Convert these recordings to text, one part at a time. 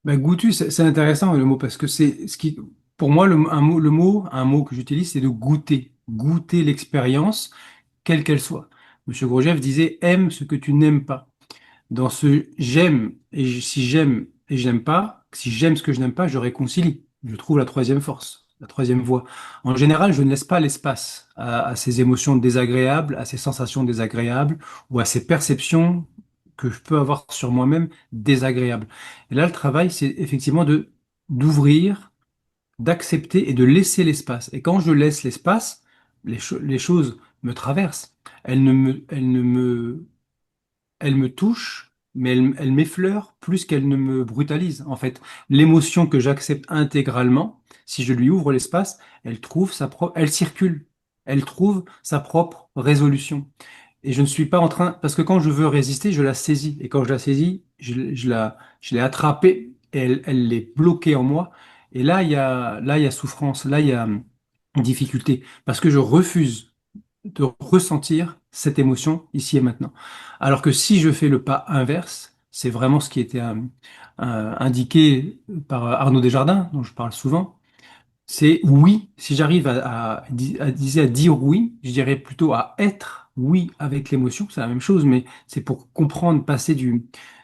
Ben, goûtu, c'est intéressant le mot parce que c'est ce qui, pour moi, un mot que j'utilise, c'est de goûter, goûter l'expérience, quelle qu'elle soit. Monsieur Grosjean disait, aime ce que tu n'aimes pas. Dans ce j'aime si j'aime et je n'aime pas, si j'aime ce que je n'aime pas, je réconcilie. Je trouve la troisième force, la troisième voie. En général, je ne laisse pas l'espace à ces émotions désagréables, à ces sensations désagréables ou à ces perceptions que je peux avoir sur moi-même désagréables. Et là, le travail, c'est effectivement de d'ouvrir, d'accepter et de laisser l'espace. Et quand je laisse l'espace, les choses me traversent. Elles me touchent, mais elles m'effleurent plus qu'elles ne me brutalisent. En fait, l'émotion que j'accepte intégralement, si je lui ouvre l'espace, elle circule, elle trouve sa propre résolution. Et je ne suis pas en train, parce que quand je veux résister, je la saisis. Et quand je la saisis, je l'ai attrapée et elle est bloquée en moi. Et là, il y a souffrance, là, il y a difficulté, parce que je refuse de ressentir cette émotion ici et maintenant. Alors que si je fais le pas inverse, c'est vraiment ce qui était indiqué par Arnaud Desjardins, dont je parle souvent, c'est oui, si j'arrive à dire oui, je dirais plutôt à être oui avec l'émotion, c'est la même chose, mais c'est pour comprendre, passer du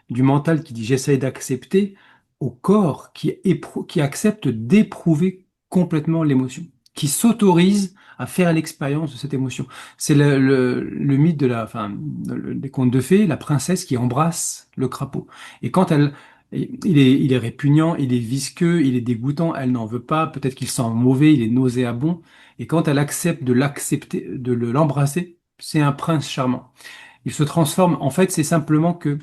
mental qui dit j'essaye d'accepter au corps qui accepte d'éprouver complètement l'émotion, qui s'autorise à faire l'expérience de cette émotion. C'est le mythe des contes de fées, la princesse qui embrasse le crapaud. Et quand elle, il est répugnant, il est visqueux, il est dégoûtant, elle n'en veut pas, peut-être qu'il sent mauvais, il est nauséabond. Et quand elle accepte de l'accepter, l'embrasser, c'est un prince charmant. Il se transforme, en fait, c'est simplement que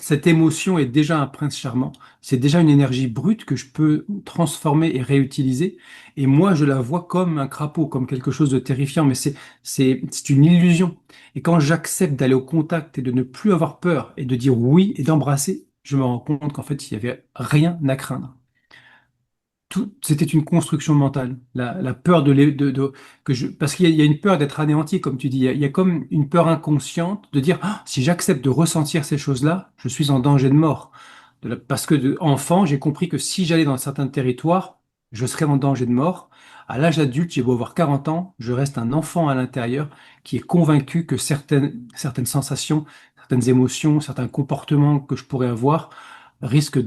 cette émotion est déjà un prince charmant. C'est déjà une énergie brute que je peux transformer et réutiliser. Et moi, je la vois comme un crapaud, comme quelque chose de terrifiant, mais c'est une illusion. Et quand j'accepte d'aller au contact et de ne plus avoir peur et de dire oui et d'embrasser, je me rends compte qu'en fait, il y avait rien à craindre. C'était une construction mentale. La peur parce qu'il y a une peur d'être anéanti, comme tu dis. Il y a comme une peur inconsciente de dire, ah, si j'accepte de ressentir ces choses-là, je suis en danger de mort. Parce que enfant, j'ai compris que si j'allais dans certains territoires, je serais en danger de mort. À l'âge adulte, j'ai beau avoir 40 ans, je reste un enfant à l'intérieur qui est convaincu que certaines sensations, certaines émotions, certains comportements que je pourrais avoir risquent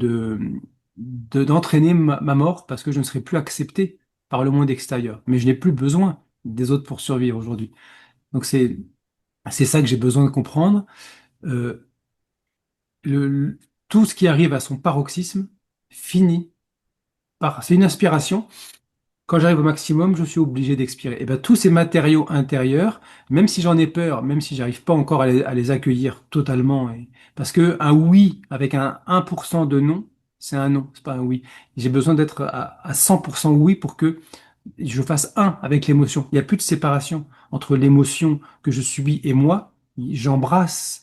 d'entraîner ma mort parce que je ne serai plus accepté par le monde extérieur. Mais je n'ai plus besoin des autres pour survivre aujourd'hui. Donc c'est ça que j'ai besoin de comprendre. Euh, tout ce qui arrive à son paroxysme finit c'est une aspiration. Quand j'arrive au maximum, je suis obligé d'expirer. Et ben, tous ces matériaux intérieurs, même si j'en ai peur, même si j'arrive pas encore à les accueillir totalement, parce que un oui avec un 1% de non, c'est un non, c'est pas un oui. J'ai besoin d'être à 100% oui pour que je fasse un avec l'émotion. Il n'y a plus de séparation entre l'émotion que je subis et moi. J'embrasse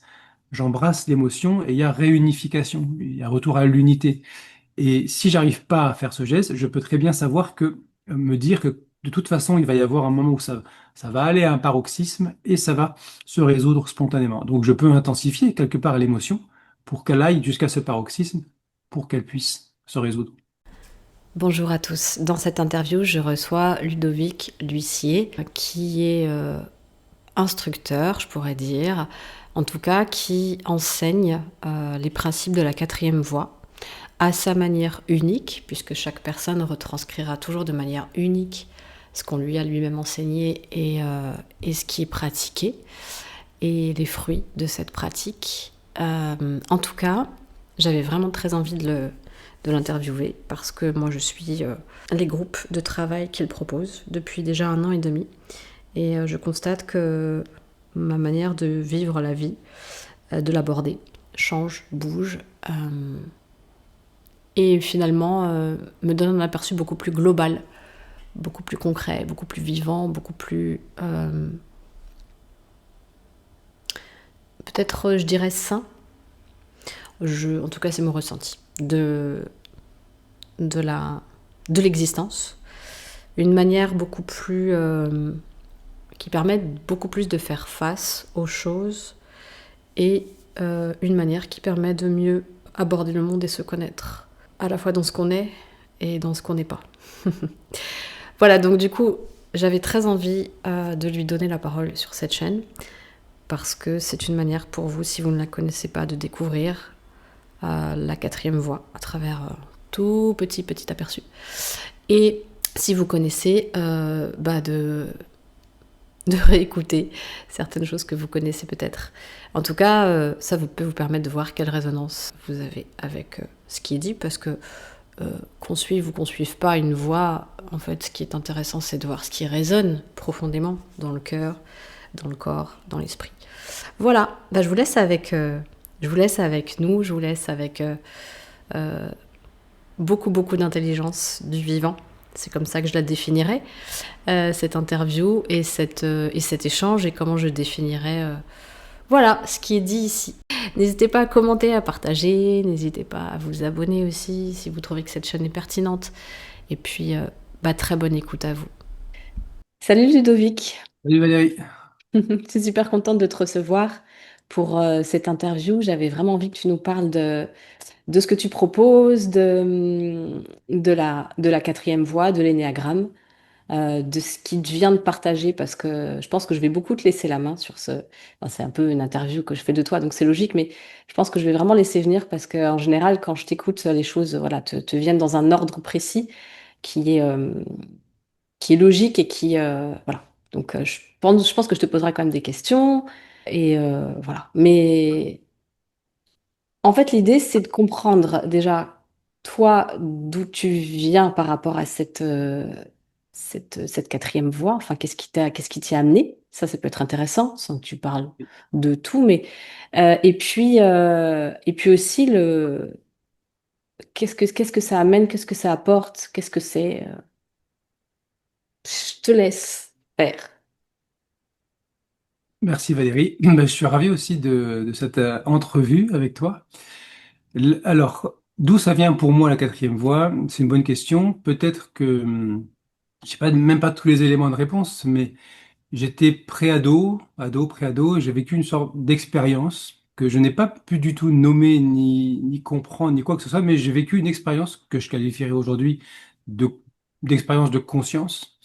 l'émotion et il y a réunification, il y a retour à l'unité. Et si j'arrive pas à faire ce geste, je peux très bien savoir me dire que de toute façon, il va y avoir un moment où ça va aller à un paroxysme et ça va se résoudre spontanément. Donc je peux intensifier quelque part l'émotion pour qu'elle aille jusqu'à ce paroxysme, pour qu'elle puisse se résoudre. Bonjour à tous. Dans cette interview, je reçois Ludovic L'Huissier, qui est instructeur, je pourrais dire, en tout cas qui enseigne les principes de la quatrième voie à sa manière unique, puisque chaque personne retranscrira toujours de manière unique ce qu'on lui a lui-même enseigné et ce qui est pratiqué, et les fruits de cette pratique. En tout cas, j'avais vraiment très envie de l'interviewer parce que moi je suis les groupes de travail qu'il propose depuis déjà 1 an et demi et je constate que ma manière de vivre la vie, de l'aborder, change, bouge et finalement me donne un aperçu beaucoup plus global, beaucoup plus concret, beaucoup plus vivant, beaucoup plus peut-être je dirais sain. En tout cas c'est mon ressenti de la de l'existence, une manière beaucoup plus qui permet beaucoup plus de faire face aux choses et une manière qui permet de mieux aborder le monde et se connaître, à la fois dans ce qu'on est et dans ce qu'on n'est pas. Voilà, donc du coup, j'avais très envie de lui donner la parole sur cette chaîne, parce que c'est une manière pour vous, si vous ne la connaissez pas, de découvrir la quatrième voie à travers un tout petit aperçu. Et si vous connaissez, de réécouter certaines choses que vous connaissez peut-être. En tout cas, ça peut vous permettre de voir quelle résonance vous avez avec ce qui est dit, parce que qu'on suive ou qu'on suive pas une voix, en fait, ce qui est intéressant, c'est de voir ce qui résonne profondément dans le cœur, dans le corps, dans l'esprit. Voilà, je vous laisse avec nous, je vous laisse avec beaucoup d'intelligence du vivant. C'est comme ça que je la définirais, cette interview et cet échange, et comment je définirais voilà ce qui est dit ici. N'hésitez pas à commenter, à partager, n'hésitez pas à vous abonner aussi si vous trouvez que cette chaîne est pertinente. Et puis, très bonne écoute à vous. Salut Ludovic. Salut Valérie. Je suis super contente de te recevoir pour cette interview. J'avais vraiment envie que tu nous parles de ce que tu proposes, de la quatrième voie, de l'énéagramme, de ce qui te vient de partager, parce que je pense que je vais beaucoup te laisser la main sur ce. Enfin, c'est un peu une interview que je fais de toi, donc c'est logique, mais je pense que je vais vraiment laisser venir, parce qu'en général, quand je t'écoute, les choses voilà, te viennent dans un ordre précis qui est, euh, qui est logique et qui. Voilà. Donc je pense que je te poserai quand même des questions. Et voilà. Mais en fait, l'idée, c'est de comprendre déjà, toi, d'où tu viens par rapport à cette quatrième voie. Enfin, qu'est-ce qui t'y a amené? Ça peut être intéressant, sans que tu parles de tout, mais et puis aussi qu'est-ce que ça amène, qu'est-ce que ça apporte, qu'est-ce que c'est. Je te laisse faire. Merci Valérie. Je suis ravi aussi de cette entrevue avec toi. Alors, d'où ça vient pour moi la quatrième voie? C'est une bonne question. Peut-être que, je sais pas, même pas tous les éléments de réponse, mais j'étais pré-ado, et j'ai vécu une sorte d'expérience que je n'ai pas pu du tout nommer, ni comprendre, ni quoi que ce soit, mais j'ai vécu une expérience que je qualifierais aujourd'hui de, d'expérience de conscience.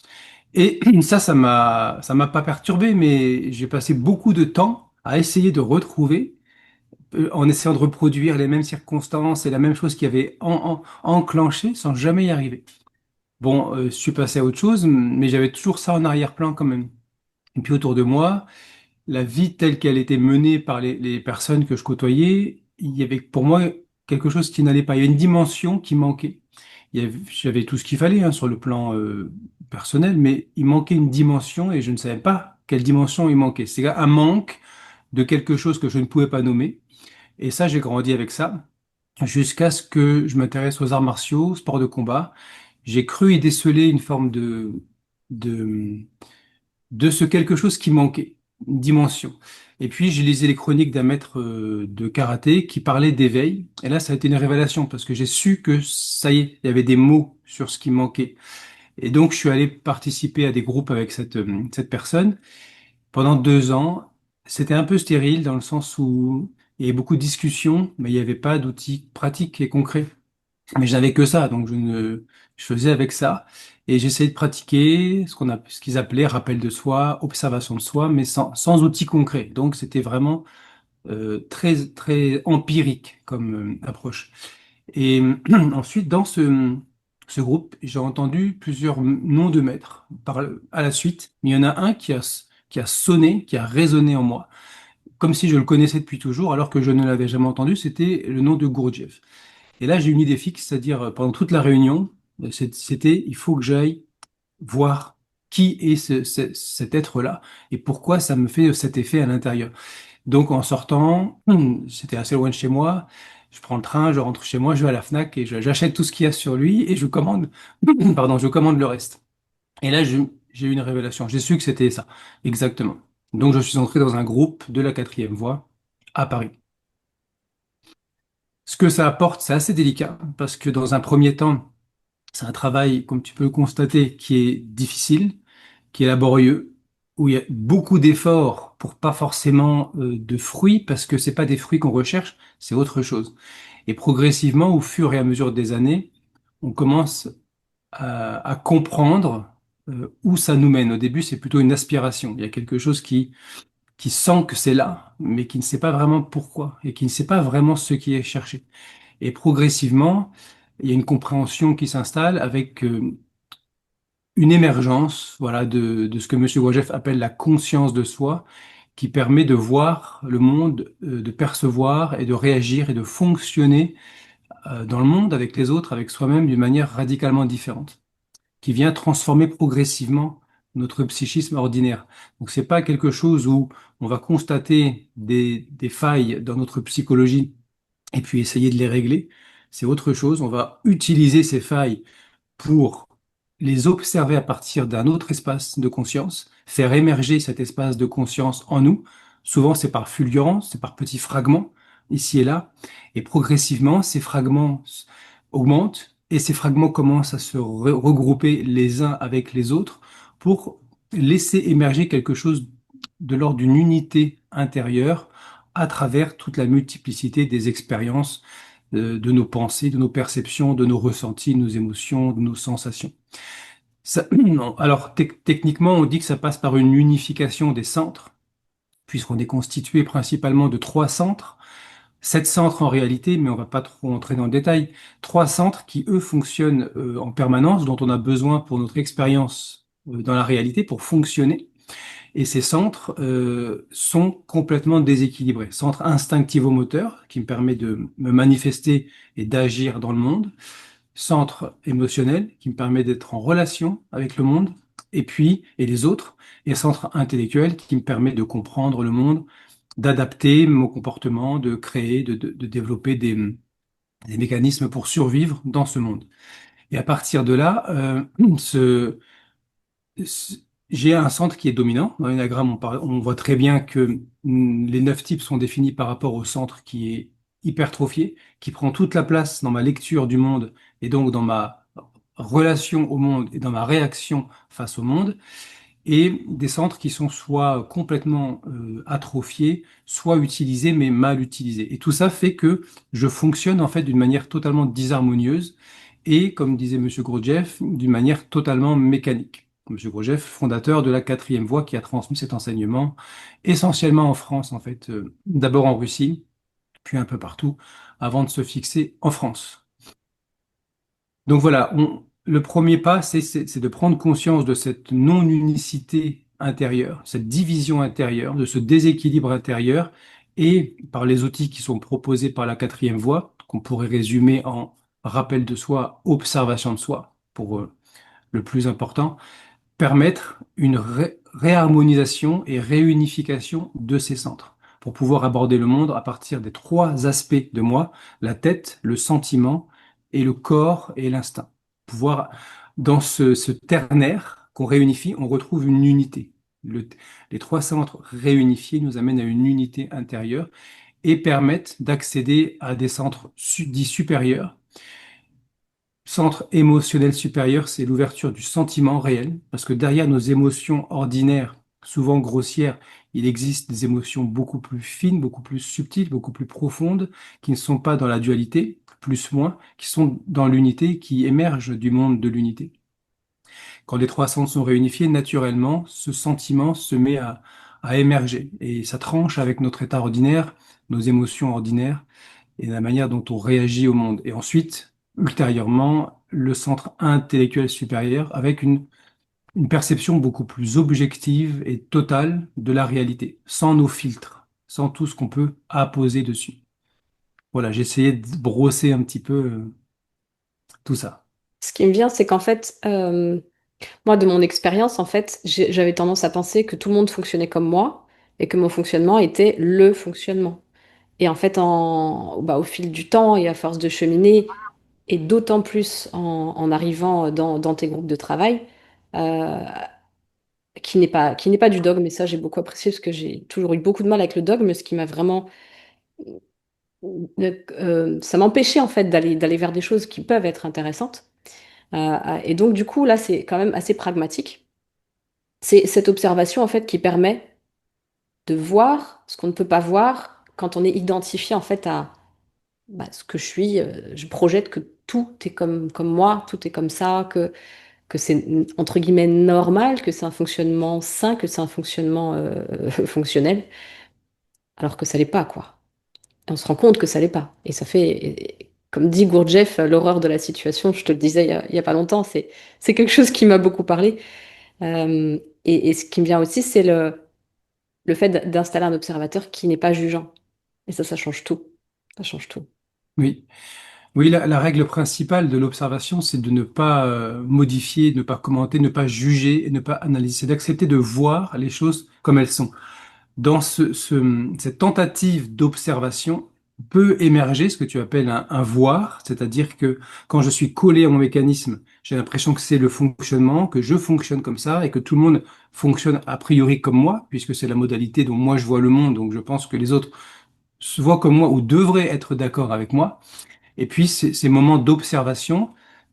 Et ça m'a pas perturbé, mais j'ai passé beaucoup de temps à essayer de retrouver, en essayant de reproduire les mêmes circonstances et la même chose qui avait enclenché sans jamais y arriver. Bon, je suis passé à autre chose, mais j'avais toujours ça en arrière-plan quand même. Et puis autour de moi, la vie telle qu'elle était menée par les personnes que je côtoyais, il y avait pour moi quelque chose qui n'allait pas. Il y avait une dimension qui manquait. J'avais tout ce qu'il fallait hein, sur le plan personnel, mais il manquait une dimension et je ne savais pas quelle dimension il manquait. C'est un manque de quelque chose que je ne pouvais pas nommer. Et ça, j'ai grandi avec ça jusqu'à ce que je m'intéresse aux arts martiaux, sport de combat. J'ai cru y déceler une forme de, de ce quelque chose qui manquait, une dimension. Et puis, j'ai lisé les chroniques d'un maître de karaté qui parlait d'éveil. Et là, ça a été une révélation parce que j'ai su que ça y est, il y avait des mots sur ce qui manquait. Et donc, je suis allé participer à des groupes avec cette personne pendant 2 ans. C'était un peu stérile dans le sens où il y avait beaucoup de discussions, mais il n'y avait pas d'outils pratiques et concrets. Mais j'avais que ça, donc je faisais avec ça. Et j'essayais de pratiquer ce qu'ils appelaient rappel de soi, observation de soi, mais sans outils concrets. Donc c'était vraiment très empirique comme approche. Et ensuite, dans ce groupe, j'ai entendu plusieurs noms de maîtres à la suite. Mais il y en a un qui a sonné, qui a résonné en moi, comme si je le connaissais depuis toujours, alors que je ne l'avais jamais entendu. C'était le nom de Gurdjieff. Et là, j'ai une idée fixe, c'est-à-dire pendant toute la réunion, c'était il faut que j'aille voir qui est cet être-là et pourquoi ça me fait cet effet à l'intérieur. Donc en sortant, c'était assez loin de chez moi, je prends le train, je rentre chez moi, je vais à la Fnac et j'achète tout ce qu'il y a sur lui et je commande, pardon, je commande le reste. Et là, j'ai eu une révélation. J'ai su que c'était ça, exactement. Donc je suis entré dans un groupe de la quatrième voie à Paris. Ce que ça apporte, c'est assez délicat parce que dans un premier temps, c'est un travail, comme tu peux le constater, qui est difficile, qui est laborieux, où il y a beaucoup d'efforts pour pas forcément de fruits, parce que c'est pas des fruits qu'on recherche, c'est autre chose. Et progressivement, au fur et à mesure des années, on commence à comprendre où ça nous mène. Au début, c'est plutôt une aspiration. Il y a quelque chose qui sent que c'est là, mais qui ne sait pas vraiment pourquoi et qui ne sait pas vraiment ce qui est cherché. Et progressivement, il y a une compréhension qui s'installe avec une émergence, voilà, de ce que M. Gurdjieff appelle la conscience de soi, qui permet de voir le monde, de percevoir et de réagir et de fonctionner dans le monde, avec les autres, avec soi-même, d'une manière radicalement différente, qui vient transformer progressivement notre psychisme ordinaire. Donc c'est pas quelque chose où on va constater des failles dans notre psychologie et puis essayer de les régler. C'est autre chose. On va utiliser ces failles pour les observer à partir d'un autre espace de conscience, faire émerger cet espace de conscience en nous. Souvent, c'est par fulgurance, c'est par petits fragments, ici et là. Et progressivement, ces fragments augmentent et ces fragments commencent à se regrouper les uns avec les autres pour laisser émerger quelque chose de l'ordre d'une unité intérieure à travers toute la multiplicité des expériences de nos pensées, de nos perceptions, de nos ressentis, de nos émotions, de nos sensations. Non. Alors, techniquement, on dit que ça passe par une unification des centres, puisqu'on est constitué principalement de trois centres. Sept centres en réalité, mais on va pas trop entrer dans le détail. Trois centres qui, eux, fonctionnent en permanence, dont on a besoin pour notre expérience dans la réalité, pour fonctionner. Et ces centres sont complètement déséquilibrés. Centre instinctivo-moteur, qui me permet de me manifester et d'agir dans le monde. Centre émotionnel, qui me permet d'être en relation avec le monde, et les autres. Et centre intellectuel, qui me permet de comprendre le monde, d'adapter mon comportement, de créer, de développer des mécanismes pour survivre dans ce monde. Et à partir de là, ce, ce- j'ai un centre qui est dominant. Dans l'énagramme, on voit très bien que les 9 types sont définis par rapport au centre qui est hypertrophié, qui prend toute la place dans ma lecture du monde et donc dans ma relation au monde et dans ma réaction face au monde, et des centres qui sont soit complètement atrophiés, soit utilisés mais mal utilisés. Et tout ça fait que je fonctionne en fait d'une manière totalement disharmonieuse et, comme disait M. Gurdjieff, d'une manière totalement mécanique. M. Gurdjieff, fondateur de la quatrième voie, qui a transmis cet enseignement essentiellement en France, en fait, d'abord en Russie, puis un peu partout, avant de se fixer en France. Donc voilà, le premier pas, c'est de prendre conscience de cette non-unicité intérieure, cette division intérieure, de ce déséquilibre intérieur, et par les outils qui sont proposés par la quatrième voie, qu'on pourrait résumer en rappel de soi, observation de soi, pour le plus important, permettre une réharmonisation et réunification de ces centres pour pouvoir aborder le monde à partir des trois aspects de moi, la tête, le sentiment et le corps et l'instinct. Pouvoir, dans ce ternaire qu'on réunifie, on retrouve une unité. Le- les trois centres réunifiés nous amènent à une unité intérieure et permettent d'accéder à des centres dits supérieurs. Centre émotionnel supérieur, c'est l'ouverture du sentiment réel, parce que derrière nos émotions ordinaires, souvent grossières, il existe des émotions beaucoup plus fines, beaucoup plus subtiles, beaucoup plus profondes, qui ne sont pas dans la dualité, plus-moins, qui sont dans l'unité, qui émergent du monde de l'unité. Quand les trois centres sont réunifiés, naturellement, ce sentiment se met à émerger, et ça tranche avec notre état ordinaire, nos émotions ordinaires, et la manière dont on réagit au monde. Et ensuite, ultérieurement, le centre intellectuel supérieur avec une perception beaucoup plus objective et totale de la réalité, sans nos filtres, sans tout ce qu'on peut apposer dessus. Voilà, j'ai essayé de brosser un petit peu tout ça. Ce qui me vient, c'est qu'en fait, moi, de mon expérience, en fait, j'avais tendance à penser que tout le monde fonctionnait comme moi et que mon fonctionnement était le fonctionnement. Et en fait, au fil du temps et à force de cheminer, et d'autant plus en arrivant dans tes groupes de travail, euh, qui n'est pas du dogme, et ça j'ai beaucoup apprécié parce que j'ai toujours eu beaucoup de mal avec le dogme, ce qui m'a vraiment... ça m'empêchait en fait d'aller vers des choses qui peuvent être intéressantes. Et donc du coup, là, c'est quand même assez pragmatique. C'est cette observation en fait qui permet de voir ce qu'on ne peut pas voir quand on est identifié en fait bah, ce que je suis, je projette que tout est comme moi, tout est comme ça, que c'est entre guillemets normal, que c'est un fonctionnement sain, que c'est un fonctionnement fonctionnel, alors que ça l'est pas, quoi. Et on se rend compte que ça l'est pas. Et ça fait, comme dit Gurdjieff, l'horreur de la situation, je te le disais il y a pas longtemps, c'est quelque chose qui m'a beaucoup parlé. Et ce qui me vient aussi, c'est le fait d'installer un observateur qui n'est pas jugeant. Et ça change tout. Ça change tout. Oui. Oui, la règle principale de l'observation, c'est de ne pas modifier, ne pas commenter, ne pas juger et ne pas analyser. C'est d'accepter de voir les choses comme elles sont. Dans cette tentative d'observation peut émerger ce que tu appelles un voir, c'est-à-dire que quand je suis collé à mon mécanisme, j'ai l'impression que c'est le fonctionnement, que je fonctionne comme ça et que tout le monde fonctionne a priori comme moi, puisque c'est la modalité dont moi je vois le monde, donc je pense que les autres se voient comme moi ou devraient être d'accord avec moi. Et puis, ces moments d'observation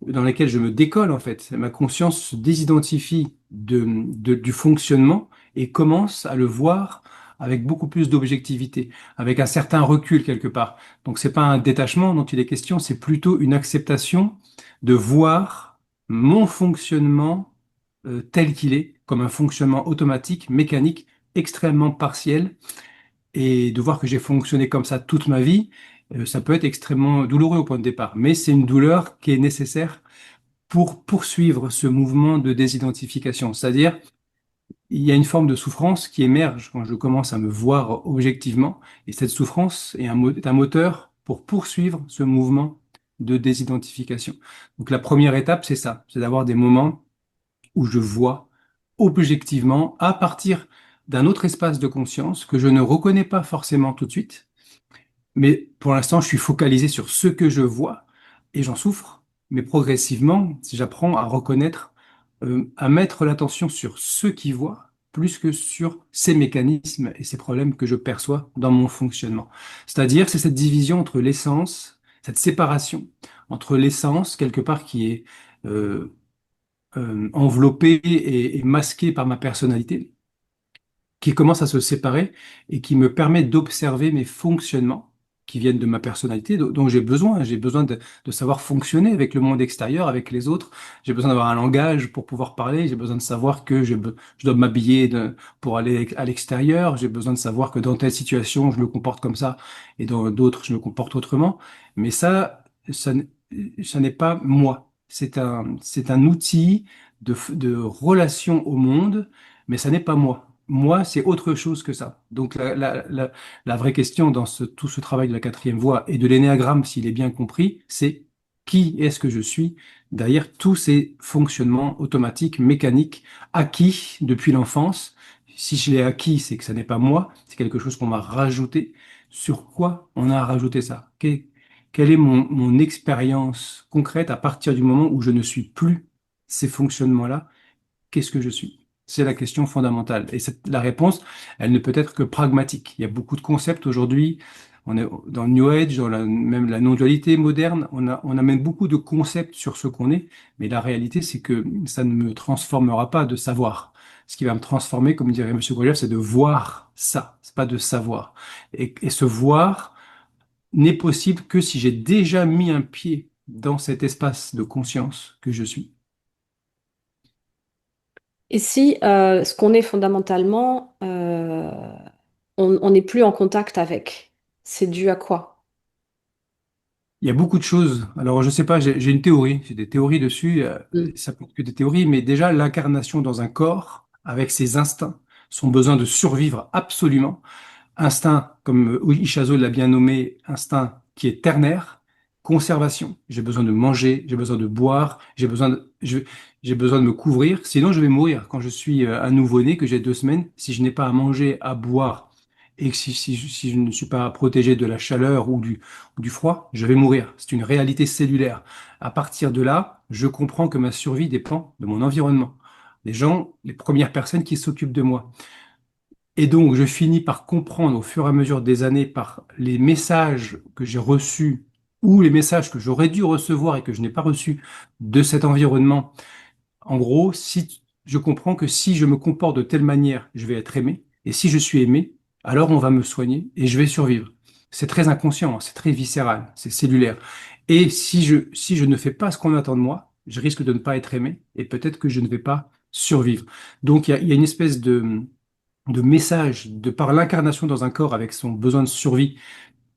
dans lesquels je me décolle, en fait. Ma conscience se désidentifie du fonctionnement et commence à le voir avec beaucoup plus d'objectivité, avec un certain recul quelque part. Donc, c'est pas un détachement dont il est question, c'est plutôt une acceptation de voir mon fonctionnement tel qu'il est, comme un fonctionnement automatique, mécanique, extrêmement partiel et de voir que j'ai fonctionné comme ça toute ma vie, ça peut être extrêmement douloureux au point de départ. Mais c'est une douleur qui est nécessaire pour poursuivre ce mouvement de désidentification. C'est-à-dire, il y a une forme de souffrance qui émerge quand je commence à me voir objectivement. Et cette souffrance est un moteur pour poursuivre ce mouvement de désidentification. Donc la première étape, c'est ça, c'est d'avoir des moments où je vois objectivement à partir d'un autre espace de conscience que je ne reconnais pas forcément tout de suite, mais pour l'instant, je suis focalisé sur ce que je vois et j'en souffre. Mais progressivement, si j'apprends à reconnaître, à mettre l'attention sur ce qui voit, plus que sur ces mécanismes et ces problèmes que je perçois dans mon fonctionnement. C'est-à-dire, c'est cette division entre l'essence, cette séparation entre l'essence, quelque part, qui est enveloppée et masquée par ma personnalité, qui commence à se séparer et qui me permet d'observer mes fonctionnements qui viennent de ma personnalité, dont j'ai besoin. J'ai besoin de savoir fonctionner avec le monde extérieur, avec les autres. J'ai besoin d'avoir un langage pour pouvoir parler. J'ai besoin de savoir que je dois m'habiller pour aller à l'extérieur. J'ai besoin de savoir que dans telle situation, je me comporte comme ça et dans d'autres, je me comporte autrement. Mais ça n'est pas moi. C'est un outil de relation au monde, mais ça n'est pas moi. Moi, c'est autre chose que ça. Donc, la vraie question dans tout ce travail de la quatrième voie et de l'énéagramme, s'il est bien compris, c'est qui est-ce que je suis derrière tous ces fonctionnements automatiques, mécaniques, acquis depuis l'enfance. Si je l'ai acquis, c'est que ça n'est pas moi, c'est quelque chose qu'on m'a rajouté. Sur quoi on a rajouté ça? Quelle est mon expérience concrète à partir du moment où je ne suis plus ces fonctionnements-là? Qu'est-ce que je suis? C'est la question fondamentale. Et la réponse, elle ne peut être que pragmatique. Il y a beaucoup de concepts aujourd'hui. On est dans le New Age, même la non-dualité moderne. On amène beaucoup de concepts sur ce qu'on est. Mais la réalité, c'est que ça ne me transformera pas de savoir. Ce qui va me transformer, comme dirait M. Gurdjieff, c'est de voir ça. C'est pas de savoir. Et ce voir n'est possible que si j'ai déjà mis un pied dans cet espace de conscience que je suis. Et si ce qu'on est fondamentalement, on n'est plus en contact avec, c'est dû à quoi? Il y a beaucoup de choses. Alors, je sais pas, j'ai une théorie, j'ai des théories dessus. Mm. Ça peut être que des théories, mais déjà, l'incarnation dans un corps, avec ses instincts, son besoin de survivre absolument, instinct, comme Ishazo l'a bien nommé, instinct qui est ternaire, conservation. J'ai besoin de manger, j'ai besoin de boire, j'ai besoin de me couvrir, sinon je vais mourir. Quand je suis un nouveau-né, que j'ai 2 semaines, si je n'ai pas à manger, à boire, et que si je ne suis pas protégé de la chaleur ou du froid, je vais mourir. C'est une réalité cellulaire. À partir de là, je comprends que ma survie dépend de mon environnement. Les gens, les premières personnes qui s'occupent de moi. Et donc, je finis par comprendre au fur et à mesure des années, par les messages que j'ai reçus ou les messages que j'aurais dû recevoir et que je n'ai pas reçus de cet environnement. En gros, si je comprends que si je me comporte de telle manière, je vais être aimé. Et si je suis aimé, alors on va me soigner et je vais survivre. c'est très inconscient, c'est très viscéral, c'est cellulaire. Et si je ne fais pas ce qu'on attend de moi, je risque de ne pas être aimé et peut-être que je ne vais pas survivre. Donc il y a une espèce de message de par l'incarnation dans un corps avec son besoin de survie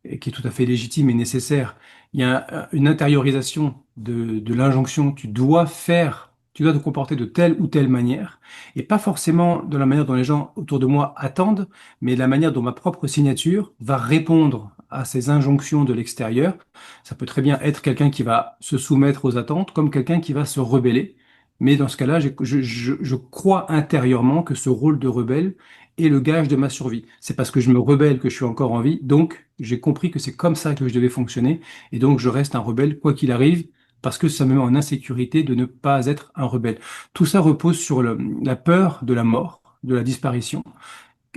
et qui est tout à fait légitime et nécessaire. Il y a une intériorisation de l'injonction, tu dois te comporter de telle ou telle manière, et pas forcément de la manière dont les gens autour de moi attendent, mais la manière dont ma propre signature va répondre à ces injonctions de l'extérieur. Ça peut très bien être quelqu'un qui va se soumettre aux attentes, comme quelqu'un qui va se rebeller. Mais dans ce cas-là, je crois intérieurement que ce rôle de rebelle est le gage de ma survie. C'est parce que je me rebelle que je suis encore en vie. Donc, j'ai compris que c'est comme ça que je devais fonctionner. Et donc, je reste un rebelle quoi qu'il arrive parce que ça me met en insécurité de ne pas être un rebelle. Tout ça repose sur la peur de la mort, de la disparition,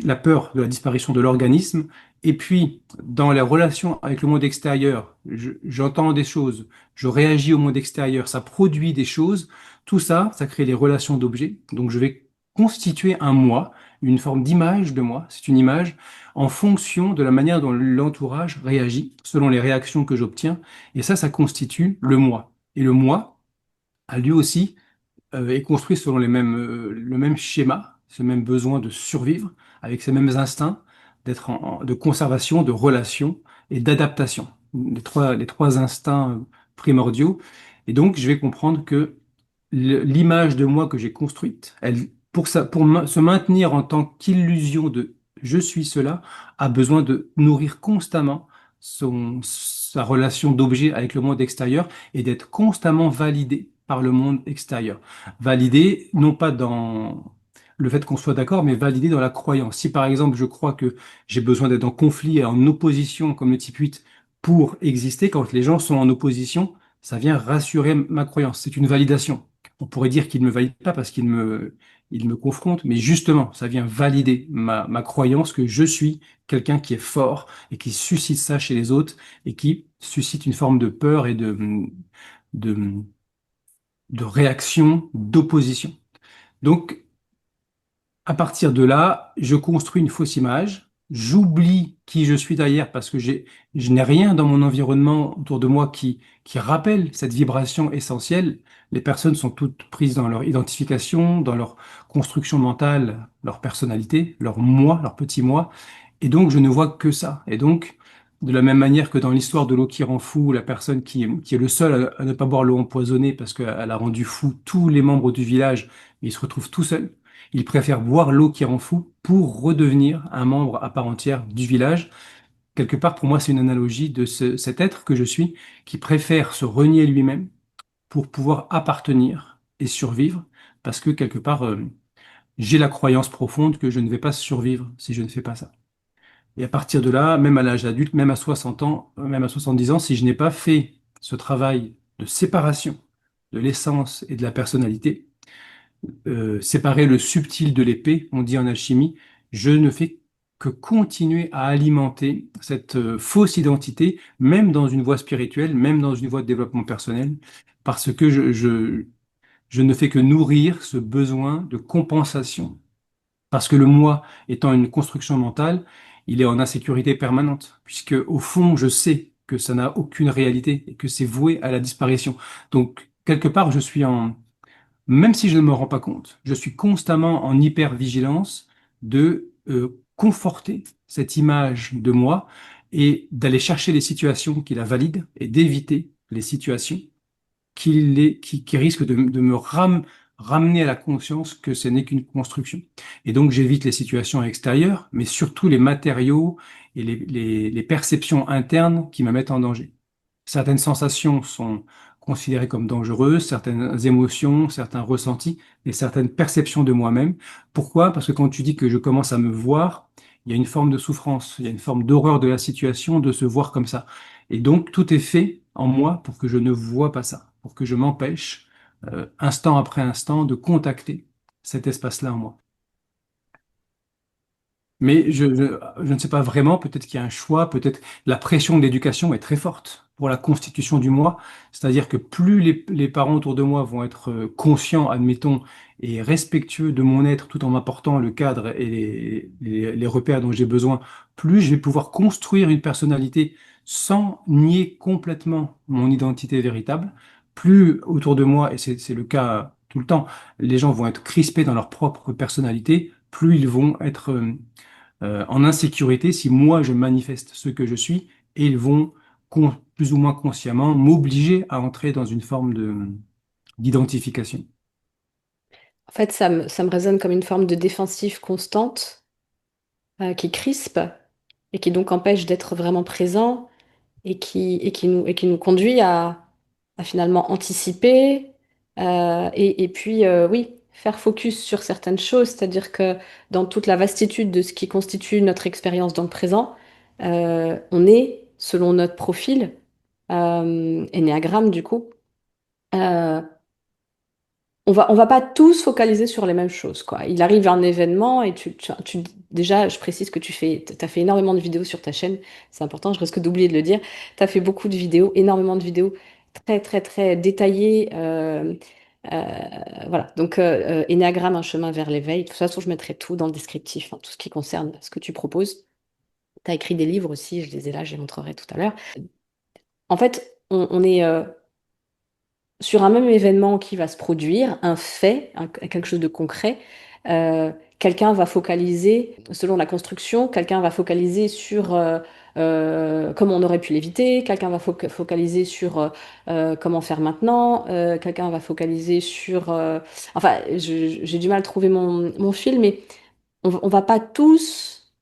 la peur de la disparition de l'organisme. Et puis, dans les relations avec le monde extérieur, j'entends des choses, je réagis au monde extérieur, ça produit des choses. Tout ça, ça crée des relations d'objets. Donc, je vais constituer un moi, une forme d'image de moi. C'est une image en fonction de la manière dont l'entourage réagit, selon les réactions que j'obtiens. Et ça constitue le moi. Et le moi a lui aussi est construit selon le même schéma, ce même besoin de survivre, avec ces mêmes instincts de conservation, de relation et d'adaptation. Les trois instincts primordiaux. Et donc, je vais comprendre que l'image de moi que j'ai construite, se maintenir en tant qu'illusion de je suis cela, a besoin de nourrir constamment sa relation d'objet avec le monde extérieur et d'être constamment validé par le monde extérieur. Validé, non pas dans le fait qu'on soit d'accord, mais validé dans la croyance. Si par exemple je crois que j'ai besoin d'être en conflit et en opposition, comme le type 8, pour exister, quand les gens sont en opposition, ça vient rassurer ma croyance. C'est une validation. On pourrait dire qu'il ne me valide pas parce il me confronte, mais justement, ça vient valider ma croyance que je suis quelqu'un qui est fort et qui suscite ça chez les autres et qui suscite une forme de peur et de, de réaction, d'opposition. Donc, à partir de là, je construis une fausse image, j'oublie qui je suis derrière parce que je n'ai rien dans mon environnement autour de moi qui rappelle cette vibration essentielle. Les personnes sont toutes prises dans leur identification, dans leur construction mentale, leur personnalité, leur moi, leur petit moi. Et donc, je ne vois que ça. Et donc, de la même manière que dans l'histoire de l'eau qui rend fou, la personne qui est le seul à ne pas boire l'eau empoisonnée parce qu'elle a rendu fou tous les membres du village, il se retrouve tout seul. Il préfère boire l'eau qui rend fou pour redevenir un membre à part entière du village. Quelque part, pour moi, c'est une analogie de cet être que je suis qui préfère se renier lui-même pour pouvoir appartenir et survivre parce que quelque part, j'ai la croyance profonde que je ne vais pas survivre si je ne fais pas ça. Et à partir de là, même à l'âge adulte, même à 60 ans, même à 70 ans, si je n'ai pas fait ce travail de séparation de l'essence et de la personnalité, séparer le subtil de l'épée, on dit en alchimie, je ne fais que continuer à alimenter cette fausse identité, même dans une voie spirituelle, même dans une voie de développement personnel, parce que je ne fais que nourrir ce besoin de compensation. Parce que le moi, étant une construction mentale, il est en insécurité permanente, puisque au fond, je sais que ça n'a aucune réalité et que c'est voué à la disparition. Donc, quelque part, même si je ne me rends pas compte, je suis constamment en hypervigilance de conforter cette image de moi et d'aller chercher les situations qui la valident et d'éviter les situations qui risquent de ramener à la conscience que ce n'est qu'une construction. Et donc j'évite les situations extérieures, mais surtout les matériaux et les perceptions internes qui me mettent en danger. Certaines sensations sont considérées comme dangereuses, certaines émotions, certains ressentis et certaines perceptions de moi-même. Pourquoi? Parce que quand tu dis que je commence à me voir, il y a une forme de souffrance, il y a une forme d'horreur de la situation de se voir comme ça. Et donc tout est fait en moi pour que je ne vois pas ça, pour que je m'empêche, instant après instant, de contacter cet espace-là en moi. Mais je ne sais pas vraiment, peut-être qu'il y a un choix, peut-être la pression de l'éducation est très forte pour la constitution du moi. C'est-à-dire que plus les parents autour de moi vont être conscients, admettons, et respectueux de mon être tout en m'apportant le cadre et les repères dont j'ai besoin, plus je vais pouvoir construire une personnalité sans nier complètement mon identité véritable. Plus autour de moi, et c'est le cas tout le temps, les gens vont être crispés dans leur propre personnalité, plus ils vont être en insécurité si moi je manifeste ce que je suis et ils vont plus ou moins consciemment m'obliger à entrer dans une forme de d'identification. En fait, ça me résonne comme une forme de défensive constante qui crispe et qui donc empêche d'être vraiment présent et qui nous conduit à finalement anticiper et puis, oui, faire focus sur certaines choses, c'est-à-dire que dans toute la vastitude de ce qui constitue notre expérience dans le présent, on est, selon notre profil, énéagramme du coup, euh, on va pas tous focaliser sur les mêmes choses, quoi. Il arrive un événement et déjà, je précise que t'as fait énormément de vidéos sur ta chaîne. C'est important, je risque d'oublier de le dire. T'as fait beaucoup de vidéos, énormément de vidéos très, très, très détaillées. Euh, voilà. Donc, Énéagramme, un chemin vers l'éveil. De toute façon, je mettrai tout dans le descriptif, hein, tout ce qui concerne ce que tu proposes. T'as écrit des livres aussi, je les ai là, je les montrerai tout à l'heure. En fait, on est, sur un même événement qui va se produire, un fait, quelque chose de concret, quelqu'un va focaliser, selon la construction, quelqu'un va focaliser sur comment on aurait pu l'éviter, quelqu'un va focaliser sur comment faire maintenant, quelqu'un va focaliser sur... enfin, j'ai du mal à trouver mon fil, mais on va pas tous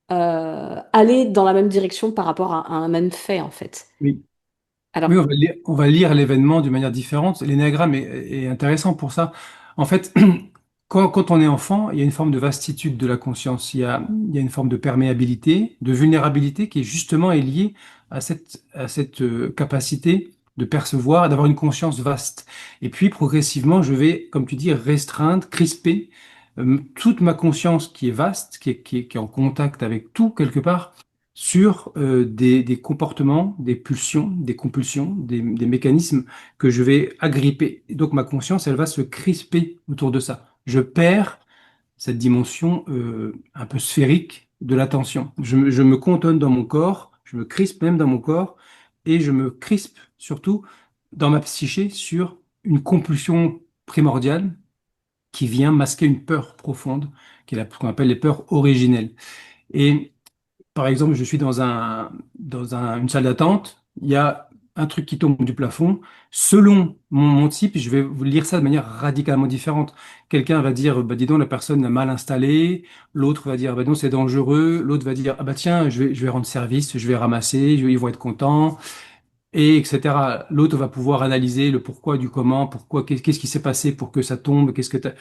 aller dans la même direction par rapport à un même fait, en fait. Oui. Alors, Oui, on va lire l'événement d'une manière différente. L'énéagramme est intéressant pour ça. En fait, quand on est enfant, il y a une forme de vastitude de la conscience. Il y a une forme de perméabilité, de vulnérabilité qui est justement est liée à cette capacité de percevoir, d'avoir une conscience vaste. Et puis, progressivement, je vais, comme tu dis, restreindre, crisper toute ma conscience qui est vaste, qui est en contact avec tout quelque part sur des comportements, des pulsions, des compulsions, des mécanismes que je vais agripper. Et donc ma conscience, elle va se crisper autour de ça. Je perds cette dimension un peu sphérique de l'attention. Je me cantonne dans mon corps, je me crispe même dans mon corps, et je me crispe surtout dans ma psyché sur une compulsion primordiale qui vient masquer une peur profonde, qui est ce qu'on appelle les peurs originelles. Et par exemple, je suis une salle d'attente, il y a un truc qui tombe du plafond. Selon mon type, je vais vous lire ça de manière radicalement différente. Quelqu'un va dire, bah, dis donc, la personne l'a mal installé. L'autre va dire, bah, non, c'est dangereux. L'autre va dire, ah bah tiens, je vais rendre service, je vais ramasser, ils vont être contents, et etc. L'autre va pouvoir analyser le pourquoi du comment, pourquoi, qu'est-ce qui s'est passé pour que ça tombe, qu'est-ce que t'as-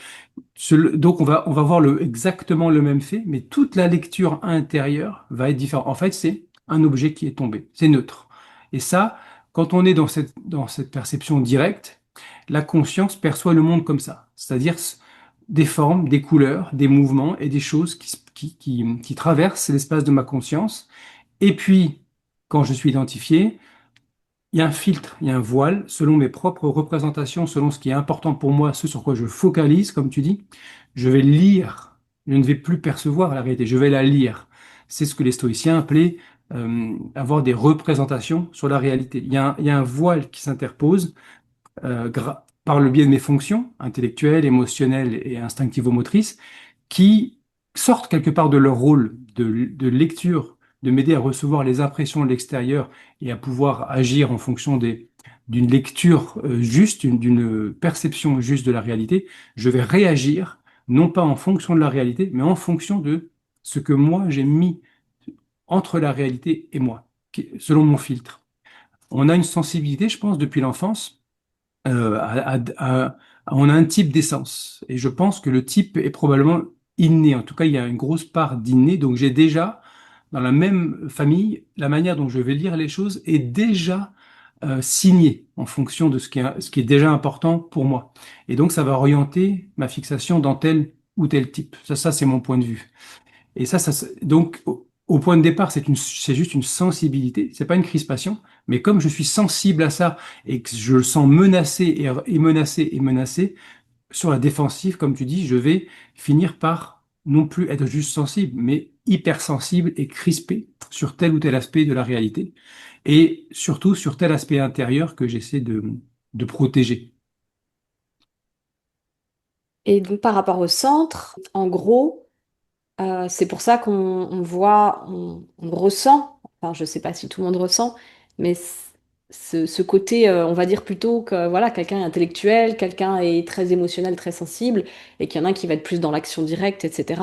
donc on va voir exactement le même fait, mais toute la lecture intérieure va être différente. En fait, c'est un objet qui est tombé, c'est neutre. Et ça, quand on est dans cette perception directe, la conscience perçoit le monde comme ça, c'est-à-dire des formes, des couleurs, des mouvements et des choses qui traversent l'espace de ma conscience. Et puis, quand je suis identifié, il y a un filtre, il y a un voile, selon mes propres représentations, selon ce qui est important pour moi, ce sur quoi je focalise, comme tu dis, je vais lire. Je ne vais plus percevoir la réalité, je vais la lire. C'est ce que les stoïciens appelaient avoir des représentations sur la réalité. Il y a un voile qui s'interpose par le biais de mes fonctions intellectuelles, émotionnelles et instinctivo-motrices qui sortent quelque part de leur rôle de lecture, de m'aider à recevoir les impressions de l'extérieur et à pouvoir agir en fonction d'une lecture juste, d'une perception juste de la réalité. Je vais réagir, non pas en fonction de la réalité, mais en fonction de ce que moi j'ai mis entre la réalité et moi, selon mon filtre. On a une sensibilité, je pense, depuis l'enfance on a un type d'essence. Et je pense que le type est probablement inné. En tout cas, il y a une grosse part d'inné. Donc j'ai déjà, dans la même famille, la manière dont je vais lire les choses est déjà signée en fonction de ce qui est déjà important pour moi. Et donc ça va orienter ma fixation dans tel ou tel type. Ça c'est mon point de vue. Et donc, au point de départ, c'est juste une sensibilité, c'est pas une crispation, mais comme je suis sensible à ça et que je le sens menacé et menacé et menacé, sur la défensive, comme tu dis, je vais finir par non plus être juste sensible, mais hypersensible et crispé sur tel ou tel aspect de la réalité, et surtout sur tel aspect intérieur que j'essaie de protéger. Et donc par rapport au centre, en gros, c'est pour ça qu'on voit, on ressent, enfin je sais pas si tout le monde ressent, mais ce côté, on va dire plutôt que voilà, quelqu'un est intellectuel, quelqu'un est très émotionnel, très sensible, et qu'il y en a un qui va être plus dans l'action directe, etc.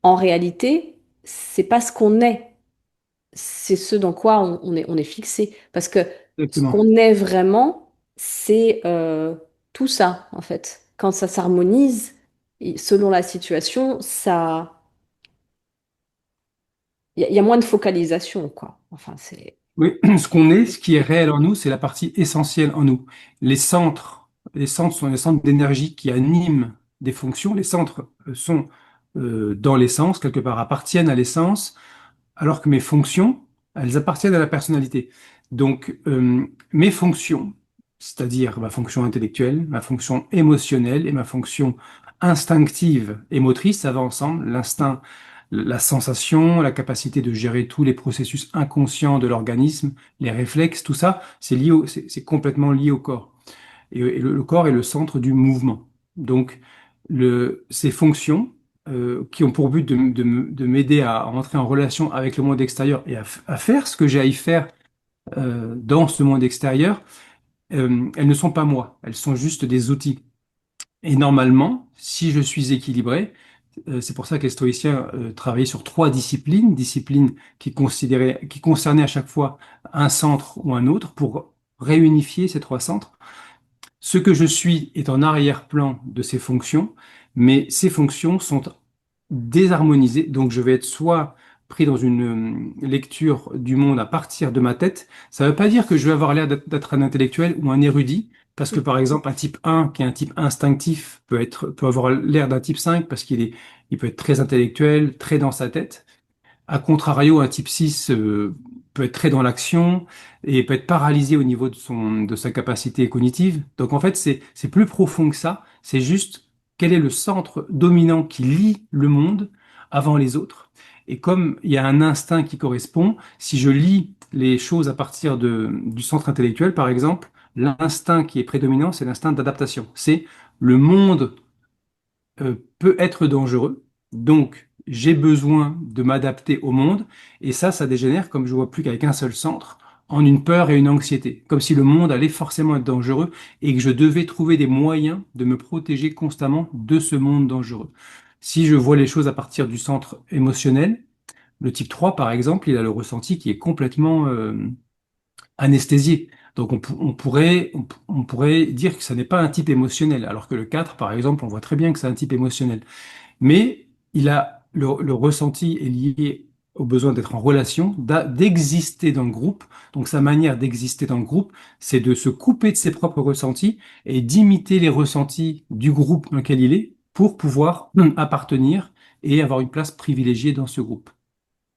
En réalité, c'est pas ce qu'on est, c'est ce dans quoi on est fixé. Parce que ce Exactement. qu'on est vraiment, c'est tout ça, en fait. Quand ça s'harmonise, et selon la situation, ça, il y a moins de focalisation, quoi. Enfin, c'est... Oui, ce qu'on est, ce qui est réel en nous, c'est la partie essentielle en nous. Les centres sont les centres d'énergie qui animent des fonctions. Les centres sont dans l'essence, quelque part, appartiennent à l'essence, alors que mes fonctions, elles appartiennent à la personnalité. Donc, mes fonctions, c'est-à-dire ma fonction intellectuelle, ma fonction émotionnelle et ma fonction instinctive et motrice, ça va ensemble. L'instinct, la sensation, la capacité de gérer tous les processus inconscients de l'organisme, les réflexes, tout ça, c'est complètement lié au corps. Et le corps est le centre du mouvement. Donc, ces fonctions qui ont pour but de m'aider à entrer en relation avec le monde extérieur et à faire ce que j'ai à y faire dans ce monde extérieur, elles ne sont pas moi, elles sont juste des outils. Et normalement, si je suis équilibré, c'est pour ça que les stoïciens travaillaient sur trois disciplines, disciplines qui concernaient à chaque fois un centre ou un autre pour réunifier ces trois centres. Ce que je suis est en arrière-plan de ces fonctions, mais ces fonctions sont désharmonisées. Donc, je vais être soit pris dans une lecture du monde à partir de ma tête. Ça ne veut pas dire que je vais avoir l'air d'être un intellectuel ou un érudit, parce que par exemple, un type 1, qui est un type instinctif, peut avoir l'air d'un type 5 parce il peut être très intellectuel, très dans sa tête. A contrario, un type 6 peut être très dans l'action et peut être paralysé au niveau de sa capacité cognitive. Donc en fait, c'est plus profond que ça. C'est juste quel est le centre dominant qui lie le monde avant les autres. Et comme il y a un instinct qui correspond, si je lis les choses à partir du centre intellectuel, par exemple, l'instinct qui est prédominant, c'est l'instinct d'adaptation. C'est le monde peut être dangereux. Donc, j'ai besoin de m'adapter au monde. Et ça dégénère, comme je vois plus qu'avec un seul centre, en une peur et une anxiété. Comme si le monde allait forcément être dangereux et que je devais trouver des moyens de me protéger constamment de ce monde dangereux. Si je vois les choses à partir du centre émotionnel, le type 3, par exemple, il a le ressenti qui est complètement anesthésié. Donc on pourrait dire que ça n'est pas un type émotionnel, alors que le 4, par exemple, on voit très bien que c'est un type émotionnel. Mais le ressenti est lié au besoin d'être en relation, d'exister dans le groupe. Donc sa manière d'exister dans le groupe, c'est de se couper de ses propres ressentis et d'imiter les ressentis du groupe dans lequel il est pour pouvoir appartenir et avoir une place privilégiée dans ce groupe.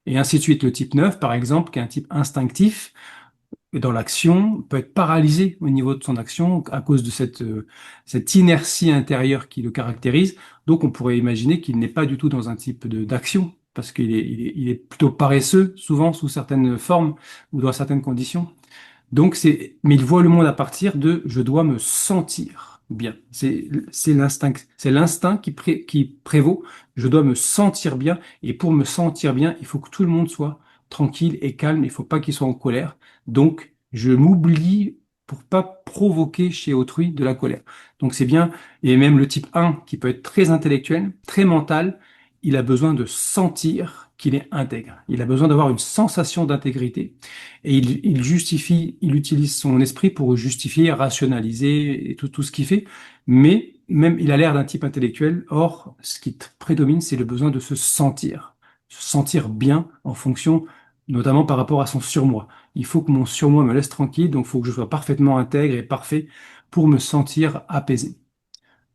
Et ainsi de suite. Le type 9, par exemple, qui est un type instinctif, dans l'action, peut être paralysé au niveau de son action à cause de cette inertie intérieure qui le caractérise. Donc, on pourrait imaginer qu'il n'est pas du tout dans un type d'action, parce qu'il est plutôt paresseux, souvent sous certaines formes ou dans certaines conditions. Donc, mais il voit le monde à partir de je dois me sentir bien. C'est l'instinct qui prévaut. Je dois me sentir bien. Et pour me sentir bien, il faut que tout le monde soit tranquille et calme. Il faut pas qu'il soit en colère. Donc, je m'oublie pour pas provoquer chez autrui de la colère. Donc, c'est bien. Et même le type 1, qui peut être très intellectuel, très mental, il a besoin de sentir qu'il est intègre. Il a besoin d'avoir une sensation d'intégrité. Et il utilise son esprit pour justifier, rationaliser et tout ce qu'il fait. Mais même, il a l'air d'un type intellectuel. Or, ce qui prédomine, c'est le besoin de se sentir bien en fonction, notamment par rapport à son surmoi. Il faut que mon surmoi me laisse tranquille, donc il faut que je sois parfaitement intègre et parfait pour me sentir apaisé.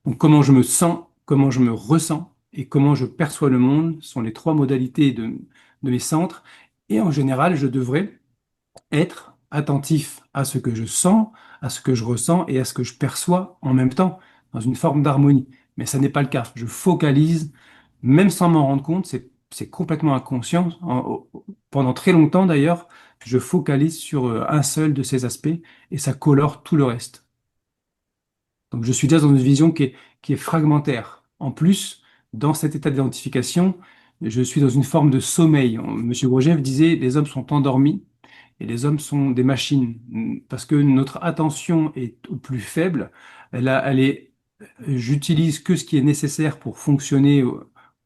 Donc, comment je me sens, comment je me ressens et comment je perçois le monde sont les trois modalités de mes centres. Et en général, je devrais être attentif à ce que je sens, à ce que je ressens et à ce que je perçois en même temps, dans une forme d'harmonie. Mais ça n'est pas le cas. Je focalise, même sans m'en rendre compte, c'est complètement inconscient. Pendant très longtemps d'ailleurs, je focalise sur un seul de ces aspects et ça colore tout le reste. Donc je suis déjà dans une vision qui est fragmentaire. En plus, dans cet état d'identification, je suis dans une forme de sommeil. Monsieur Gurdjieff disait, les hommes sont endormis et les hommes sont des machines, parce que notre attention est au plus faible. J'utilise que ce qui est nécessaire pour fonctionner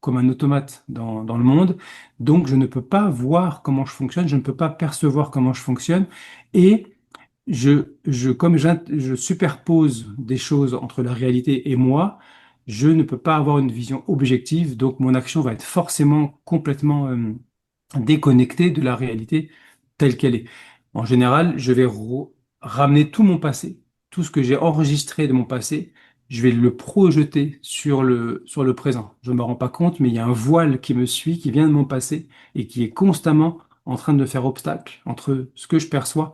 comme un automate dans le monde. Donc, je ne peux pas voir comment je fonctionne, je ne peux pas percevoir comment je fonctionne. Et je superpose des choses entre la réalité et moi, je ne peux pas avoir une vision objective. Donc, mon action va être forcément complètement déconnectée de la réalité telle qu'elle est. En général, je vais ramener tout mon passé, tout ce que j'ai enregistré de mon passé, je vais le projeter sur le présent. Je ne me rends pas compte, mais il y a un voile qui me suit, qui vient de mon passé et qui est constamment en train de faire obstacle entre ce que je perçois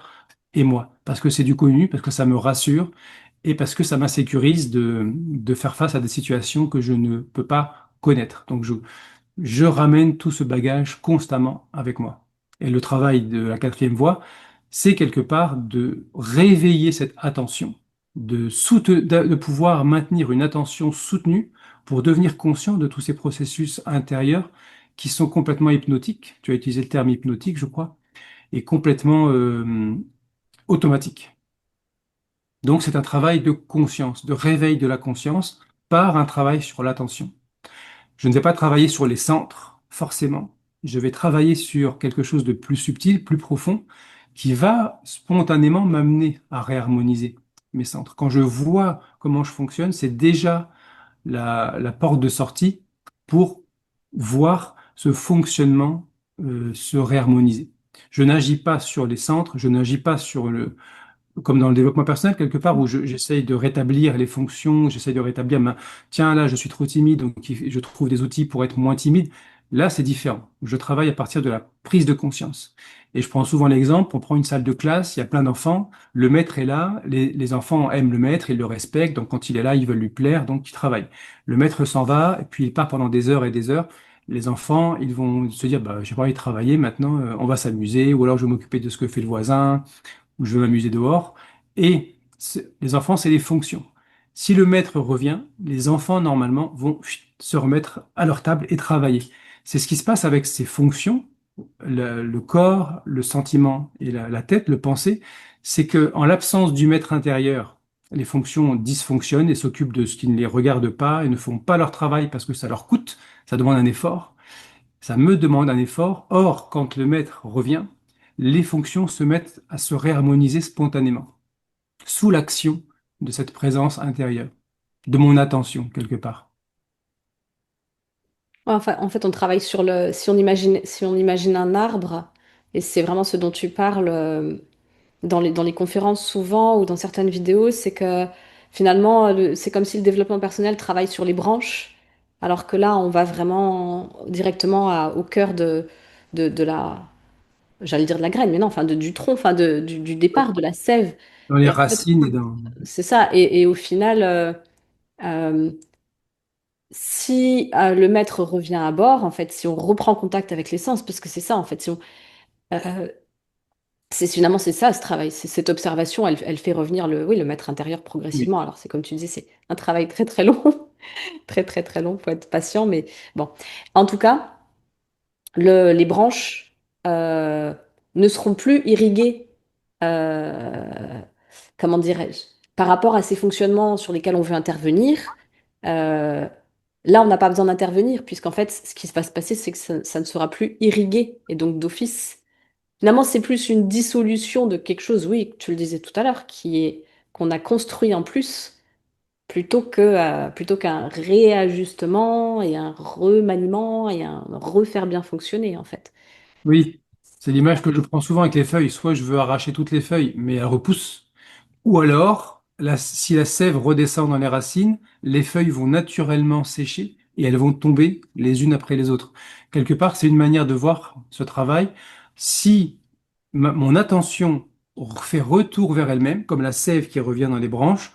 et moi. Parce que c'est du connu, parce que ça me rassure et parce que ça m'insécurise de faire face à des situations que je ne peux pas connaître. Donc, je ramène tout ce bagage constamment avec moi. Et le travail de la quatrième voie, c'est quelque part de réveiller cette attention, de pouvoir maintenir une attention soutenue pour devenir conscient de tous ces processus intérieurs qui sont complètement hypnotiques. Tu as utilisé le terme hypnotique, je crois, et complètement automatiques. Donc c'est un travail de conscience, de réveil de la conscience par un travail sur l'attention. Je ne vais pas travailler sur les centres, forcément. Je vais travailler sur quelque chose de plus subtil, plus profond, qui va spontanément m'amener à réharmoniser mes centres. Quand je vois comment je fonctionne, c'est déjà la porte de sortie pour voir ce fonctionnement se réharmoniser. Je n'agis pas sur les centres, je n'agis pas sur comme dans le développement personnel, quelque part, où j'essaye de rétablir les fonctions, j'essaye de rétablir tiens, là, je suis trop timide, donc je trouve des outils pour être moins timide. Là, c'est différent. Je travaille à partir de la prise de conscience. Et je prends souvent l'exemple, on prend une salle de classe, il y a plein d'enfants, le maître est là, les enfants aiment le maître, ils le respectent, donc quand il est là, ils veulent lui plaire, donc ils travaillent. Le maître s'en va, et puis il part pendant des heures et des heures. Les enfants, ils vont se dire, bah, j'ai pas envie de travailler, maintenant, on va s'amuser, ou alors je vais m'occuper de ce que fait le voisin, où je veux m'amuser dehors. Et les enfants, c'est des fonctions. Si le maître revient, les enfants, normalement, vont se remettre à leur table et travailler. C'est ce qui se passe avec ces fonctions, le corps, le sentiment et la tête, le penser. C'est que, en l'absence du maître intérieur, les fonctions dysfonctionnent et s'occupent de ce qui ne les regarde pas et ne font pas leur travail parce que ça leur coûte, ça demande un effort. Ça me demande un effort. Or, quand le maître revient, les fonctions se mettent à se réharmoniser spontanément, sous l'action de cette présence intérieure, de mon attention, quelque part. Ouais, enfin, en fait, on travaille sur le. Si on imagine un arbre, et c'est vraiment ce dont tu parles dans les conférences souvent ou dans certaines vidéos, c'est que finalement, c'est comme si le développement personnel travaille sur les branches, alors que là, on va vraiment directement au cœur de la. J'allais dire de la graine, mais non, enfin du tronc, enfin du départ, de la sève. Dans les Et en fait, racines et dans... c'est ça. Et au final. Euh, Si le maître revient à bord, en fait, si on reprend contact avec l'essence, parce que c'est ça, en fait, si on, euh, c'est finalement c'est ça ce travail, c'est cette observation, elle fait revenir oui, le maître intérieur Oui, progressivement. Alors c'est comme tu disais, c'est un travail très très long, très très très long, faut être patient, mais bon. En tout cas, les branches euh, ne seront plus irriguées, euh, comment dirais-je, par rapport à ces fonctionnements sur lesquels on veut intervenir. euh, Là, on n'a pas besoin d'intervenir, puisqu'en fait, ce qui va se passer, c'est que ça ne sera plus irrigué, et donc d'office. Finalement, c'est plus une dissolution de quelque chose, oui, tu le disais tout à l'heure, qu'on a construit en plus, plutôt qu'un réajustement et un remaniement et un refaire bien fonctionner, en fait. oui, c'est l'image que je prends souvent avec les feuilles. Soit je veux arracher toutes les feuilles, mais elles repoussent. Ou alors, si la sève redescend dans les racines, les feuilles vont naturellement sécher et elles vont tomber les unes après les autres. Quelque part, c'est une manière de voir ce travail. Si mon attention fait retour vers elle-même, comme la sève qui revient dans les branches,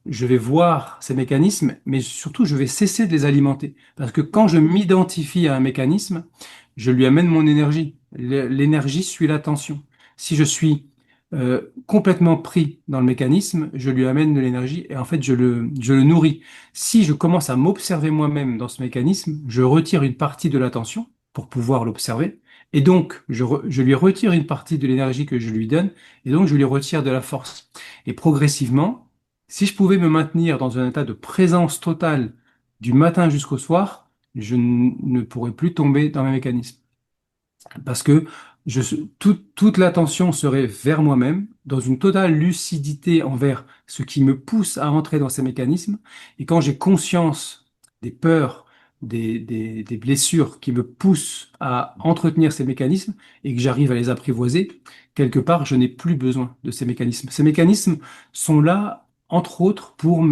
je vais voir ces mécanismes, mais surtout, je vais cesser de les alimenter. Parce que quand je m'identifie à un mécanisme, je lui amène mon énergie. L'énergie suit l'attention. Si je suis complètement pris dans le mécanisme, je lui amène de l'énergie et en fait, je le nourris. Si je commence à m'observer moi-même dans ce mécanisme, je retire une partie de l'attention pour pouvoir l'observer. Et donc, je lui retire une partie de l'énergie que je lui donne, et donc je lui retire de la force. Et progressivement, si je pouvais me maintenir dans un état de présence totale du matin jusqu'au soir, je ne pourrais plus tomber dans mes mécanismes. Parce que toute l'attention serait vers moi-même, dans une totale lucidité envers ce qui me pousse à entrer dans ces mécanismes. Et quand j'ai conscience des peurs, des blessures qui me poussent à entretenir ces mécanismes et que j'arrive à les apprivoiser, quelque part, je n'ai plus besoin de ces mécanismes. Ces mécanismes sont là, entre autres, pour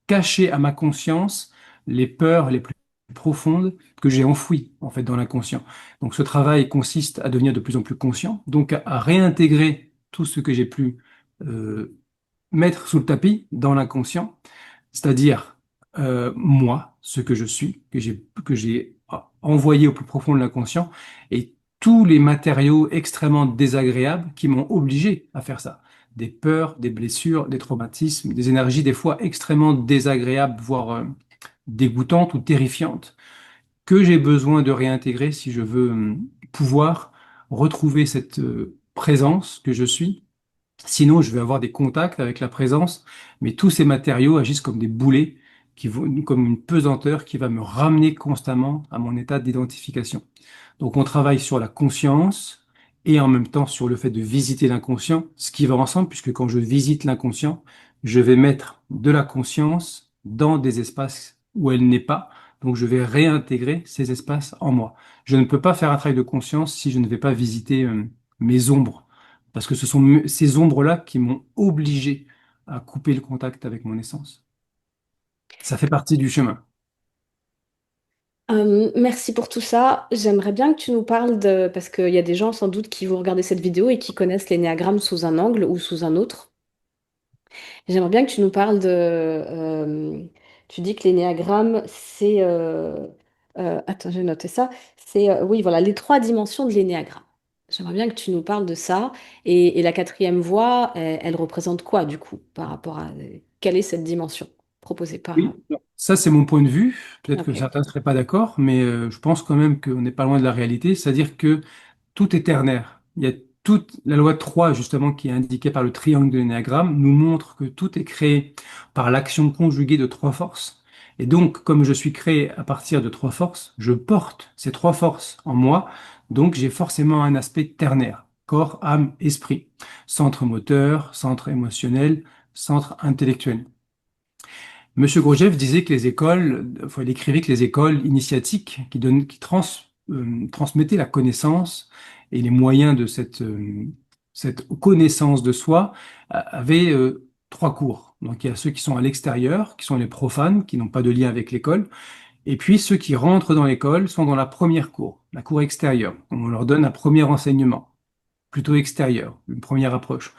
cacher à ma conscience les peurs les plus profondes que j'ai enfouies, en fait, dans l'inconscient. Donc ce travail consiste à devenir de plus en plus conscient, donc à réintégrer tout ce que j'ai pu euh, mettre sous le tapis dans l'inconscient, c'est-à-dire moi, ce que je suis, que j'ai envoyé au plus profond de l'inconscient, et tous les matériaux extrêmement désagréables qui m'ont obligé à faire ça. Des peurs, des blessures, des traumatismes, des énergies des fois extrêmement désagréables, voire dégoûtantes ou terrifiantes que j'ai besoin de réintégrer si je veux pouvoir retrouver cette présence que je suis. Sinon, je vais avoir des contacts avec la présence, mais tous ces matériaux agissent comme des boulets, qui vont, comme une pesanteur qui va me ramener constamment à mon état d'identification. Donc, on travaille sur la conscience et en même temps sur le fait de visiter l'inconscient, ce qui va ensemble, puisque quand je visite l'inconscient, je vais mettre de la conscience dans des espaces où elle n'est pas. Donc, je vais réintégrer ces espaces en moi. Je ne peux pas faire un travail de conscience si je ne vais pas visiter mes ombres, parce que ce sont ces ombres-là qui m'ont obligé à couper le contact avec mon essence. Ça fait partie du chemin. Merci pour tout ça. J'aimerais bien que tu nous parles de... Parce qu'il y a des gens sans doute qui vont regarder cette vidéo et qui connaissent l'énéagramme sous un angle ou sous un autre. J'aimerais bien que tu nous parles de... tu dis que l'énéagramme, c'est... attends, j'ai noté ça. C'est, oui, voilà, les trois dimensions de l'énéagramme. J'aimerais bien que tu nous parles de ça. Et la quatrième voie, elle représente quoi, du coup, par rapport à... Quelle est cette dimension proposée par... Oui, ça c'est mon point de vue. Peut-être que Ok. certains ne seraient pas d'accord, mais je pense quand même qu'on n'est pas loin de la réalité. C'est-à-dire que tout est ternaire. Il y a toute la loi 3 justement qui est indiquée par le triangle de l'énéagramme nous montre que tout est créé par l'action conjuguée de trois forces. Et donc, comme je suis créé à partir de trois forces, je porte ces trois forces en moi. Donc, j'ai forcément un aspect ternaire. Corps, âme, esprit. Centre moteur, centre émotionnel, centre intellectuel. Monsieur Gurdjieff disait que les écoles, enfin, il écrivait que les écoles initiatiques transmettaient la connaissance et les moyens de cette connaissance de soi avaient trois cours. Donc il y a ceux qui sont à l'extérieur, qui sont les profanes, qui n'ont pas de lien avec l'école, et puis ceux qui rentrent dans l'école sont dans la première cour, la cour extérieure. On leur donne un premier enseignement plutôt extérieur, une première approche.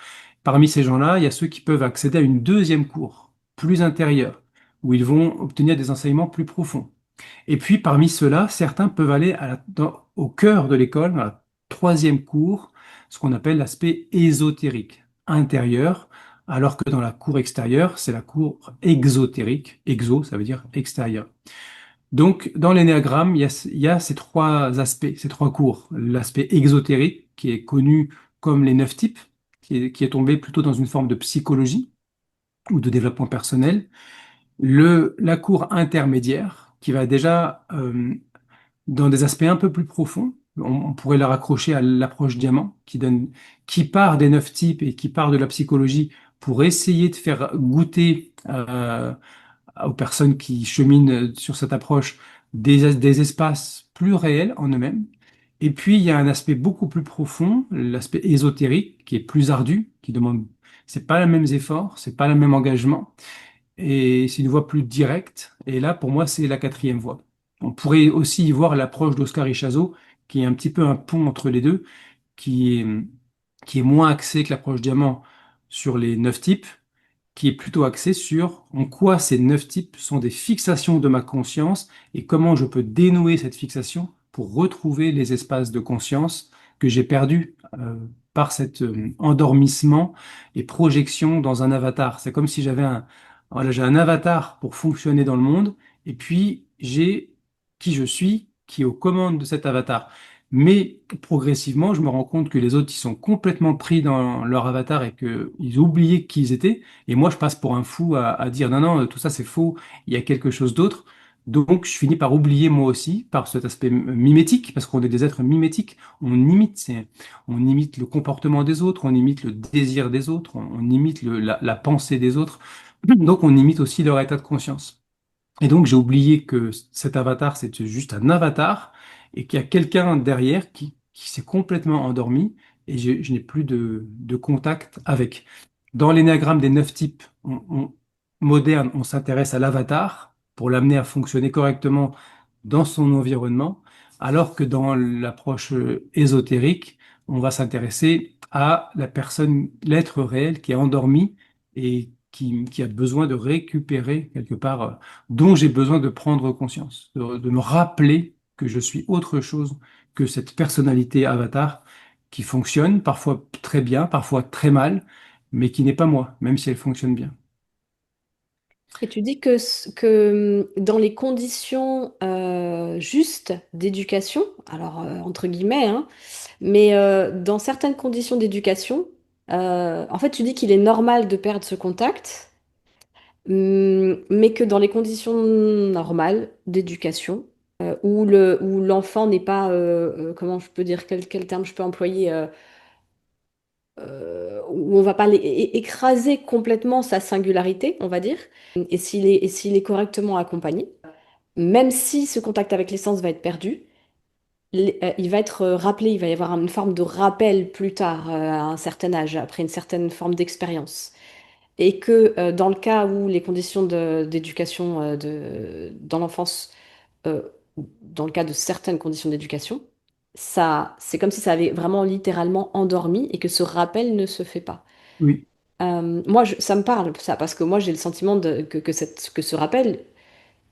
Parmi ces gens-là, il y a ceux qui peuvent accéder à une deuxième cour, plus intérieure, où ils vont obtenir des enseignements plus profonds. Et puis, parmi ceux-là, certains peuvent aller au cœur de l'école, dans la troisième cour, ce qu'on appelle l'aspect ésotérique, intérieur, alors que dans la cour extérieure, c'est la cour exotérique. Exo, ça veut dire extérieur. Donc, dans l'énéagramme, il y a ces trois aspects, ces trois cours. L'aspect exotérique, qui est connu comme les neuf types, qui est tombé plutôt dans une forme de psychologie ou de développement personnel. La cour intermédiaire, qui va déjà dans des aspects un peu plus profonds. On pourrait la raccrocher à l'approche diamant, qui part des neuf types et qui part de la psychologie pour essayer de faire goûter aux personnes qui cheminent sur cette approche des espaces plus réels en eux-mêmes. Et puis, il y a un aspect beaucoup plus profond, l'aspect ésotérique, qui est plus ardu, qui demande, c'est pas les mêmes efforts, c'est pas le même engagement, et c'est une voie plus directe. Et là, pour moi, c'est la quatrième voie. On pourrait aussi y voir l'approche d'Oscar Ichazo, qui est un petit peu un pont entre les deux, qui est, qui est moins axé que l'approche diamant sur les 9 types, qui est plutôt axé sur en quoi ces 9 types sont des fixations de ma conscience et comment je peux dénouer cette fixation pour retrouver les espaces de conscience que j'ai perdus par cet endormissement et projection dans un avatar. C'est comme si voilà, j'ai un avatar pour fonctionner dans le monde et puis j'ai qui je suis qui est aux commandes de cet avatar. Mais progressivement, je me rends compte que les autres, ils sont complètement pris dans leur avatar et qu'ils oubliaient qui ils étaient. Et moi, je passe pour un fou à dire non, non, tout ça c'est faux, il y a quelque chose d'autre. Donc, je finis par oublier moi aussi, par cet aspect mimétique, parce qu'on est des êtres mimétiques. On imite le comportement des autres, on imite le désir des autres, on imite la pensée des autres. Donc, on imite aussi leur état de conscience. Et donc, j'ai oublié que cet avatar, c'est juste un avatar et qu'il y a quelqu'un derrière qui s'est complètement endormi et je n'ai plus de contact avec. Dans l'énéagramme des 9 types modernes, on s'intéresse à l'avatar pour l'amener à fonctionner correctement dans son environnement, alors que dans l'approche ésotérique, on va s'intéresser à la personne, l'être réel qui est endormi et qui a besoin de récupérer quelque part dont j'ai besoin de prendre conscience, de me rappeler que je suis autre chose que cette personnalité avatar qui fonctionne parfois très bien, parfois très mal, mais qui n'est pas moi, même si elle fonctionne bien. Et tu dis que dans les conditions justes d'éducation, alors entre guillemets, hein, mais dans certaines conditions d'éducation, en fait, tu dis qu'il est normal de perdre ce contact, mais que dans les conditions normales d'éducation, où l'enfant n'est pas, comment je peux dire, quel terme je peux employer, où on va pas écraser complètement sa singularité, on va dire, et s'il est correctement accompagné, même si ce contact avec l'essence va être perdu, il va être rappelé, il va y avoir une forme de rappel plus tard, à un certain âge, après une certaine forme d'expérience. Et que dans le cas où les conditions d'éducation dans l'enfance, euh, dans le cas de certaines conditions d'éducation, ça, c'est comme si ça avait vraiment littéralement endormi et que ce rappel ne se fait pas. Oui, Moi, ça me parle, ça, parce que moi, j'ai le sentiment que ce rappel,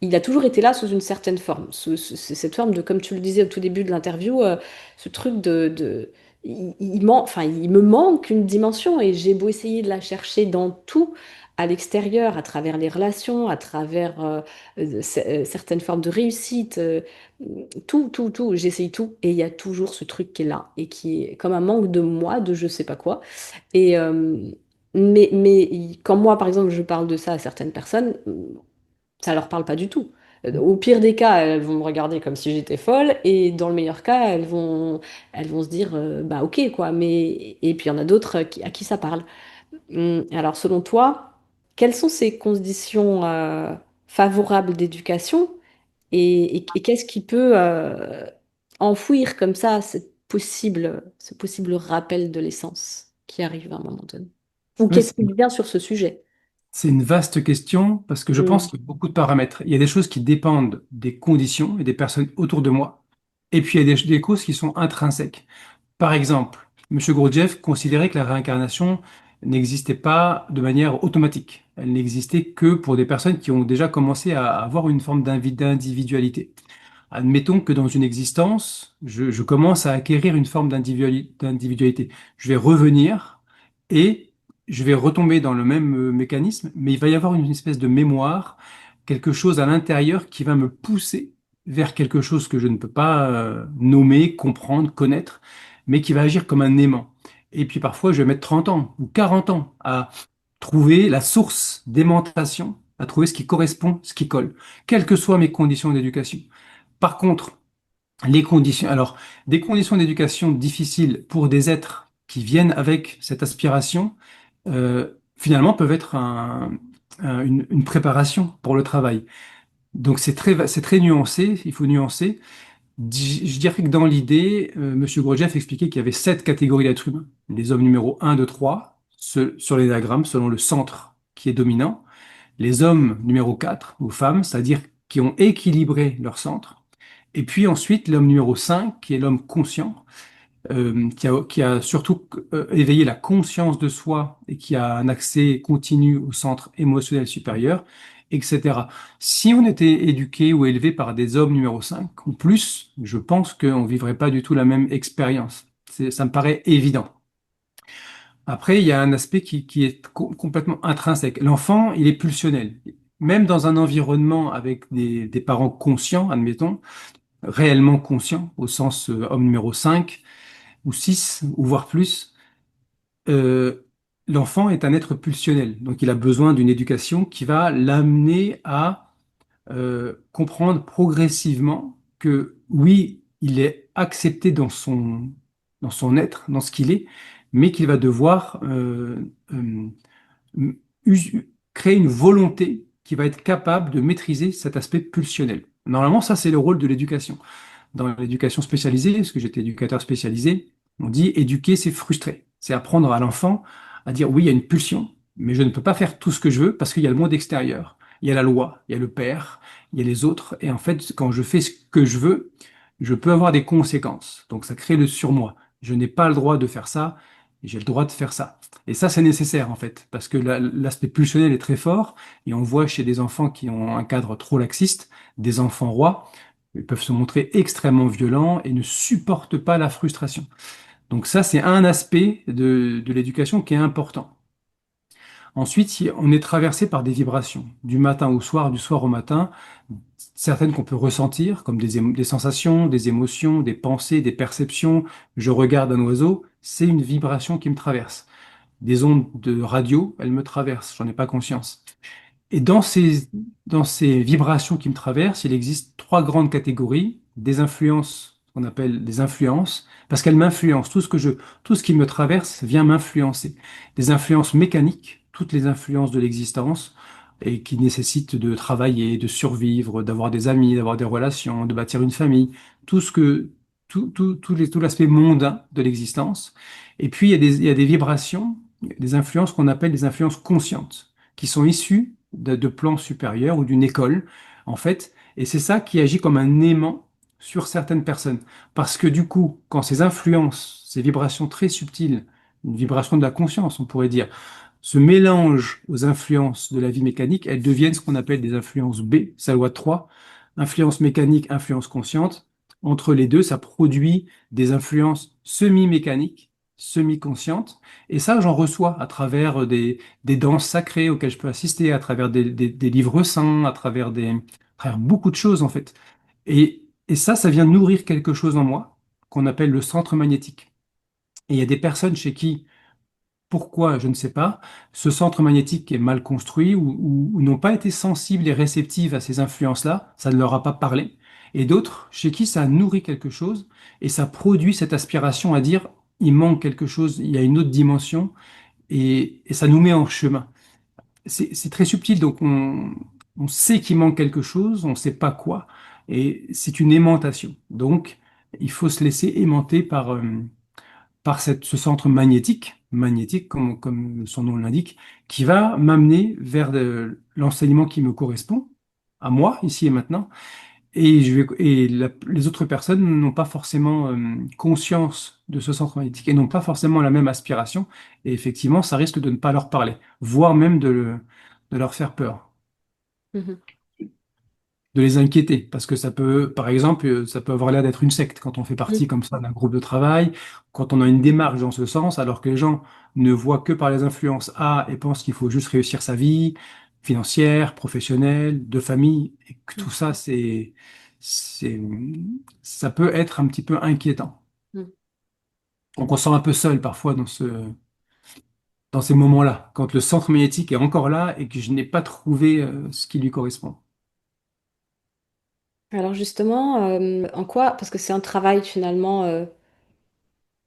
il a toujours été là sous une certaine forme. Cette forme de, comme tu le disais au tout début de l'interview, ce truc enfin, il me manque une dimension et j'ai beau essayer de la chercher dans tout, à l'extérieur, à travers les relations, à travers certaines formes de réussite, tout, j'essaye tout et il y a toujours ce truc qui est là et qui est comme un manque de moi, de je sais pas quoi. Et, quand moi, par exemple, je parle de ça à certaines personnes, ça leur parle pas du tout. Au pire des cas, elles vont me regarder comme si j'étais folle, et dans le meilleur cas, elles vont se dire, bah ok, quoi. Mais et puis il y en a d'autres à qui ça parle. Alors selon toi, quelles sont ces conditions favorables d'éducation et qu'est-ce qui peut enfouir comme ça ce possible rappel de l'essence qui arrive à un moment donné? Ou ouais, qu'est-ce qui vient sur ce sujet? c'est une vaste question parce que je pense Mm. qu'il y a beaucoup de paramètres. Il y a des choses qui dépendent des conditions et des personnes autour de moi, et puis il y a des causes qui sont intrinsèques. Par exemple, M. Gurdjieff considérait que la réincarnation n'existait pas de manière automatique. Elle n'existait que pour des personnes qui ont déjà commencé à avoir une forme d'individualité. Admettons que dans une existence, je commence à acquérir une forme d'individualité. Je vais revenir et je vais retomber dans le même mécanisme, mais il va y avoir une espèce de mémoire, quelque chose à l'intérieur qui va me pousser vers quelque chose que je ne peux pas nommer, comprendre, connaître, mais qui va agir comme un aimant. Et puis parfois, je vais mettre 30 ans ou 40 ans à trouver la source d'aimantation, à trouver ce qui correspond, ce qui colle, quelles que soient mes conditions d'éducation. Par contre, les conditions, alors, des conditions d'éducation difficiles pour des êtres qui viennent avec cette aspiration, finalement, peuvent être une préparation pour le travail. Donc, c'est très nuancé, il faut nuancer. Je dirais que dans l'idée, Monsieur Gurdjieff expliquait qu'il y avait 7 catégories d'êtres humains. Les hommes numéro 1, 2, 3, sur les diagrammes, selon le centre qui est dominant. Les hommes numéro 4 ou femmes, c'est-à-dire qui ont équilibré leur centre. Et puis ensuite, l'homme numéro 5, qui est l'homme conscient, qui a surtout éveillé la conscience de soi et qui a un accès continu au centre émotionnel supérieur, etc. Si on était éduqué ou élevé par des hommes numéro 5 ou plus, je pense qu'on ne vivrait pas du tout la même expérience. Ça me paraît évident. Après, il y a un aspect qui est complètement intrinsèque. L'enfant, il est pulsionnel. Même dans un environnement avec des parents conscients, admettons, réellement conscients, au sens homme numéro 5 ou 6 ou voire plus, euh, l'enfant est un être pulsionnel. Donc, il a besoin d'une éducation qui va l'amener à comprendre progressivement que oui, il est accepté dans son être, dans ce qu'il est, mais qu'il va devoir euh, créer une volonté qui va être capable de maîtriser cet aspect pulsionnel. Normalement, ça, c'est le rôle de l'éducation. Dans l'éducation spécialisée, parce que j'étais éducateur spécialisé, on dit éduquer, c'est frustrer. C'est apprendre à l'enfant à dire oui, il y a une pulsion, mais je ne peux pas faire tout ce que je veux parce qu'il y a le monde extérieur. Il y a la loi, il y a le père, il y a les autres. Et en fait, quand je fais ce que je veux, je peux avoir des conséquences. Donc ça crée le surmoi. Je n'ai pas le droit de faire ça, et j'ai le droit de faire ça. Et ça, c'est nécessaire en fait, parce que l'aspect pulsionnel est très fort, et on voit chez des enfants qui ont un cadre trop laxiste, des enfants rois, ils peuvent se montrer extrêmement violents et ne supportent pas la frustration. Donc ça, c'est un aspect de l'éducation qui est important. Ensuite, si on est traversé par des vibrations, du matin au soir, du soir au matin, certaines qu'on peut ressentir, comme des sensations, des émotions, des pensées, des perceptions. Je regarde un oiseau, c'est une vibration qui me traverse. Des ondes de radio, elles me traversent, j'en ai pas conscience. Et dans ces vibrations qui me traversent, il existe trois grandes catégories. Des influences, qu'on appelle des influences, parce qu'elles m'influencent. Tout ce qui me traverse vient m'influencer. Des influences mécaniques, toutes les influences de l'existence, et qui nécessitent de travailler, de survivre, d'avoir des amis, d'avoir des relations, de bâtir une famille. Tout ce que, tout l'aspect mondain de l'existence. Et puis, il y a des vibrations, des influences qu'on appelle des influences conscientes qui sont issus de plans supérieurs ou d'une école, en fait. Et c'est ça qui agit comme un aimant sur certaines personnes. Parce que du coup, quand ces influences, ces vibrations très subtiles, une vibration de la conscience, on pourrait dire, se mélangent aux influences de la vie mécanique, elles deviennent ce qu'on appelle des influences B, c'est la loi de 3. Influence mécanique, influence consciente. Entre les deux, ça produit des influences semi-mécaniques, semi-conscientes. Et ça, j'en reçois à travers des danses sacrées auxquelles je peux assister, à travers des livres saints, à travers beaucoup de choses en fait. Et ça vient nourrir quelque chose en moi qu'on appelle le centre magnétique. Et il y a des personnes chez qui, pourquoi, je ne sais pas, ce centre magnétique est mal construit ou n'ont pas été sensibles et réceptives à ces influences-là, ça ne leur a pas parlé. Et d'autres chez qui ça nourrit quelque chose et ça produit cette aspiration à dire, il manque quelque chose, il y a une autre dimension et ça nous met en chemin. C'est très subtil, donc on sait qu'il manque quelque chose, on ne sait pas quoi, et c'est une aimantation. Donc, il faut se laisser aimanter par ce centre magnétique comme son nom l'indique, qui va m'amener vers l'enseignement qui me correspond, à moi, ici et maintenant, les autres personnes n'ont pas forcément conscience de ce centre magnétique et n'ont pas forcément la même aspiration. Et effectivement, ça risque de ne pas leur parler, voire même de leur faire peur, Mhm. de les inquiéter. Parce que ça peut, par exemple, ça peut avoir l'air d'être une secte quand on fait partie Mhm. comme ça d'un groupe de travail, quand on a une démarche dans ce sens, alors que les gens ne voient que par les influences A et pensent qu'il faut juste réussir sa vie financière, professionnelle, de famille, et que tout ça, c'est, ça peut être un petit peu inquiétant. Mhm. Donc on se sent un peu seul parfois dans ces moments-là, quand le centre magnétique est encore là et que je n'ai pas trouvé ce qui lui correspond. Alors justement, en quoi, parce que c'est un travail finalement,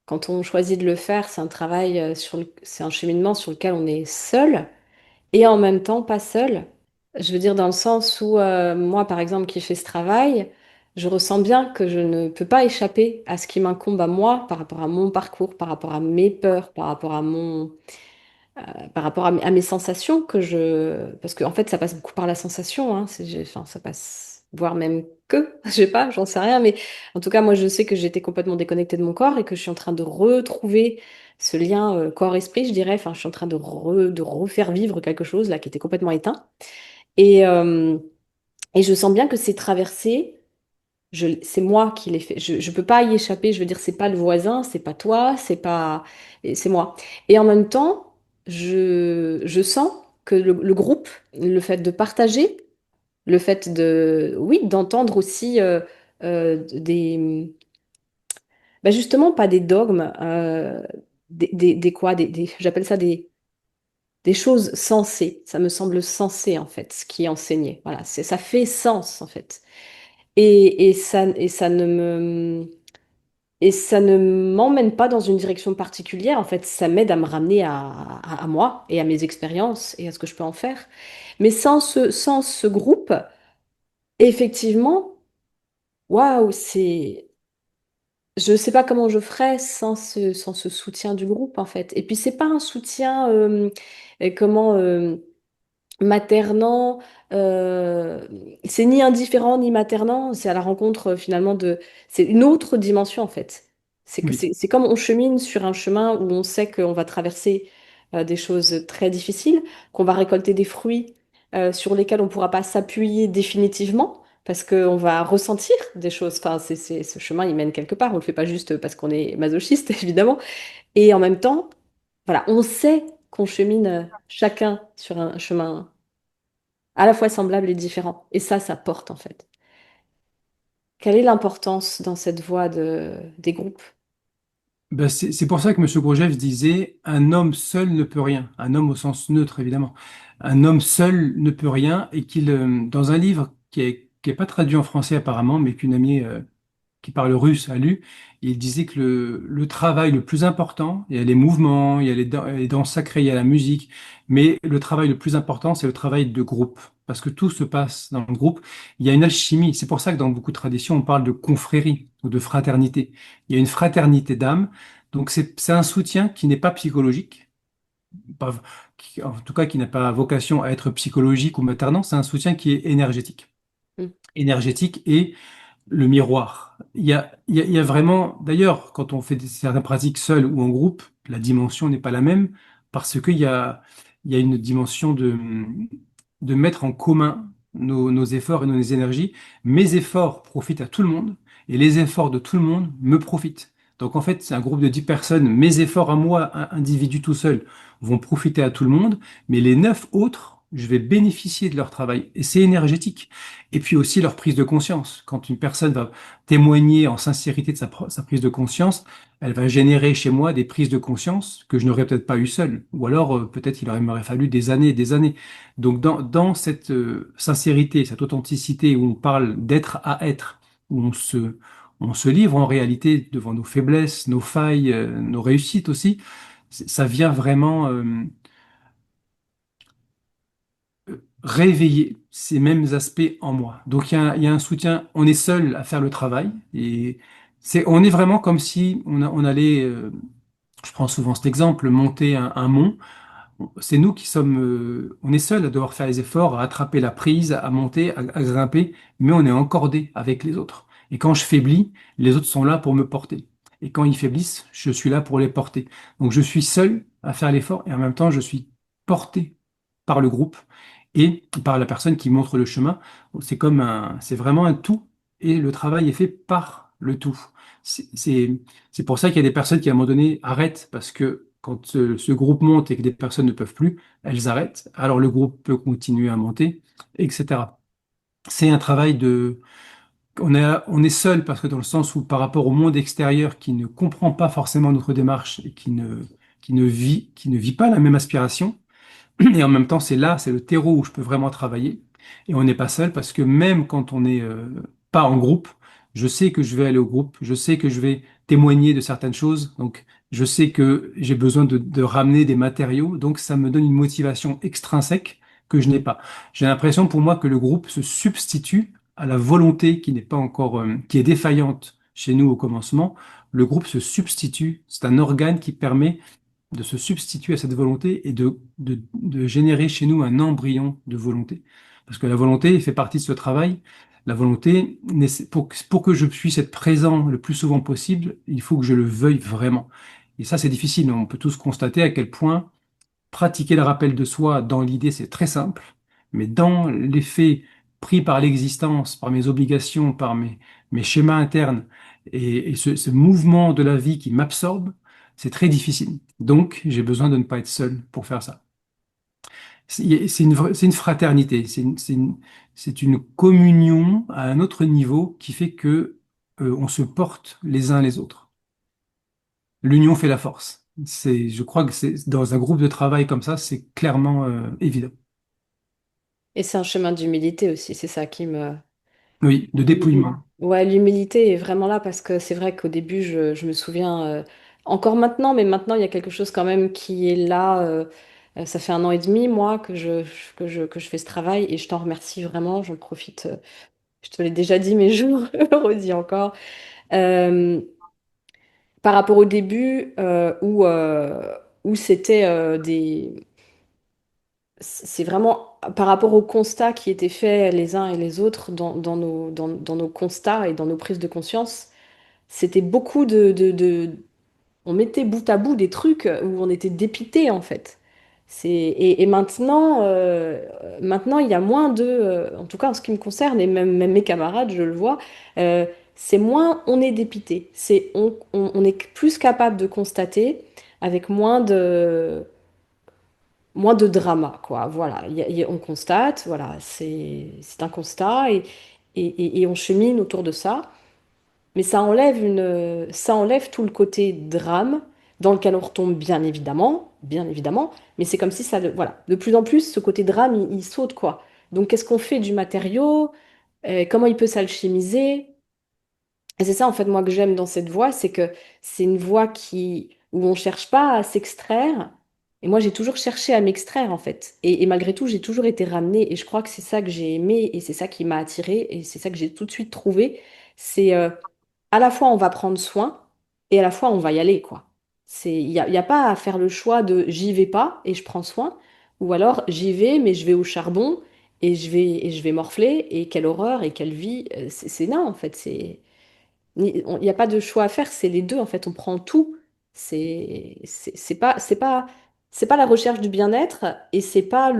quand on choisit de le faire, c'est un travail c'est un cheminement sur lequel on est seul et en même temps pas seul. Je veux dire dans le sens où moi, par exemple, qui fais ce travail, je ressens bien que je ne peux pas échapper à ce qui m'incombe à moi par rapport à mon parcours, par rapport à mes peurs, par rapport à par rapport à mes sensations parce que en fait, ça passe beaucoup par la sensation, hein, enfin, ça passe. voire même que, je sais pas, j'en sais rien, mais en tout cas, moi, je sais que j'étais complètement déconnectée de mon corps et que je suis en train de retrouver ce lien corps-esprit, je dirais. Enfin, je suis en train de refaire vivre quelque chose là qui était complètement éteint. Et, euh, et je sens bien que ces traversées, c'est moi qui les fais. Je ne peux pas y échapper. Je veux dire, c'est pas le voisin, c'est pas toi, c'est moi. Et en même temps, je sens que le groupe, le fait de partager, le fait oui, d'entendre aussi bah justement, pas des dogmes, des quoi, j'appelle ça des choses sensées. Ça me semble sensé, en fait, ce qui est enseigné. Voilà, ça fait sens, en fait. Et ça ne et ça ne m'emmène pas dans une direction particulière. En fait, ça m'aide à me ramener à moi et à mes expériences et à ce que je peux en faire. Mais sans ce groupe, effectivement, waouh, je ne sais pas comment je ferais sans ce soutien du groupe, en fait. Et puis, c'est pas un soutien, comment, maternant, euh, c'est ni indifférent ni maternant, c'est à la rencontre finalement c'est une autre dimension en fait. C'est que Oui, c'est comme on chemine sur un chemin où on sait qu'on va traverser des choses très difficiles, qu'on va récolter des fruits sur lesquels on ne pourra pas s'appuyer définitivement. Parce qu'on va ressentir des choses. Enfin, ce chemin, il mène quelque part. On ne le fait pas juste parce qu'on est masochiste, évidemment. Et en même temps, voilà, on sait qu'on chemine chacun sur un chemin à la fois semblable et différent. Et ça porte en fait. Quelle est l'importance dans cette voie des groupes? ben, c'est pour ça que M. Gurdjieff disait un homme seul ne peut rien. Un homme au sens neutre, évidemment. Un homme seul ne peut rien et dans un livre qui est pas traduit en français apparemment, mais qu'une amie qui parle russe a lu, il disait que le travail le plus important, il y a les mouvements, il y a les danses sacrées, il y a la musique, mais le travail le plus important, c'est le travail de groupe, parce que tout se passe dans le groupe. Il y a une alchimie. C'est pour ça que dans beaucoup de traditions, on parle de confrérie ou de fraternité. Il y a une fraternité d'âme. Donc c'est un soutien qui n'est pas psychologique, pas- en tout cas qui n'a pas vocation à être psychologique ou maternant. C'est un soutien qui est énergétique. Mm. Énergétique et le miroir. Il y a vraiment, d'ailleurs, quand on fait certaines pratiques seul ou en groupe, la dimension n'est pas la même parce il y a une dimension de mettre en commun nos efforts et nos énergies. Mes efforts profitent à tout le monde et les efforts de tout le monde me profitent. Donc en fait, c'est un groupe de 10 personnes. Mes efforts à moi, un individu tout seul, vont profiter à tout le monde, mais les 9 autres, je vais bénéficier de leur travail. Et c'est énergétique. Et puis aussi leur prise de conscience. Quand une personne va témoigner en sincérité de sa prise de conscience, elle va générer chez moi des prises de conscience que je n'aurais peut-être pas eu seul. Ou alors peut-être m'aurait fallu des années et des années. Donc dans cette sincérité, cette authenticité où on parle d'être à être, où on se livre en réalité devant nos faiblesses, nos failles, nos réussites aussi, ça vient vraiment réveiller ces mêmes aspects en moi. Donc il y a un soutien, on est seul à faire le travail et on est vraiment comme si on allait, je prends souvent cet exemple, monter un mont. C'est nous qui sommes, on est seul à devoir faire les efforts, à attraper la prise, à monter, à grimper, mais on est encordé avec les autres. Et quand je faiblis, les autres sont là pour me porter. Et quand ils faiblissent, je suis là pour les porter. Donc je suis seul à faire l'effort et en même temps je suis porté par le groupe et par la personne qui montre le chemin. C'est vraiment un tout et le travail est fait par le tout. C'est c'est- c'est pour ça qu'il y a des personnes qui à un moment donné arrêtent parce que quand ce groupe monte et que des personnes ne peuvent plus, elles arrêtent. Alors le groupe peut continuer à monter, etc. C'est un travail on est seul parce que dans le sens où par rapport au monde extérieur qui ne comprend pas forcément notre démarche et qui ne vit pas la même aspiration, et en même temps, c'est le terreau où je peux vraiment travailler. Et on n'est pas seul parce que même quand on n'est pas en groupe, je sais que je vais aller au groupe, je sais que je vais témoigner de certaines choses. Donc, je sais que j'ai besoin de ramener des matériaux. Donc, ça me donne une motivation extrinsèque que je n'ai pas. J'ai l'impression pour moi que le groupe se substitue à la volonté qui n'est pas encore, qui est défaillante chez nous au commencement. Le groupe se substitue. C'est un organe qui permet de se substituer à cette volonté et de générer chez nous un embryon de volonté. Parce que la volonté fait partie de ce travail. La volonté, pour que je puisse être présent le plus souvent possible, il faut que je le veuille vraiment. Et ça, c'est difficile. On peut tous constater à quel point pratiquer le rappel de soi dans l'idée, c'est très simple, mais dans les faits pris par l'existence, par mes obligations, par mes schémas internes et ce mouvement de la vie qui m'absorbe, c'est très difficile. Donc, j'ai besoin de ne pas être seul pour faire ça. C'est une fraternité, c'est une communion à un autre niveau qui fait que on se porte les uns les autres. L'union fait la force. Je crois que c'est dans un groupe de travail comme ça, c'est clairement évident. Et c'est un chemin d'humilité aussi, c'est ça qui me... Oui, de dépouillement. Ouais, l'humilité est vraiment là parce que c'est vrai qu'au début, je me souviens, encore maintenant, mais maintenant, il y a quelque chose quand même qui est là. Ça fait 1 an et demi, moi, que je fais ce travail et je t'en remercie vraiment. J'en profite. Je te l'ai déjà dit, mais je le redis encore. Euh, Par rapport au début, où c'était des... C'est vraiment par rapport aux constats qui étaient faits les uns et les autres dans nos constats et dans nos prises de conscience. C'était beaucoup on mettait bout à bout des trucs où on était dépité en fait. Et maintenant, maintenant, il y a moins en tout cas en ce qui me concerne, et même mes camarades, je le vois, euh, c'est moins on est dépité. On est plus capable de constater avec moins de drama, quoi. Voilà, on constate, voilà, c'est un constat et on chemine autour de ça. Mais ça enlève tout le côté drame dans lequel on retombe bien évidemment, mais c'est comme si ça, voilà, de plus en plus, ce côté drame, il saute, quoi. Donc, qu'est-ce qu'on fait du matériau? Comment il peut s'alchimiser? Et c'est ça, en fait, moi, que j'aime dans cette voie, c'est que c'est une voie où on cherche pas à s'extraire. Et moi, j'ai toujours cherché à m'extraire, en fait. Et malgré tout, j'ai toujours été ramenée. Et je crois que c'est ça que j'ai aimé et c'est ça qui m'a attirée et c'est ça que j'ai tout de suite trouvé. C'est à la fois, on va prendre soin et à la fois, on va y aller, quoi. Il y a pas à faire le choix de j'y vais pas et je prends soin. Ou alors, j'y vais, mais je vais au charbon et je vais morfler. Et quelle horreur et quelle vie. C'est non, en fait. Il n'y a pas de choix à faire, c'est les deux en fait, on prend tout. C'est pas la recherche du bien-être et c'est pas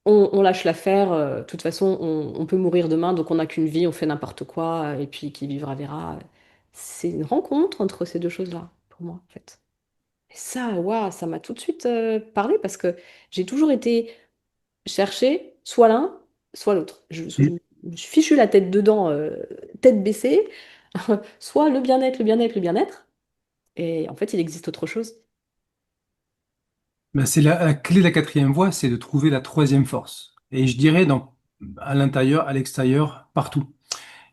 on lâche l'affaire, de toute façon on peut mourir demain donc on n'a qu'une vie, on fait n'importe quoi et puis qui vivra verra. C'est une rencontre entre ces deux choses-là pour moi en fait. Et ça, waouh, ça m'a tout de suite parlé parce que j'ai toujours été chercher soit l'un, soit l'autre. Je me suis fichu la tête dedans, tête baissée. Soit le bien-être, le bien-être, le bien-être. Et en fait, il existe autre chose. Ben, la clé de la quatrième voie, c'est de trouver la troisième force. Et je dirais à l'intérieur, à l'extérieur, partout.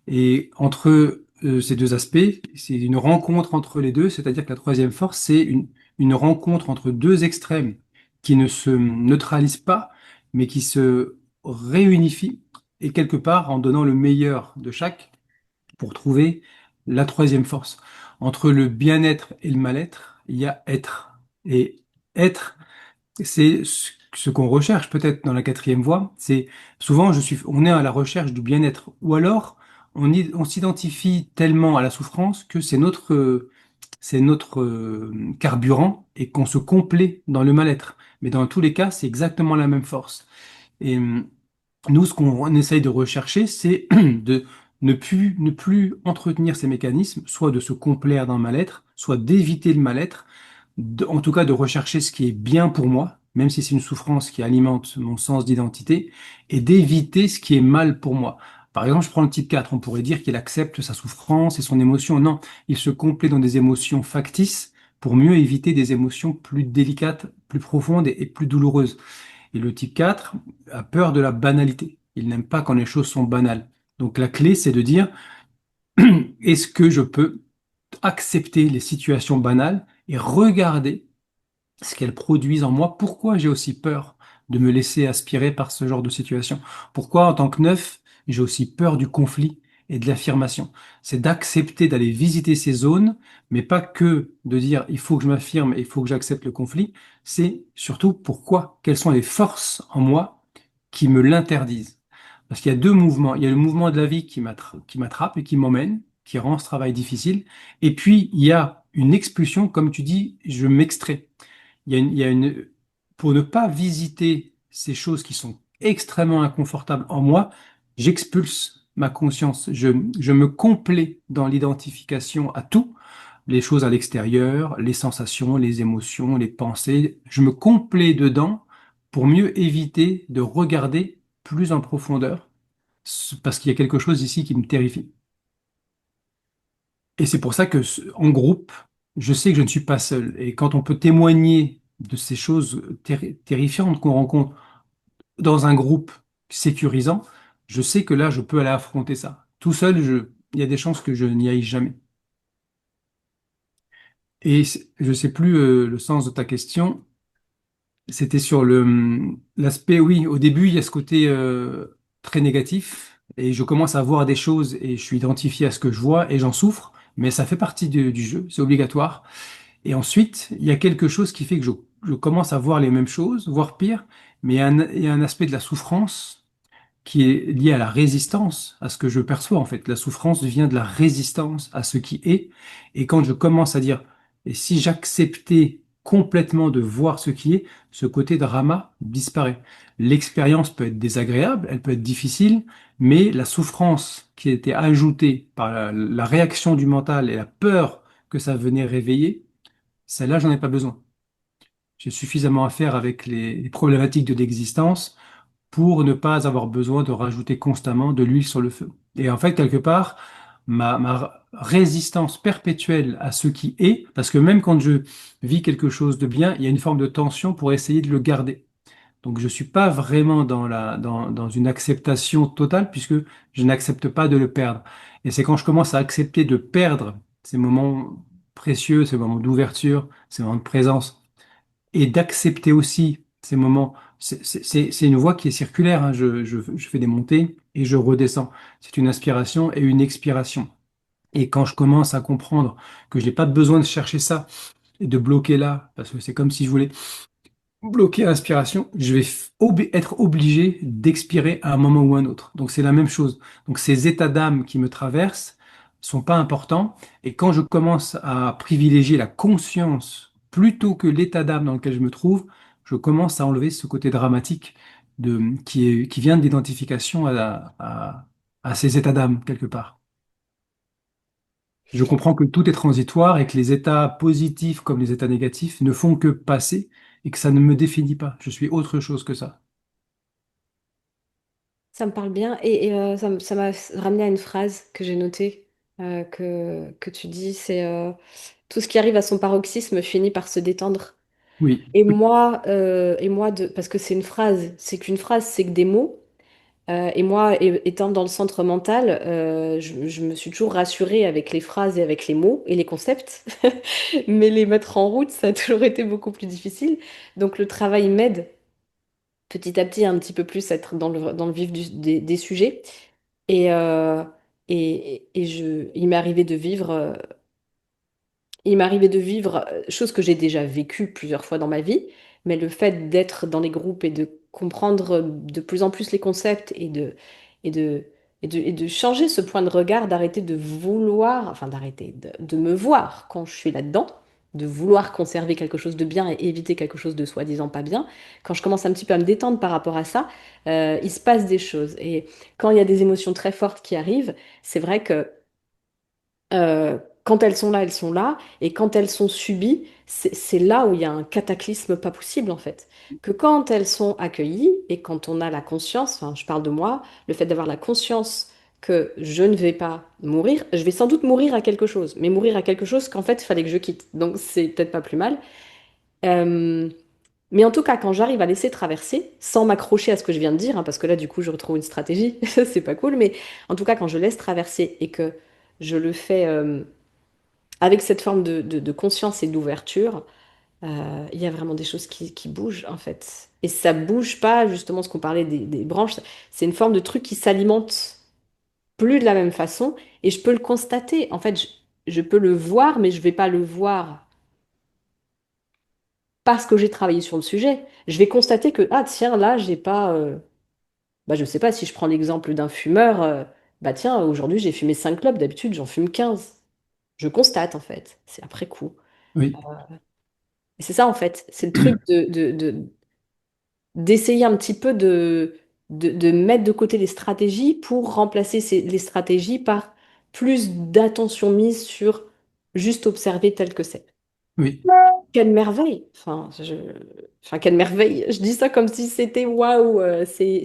Et entre ces deux aspects, c'est une rencontre entre les deux, c'est-à-dire que la troisième force, c'est une rencontre entre deux extrêmes qui ne se neutralisent pas, mais qui se réunifient, et quelque part en donnant le meilleur de chaque pour trouver la troisième force. Entre le bien-être et le mal-être, il y a être. Et être, c'est ce qu'on recherche peut-être dans la quatrième voie. C'est souvent, on est à la recherche du bien-être, ou alors on s'identifie tellement à la souffrance que c'est notre carburant et qu'on se complaît dans le mal-être. Mais dans tous les cas, c'est exactement la même force. Et nous, ce qu'on essaye de rechercher, c'est de ne plus entretenir ces mécanismes, soit de se complaire dans le mal-être, soit d'éviter le mal-être, en tout cas de rechercher ce qui est bien pour moi, même si c'est une souffrance qui alimente mon sens d'identité, et d'éviter ce qui est mal pour moi. Par exemple, je prends le type 4, on pourrait dire qu'il accepte sa souffrance et son émotion. Non, il se complaît dans des émotions factices pour mieux éviter des émotions plus délicates, plus profondes et plus douloureuses. Et le type 4 a peur de la banalité. Il n'aime pas quand les choses sont banales. Donc la clé, c'est de dire, est-ce que je peux accepter les situations banales et regarder ce qu'elles produisent en moi? Pourquoi j'ai aussi peur de me laisser aspirer par ce genre de situation? Pourquoi, en tant que neuf, j'ai aussi peur du conflit et de l'affirmation? C'est d'accepter d'aller visiter ces zones, mais pas que de dire il faut que je m'affirme et il faut que j'accepte le conflit. C'est surtout pourquoi, quelles sont les forces en moi qui me l'interdisent. Parce qu'il y a deux mouvements. Il y a le mouvement de la vie qui m'attrape et qui m'emmène, qui rend ce travail difficile. Et puis, il y a une expulsion, comme tu dis, je m'extrais. Il y a une, pour ne pas visiter ces choses qui sont extrêmement inconfortables en moi, j'expulse ma conscience. Je me complais dans l'identification à tout, les choses à l'extérieur, les sensations, les émotions, les pensées. Je me complais dedans pour mieux éviter de regarder plus en profondeur, parce qu'il y a quelque chose ici qui me terrifie. Et c'est pour ça que, en groupe, je sais que je ne suis pas seul. Et quand on peut témoigner de ces choses terrifiantes qu'on rencontre dans un groupe sécurisant, je sais que là, je peux aller affronter ça. Tout seul, il y a des chances que je n'y aille jamais. Et je sais plus le sens de ta question. C'était sur l'aspect, oui, au début, il y a ce côté très négatif, et je commence à voir des choses, et je suis identifié à ce que je vois, et j'en souffre, mais ça fait partie du jeu, c'est obligatoire. Et ensuite, il y a quelque chose qui fait que je commence à voir les mêmes choses, voire pire, mais il y a un aspect de la souffrance qui est lié à la résistance, à ce que je perçois en fait. La souffrance vient de la résistance à ce qui est. Et quand je commence à dire, et si j'acceptais complètement de voir ce qui est, ce côté drama disparaît. L'expérience peut être désagréable, elle peut être difficile, mais la souffrance qui a été ajoutée par la réaction du mental et la peur que ça venait réveiller, celle-là, j'en ai pas besoin. J'ai suffisamment à faire avec les problématiques de l'existence pour ne pas avoir besoin de rajouter constamment de l'huile sur le feu. Et en fait, quelque part, ma résistance perpétuelle à ce qui est, parce que même quand je vis quelque chose de bien, il y a une forme de tension pour essayer de le garder. Donc je suis pas vraiment dans une acceptation totale puisque je n'accepte pas de le perdre. Et c'est quand je commence à accepter de perdre ces moments précieux, ces moments d'ouverture, ces moments de présence, et d'accepter aussi ces moments. C'est une voie qui est circulaire, hein. Je fais des montées et je redescends. C'est une inspiration et une expiration. Et quand je commence à comprendre que je n'ai pas besoin de chercher ça et de bloquer là, parce que c'est comme si je voulais bloquer l'inspiration, je vais être obligé d'expirer à un moment ou un autre. Donc c'est la même chose. Donc ces états d'âme qui me traversent sont pas importants. Et quand je commence à privilégier la conscience plutôt que l'état d'âme dans lequel je me trouve, je commence à enlever ce côté dramatique qui vient de l'identification à ces états d'âme quelque part. Je comprends que tout est transitoire et que les états positifs comme les états négatifs ne font que passer et que ça ne me définit pas. Je suis autre chose que ça. Ça me parle bien et ça m'a ramené à une phrase que j'ai notée, que tu dis, c'est tout ce qui arrive à son paroxysme finit par se détendre. Oui, Parce que c'est une phrase, c'est qu'une phrase, c'est que des mots. Et moi, étant dans le centre mental, je me suis toujours rassurée avec les phrases et avec les mots et les concepts. Mais les mettre en route, ça a toujours été beaucoup plus difficile. Donc le travail m'aide petit à petit un petit peu plus à être dans le vif des sujets. Et, euh, il m'est arrivé de vivre, chose que j'ai déjà vécue plusieurs fois dans ma vie, mais le fait d'être dans les groupes et de comprendre de plus en plus les concepts et de, et de changer ce point de regard, d'arrêter de vouloir, enfin d'arrêter de me voir quand je suis là-dedans, de vouloir conserver quelque chose de bien et éviter quelque chose de soi-disant pas bien. Quand je commence un petit peu à me détendre par rapport à ça, il se passe des choses. Et quand il y a des émotions très fortes qui arrivent, c'est vrai que quand elles sont là, elles sont là. Et quand elles sont subies, c'est là où il y a un cataclysme pas possible, en fait. Que quand elles sont accueillies et quand on a la conscience, enfin, je parle de moi, le fait d'avoir la conscience que je ne vais pas mourir, je vais sans doute mourir à quelque chose, mais mourir à quelque chose qu'en fait, il fallait que je quitte. Donc, c'est peut-être pas plus mal. Euh, mais en tout cas, quand j'arrive à laisser traverser, sans m'accrocher à ce que je viens de dire, hein, parce que là, du coup, je retrouve une stratégie, c'est pas cool, mais en tout cas, quand je laisse traverser et que je le fais avec cette forme de conscience et d'ouverture, il y a vraiment des choses qui bougent en fait. Et ça bouge pas, justement, ce qu'on parlait des branches, c'est une forme de truc qui s'alimente plus de la même façon et je peux le constater. En fait, je peux le voir, mais je vais pas le voir parce que j'ai travaillé sur le sujet. Je vais constater que, ah tiens, là, j'ai pas. Bah, je sais pas, si je prends l'exemple d'un fumeur, bah tiens, aujourd'hui j'ai fumé 5 clopes, d'habitude j'en fume 15. Je constate en fait, c'est après coup. Oui, Et c'est ça en fait, c'est le truc d'essayer un petit peu de mettre de côté les stratégies pour remplacer les stratégies par plus d'attention mise sur juste observer tel que c'est. oui, Quelle merveille! Enfin, quelle merveille! Je dis ça comme si c'était waouh, c'est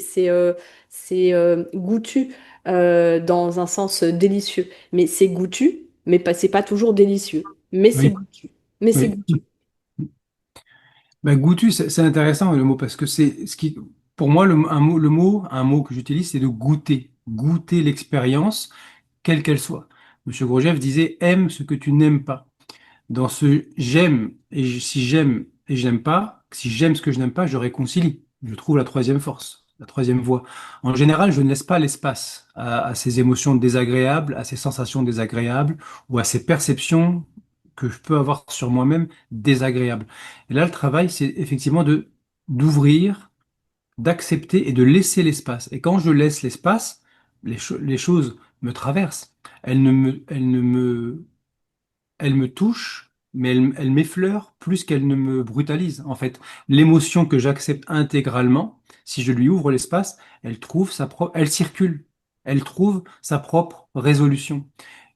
goûtu dans un sens délicieux. Mais c'est goûtu, mais pas, c'est pas toujours délicieux. Mais c'est oui, goûtu. Mais c'est oui. goûtu. Ben, goûtu, c'est intéressant le mot parce que c'est ce qui, pour moi, un mot que j'utilise, c'est de goûter, goûter l'expérience, quelle qu'elle soit. Monsieur Gurdjieff disait, aime ce que tu n'aimes pas. Dans ce j'aime si j'aime et je n'aime pas, si j'aime ce que je n'aime pas, je réconcilie. Je trouve la troisième force, la troisième voie. En général, je ne laisse pas l'espace à ces émotions désagréables, à ces sensations désagréables ou à ces perceptions que je peux avoir sur moi-même désagréables. Et là, le travail, c'est effectivement de d'ouvrir, d'accepter et de laisser l'espace. Et quand je laisse l'espace, les choses me traversent. Elles me touchent, mais elles m'effleurent plus qu'elles ne me brutalisent. En fait, l'émotion que j'accepte intégralement, si je lui ouvre l'espace, elle circule. Elle trouve sa propre résolution.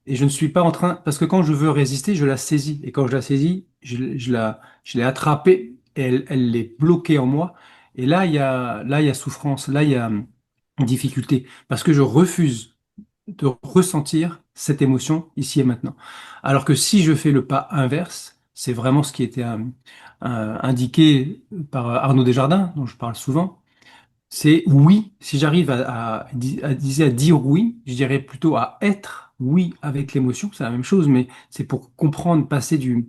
Et je ne suis pas en train, parce que quand je veux résister, je la saisis. Et quand je la saisis, je l'ai attrapée et elle est bloquée en moi. Et là, il y a souffrance, là, il y a difficulté. Parce que je refuse de ressentir cette émotion ici et maintenant. Alors que si je fais le pas inverse, c'est vraiment ce qui était indiqué par Arnaud Desjardins, dont je parle souvent, c'est oui, si j'arrive à dire oui, je dirais plutôt à être oui avec l'émotion, c'est la même chose, mais c'est pour comprendre, passer du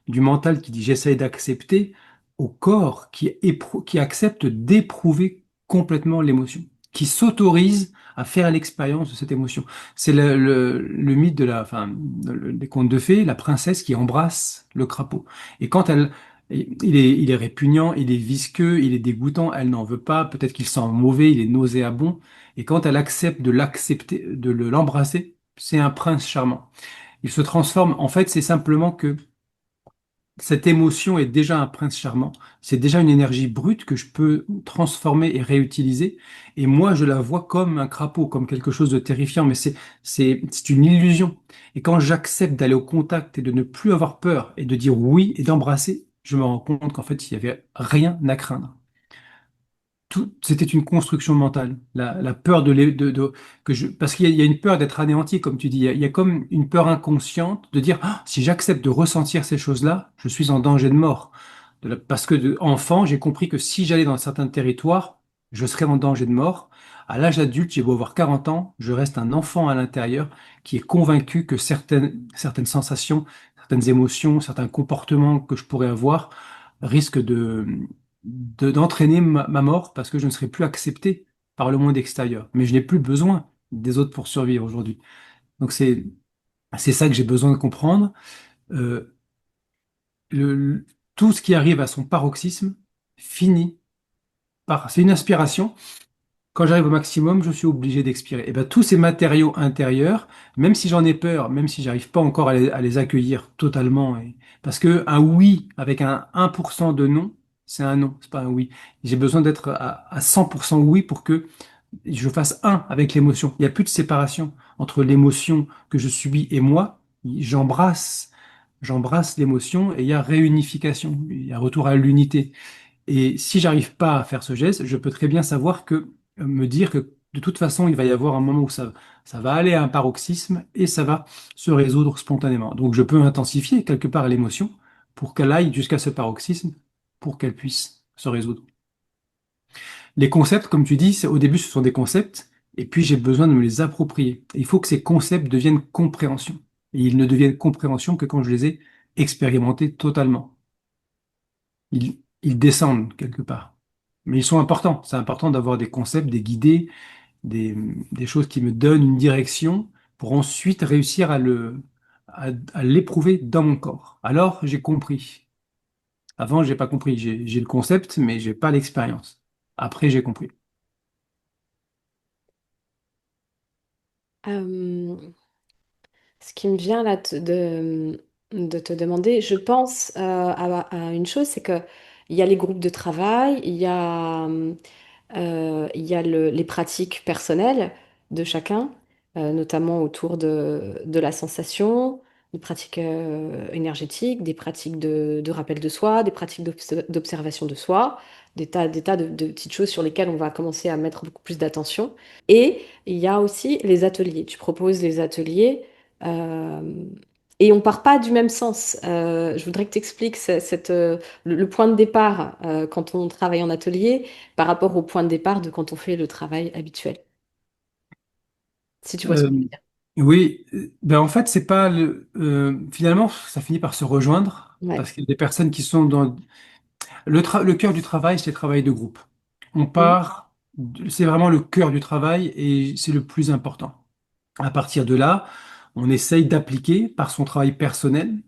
mental qui dit j'essaye d'accepter au corps qui accepte d'éprouver complètement l'émotion, qui s'autorise à faire l'expérience de cette émotion. C'est le mythe enfin, des contes de fées, la princesse qui embrasse le crapaud. Et quand elle, il est répugnant, il est visqueux, il est dégoûtant, elle n'en veut pas, peut-être qu'il sent mauvais, il est nauséabond. Et quand elle accepte de l'accepter, l'embrasser, c'est un prince charmant. Il se transforme, en fait, c'est simplement que cette émotion est déjà un prince charmant. C'est déjà une énergie brute que je peux transformer et réutiliser. Et moi, je la vois comme un crapaud, comme quelque chose de terrifiant, mais c'est une illusion. Et quand j'accepte d'aller au contact et de ne plus avoir peur et de dire oui et d'embrasser, je me rends compte qu'en fait, il n'y avait rien à craindre. C'était une construction mentale. La peur parce qu'il y a une peur d'être anéanti, comme tu dis. Il y a comme une peur inconsciente de dire, ah, si j'accepte de ressentir ces choses-là, je suis en danger de mort. Parce que enfant, j'ai compris que si j'allais dans certains territoires, je serais en danger de mort. À l'âge adulte, j'ai beau avoir 40 ans, je reste un enfant à l'intérieur qui est convaincu que certaines sensations, certaines émotions, certains comportements que je pourrais avoir risquent d'entraîner ma mort parce que je ne serai plus accepté par le monde extérieur. Mais je n'ai plus besoin des autres pour survivre aujourd'hui. Donc c'est ça que j'ai besoin de comprendre. Euh, tout ce qui arrive à son paroxysme finit c'est une aspiration. Quand j'arrive au maximum, je suis obligé d'expirer. Et ben tous ces matériaux intérieurs, même si j'en ai peur, même si j'arrive pas encore à les accueillir totalement, parce que un oui avec un 1% de non, c'est un non, c'est pas un oui. J'ai besoin d'être à 100% oui pour que je fasse un avec l'émotion. Il n'y a plus de séparation entre l'émotion que je subis et moi. J'embrasse l'émotion et il y a réunification, il y a retour à l'unité. Et si j'arrive pas à faire ce geste, je peux très bien savoir me dire que de toute façon, il va y avoir un moment où ça va aller à un paroxysme et ça va se résoudre spontanément. Donc, je peux intensifier quelque part l'émotion pour qu'elle aille jusqu'à ce paroxysme, pour qu'elle puisse se résoudre. Les concepts, comme tu dis, au début, ce sont des concepts, et puis j'ai besoin de me les approprier. Et il faut que ces concepts deviennent compréhension. Et ils ne deviennent compréhension que quand je les ai expérimentés totalement. Ils descendent quelque part. Mais ils sont importants. C'est important d'avoir des concepts, des guidées, des, des choses qui me donnent une direction pour ensuite réussir à l'éprouver dans mon corps. Alors, j'ai compris. Avant, j'ai pas compris. J'ai le concept, mais j'ai pas l'expérience. Après, j'ai compris. Euh, Ce qui me vient là de te demander, je pense à une chose, c'est que il y a les groupes de travail, il y a les pratiques personnelles de chacun, notamment autour de la sensation, des pratiques énergétiques, des pratiques de rappel de soi, des pratiques d'observation de soi, des tas de petites choses sur lesquelles on va commencer à mettre beaucoup plus d'attention. Et il y a aussi les ateliers. Tu proposes les ateliers. euh, et on part pas du même sens. Je voudrais que tu expliques le point de départ quand on travaille en atelier par rapport au point de départ de quand on fait le travail habituel, si tu vois ce que Euh, je veux dire. oui, ben en fait, c'est pas finalement, ça finit par se rejoindre Ouais. parce qu'il y a des personnes qui sont dans le cœur du travail, c'est le travail de groupe. On Mhm. part, c'est vraiment le cœur du travail et c'est le plus important. À partir de là, on essaye d'appliquer par son travail personnel.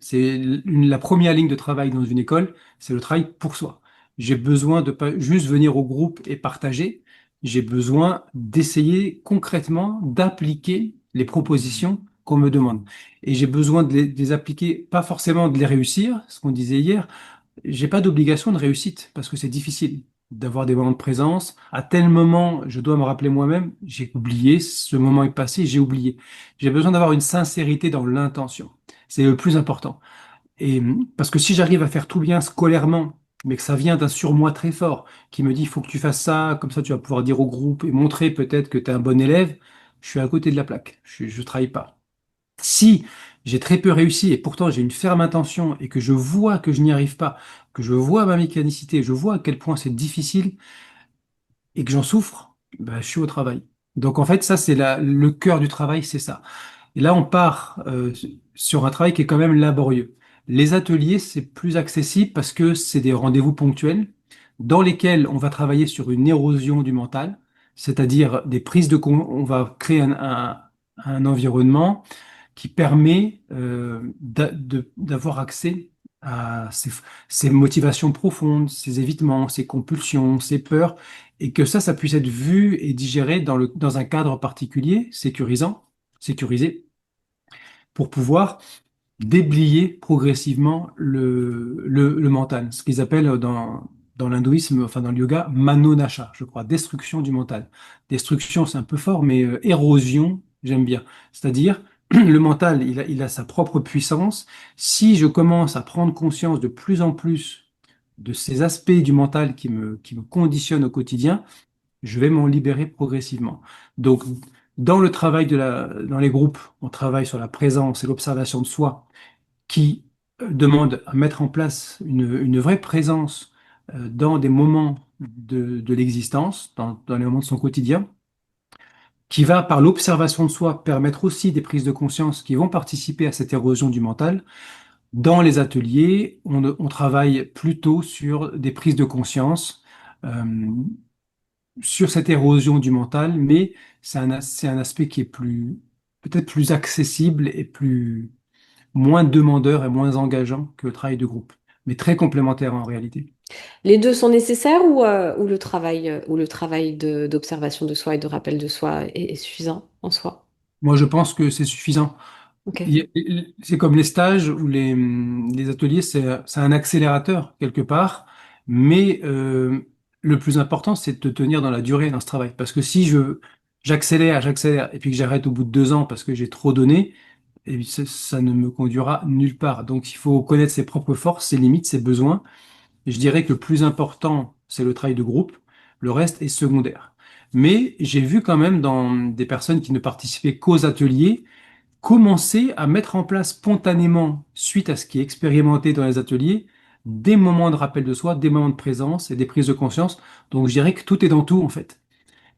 La première ligne de travail dans une école, c'est le travail pour soi. J'ai besoin de pas juste venir au groupe et partager. J'ai besoin d'essayer concrètement d'appliquer les propositions qu'on me demande. Et j'ai besoin de les appliquer, pas forcément de les réussir, ce qu'on disait hier, j'ai pas d'obligation de réussite parce que c'est difficile d'avoir des moments de présence. À tel moment, je dois me rappeler moi-même, j'ai oublié, ce moment est passé, j'ai oublié. J'ai besoin d'avoir une sincérité dans l'intention. C'est le plus important. Et parce que si j'arrive à faire tout bien scolairement, mais que ça vient d'un surmoi très fort qui me dit, il faut que tu fasses ça, comme ça tu vas pouvoir dire au groupe et montrer peut-être que tu es un bon élève, je suis à côté de la plaque. Je travaille pas. Si j'ai très peu réussi et pourtant j'ai une ferme intention et que je vois que je n'y arrive pas, que je vois ma mécanicité, je vois à quel point c'est difficile et que j'en souffre, ben, je suis au travail. Donc en fait, ça c'est le cœur du travail, c'est ça. Et là, on part sur un travail qui est quand même laborieux. Les ateliers, c'est plus accessible parce que c'est des rendez-vous ponctuels dans lesquels on va travailler sur une érosion du mental, c'est-à-dire des prises on va créer un environnement qui permet d'avoir accès à ces motivations profondes, ces évitements, ces compulsions, ces peurs, et que ça puisse être vu et digéré dans un cadre particulier, sécurisé, pour pouvoir déblayer progressivement le mental, ce qu'ils appellent dans l'hindouisme, enfin dans le yoga, manonasha, je crois, destruction du mental. Destruction, c'est un peu fort, mais érosion, j'aime bien. C'est-à-dire, le mental, il a sa propre puissance. Si je commence à prendre conscience de plus en plus de ces aspects du mental qui me conditionnent au quotidien, je vais m'en libérer progressivement. Donc, dans le travail dans les groupes, on travaille sur la présence et l'observation de soi qui demande à mettre en place une vraie présence dans des moments de l'existence, dans les moments de son quotidien, qui va, par l'observation de soi, permettre aussi des prises de conscience qui vont participer à cette érosion du mental. Dans les ateliers, on travaille plutôt sur des prises de conscience, euh, sur cette érosion du mental, mais c'est un aspect qui est peut-être plus accessible et moins demandeur et moins engageant que le travail de groupe, mais très complémentaire en réalité. Les deux sont nécessaires ou le travail d'observation de soi et de rappel de soi est suffisant en soi? Moi, je pense que c'est suffisant. Ok. C'est comme les stages ou les ateliers, c'est un accélérateur quelque part, mais le plus important, c'est de te tenir dans la durée dans ce travail. Parce que si j'accélère, et puis que j'arrête au bout de 2 ans parce que j'ai trop donné, et bien, ça ne me conduira nulle part. Donc, il faut connaître ses propres forces, ses limites, ses besoins. Et je dirais que le plus important, c'est le travail de groupe. Le reste est secondaire. Mais j'ai vu quand même dans des personnes qui ne participaient qu'aux ateliers, commencer à mettre en place spontanément, suite à ce qui est expérimenté dans les ateliers, des moments de rappel de soi, des moments de présence et des prises de conscience. Donc je dirais que tout est dans tout en fait.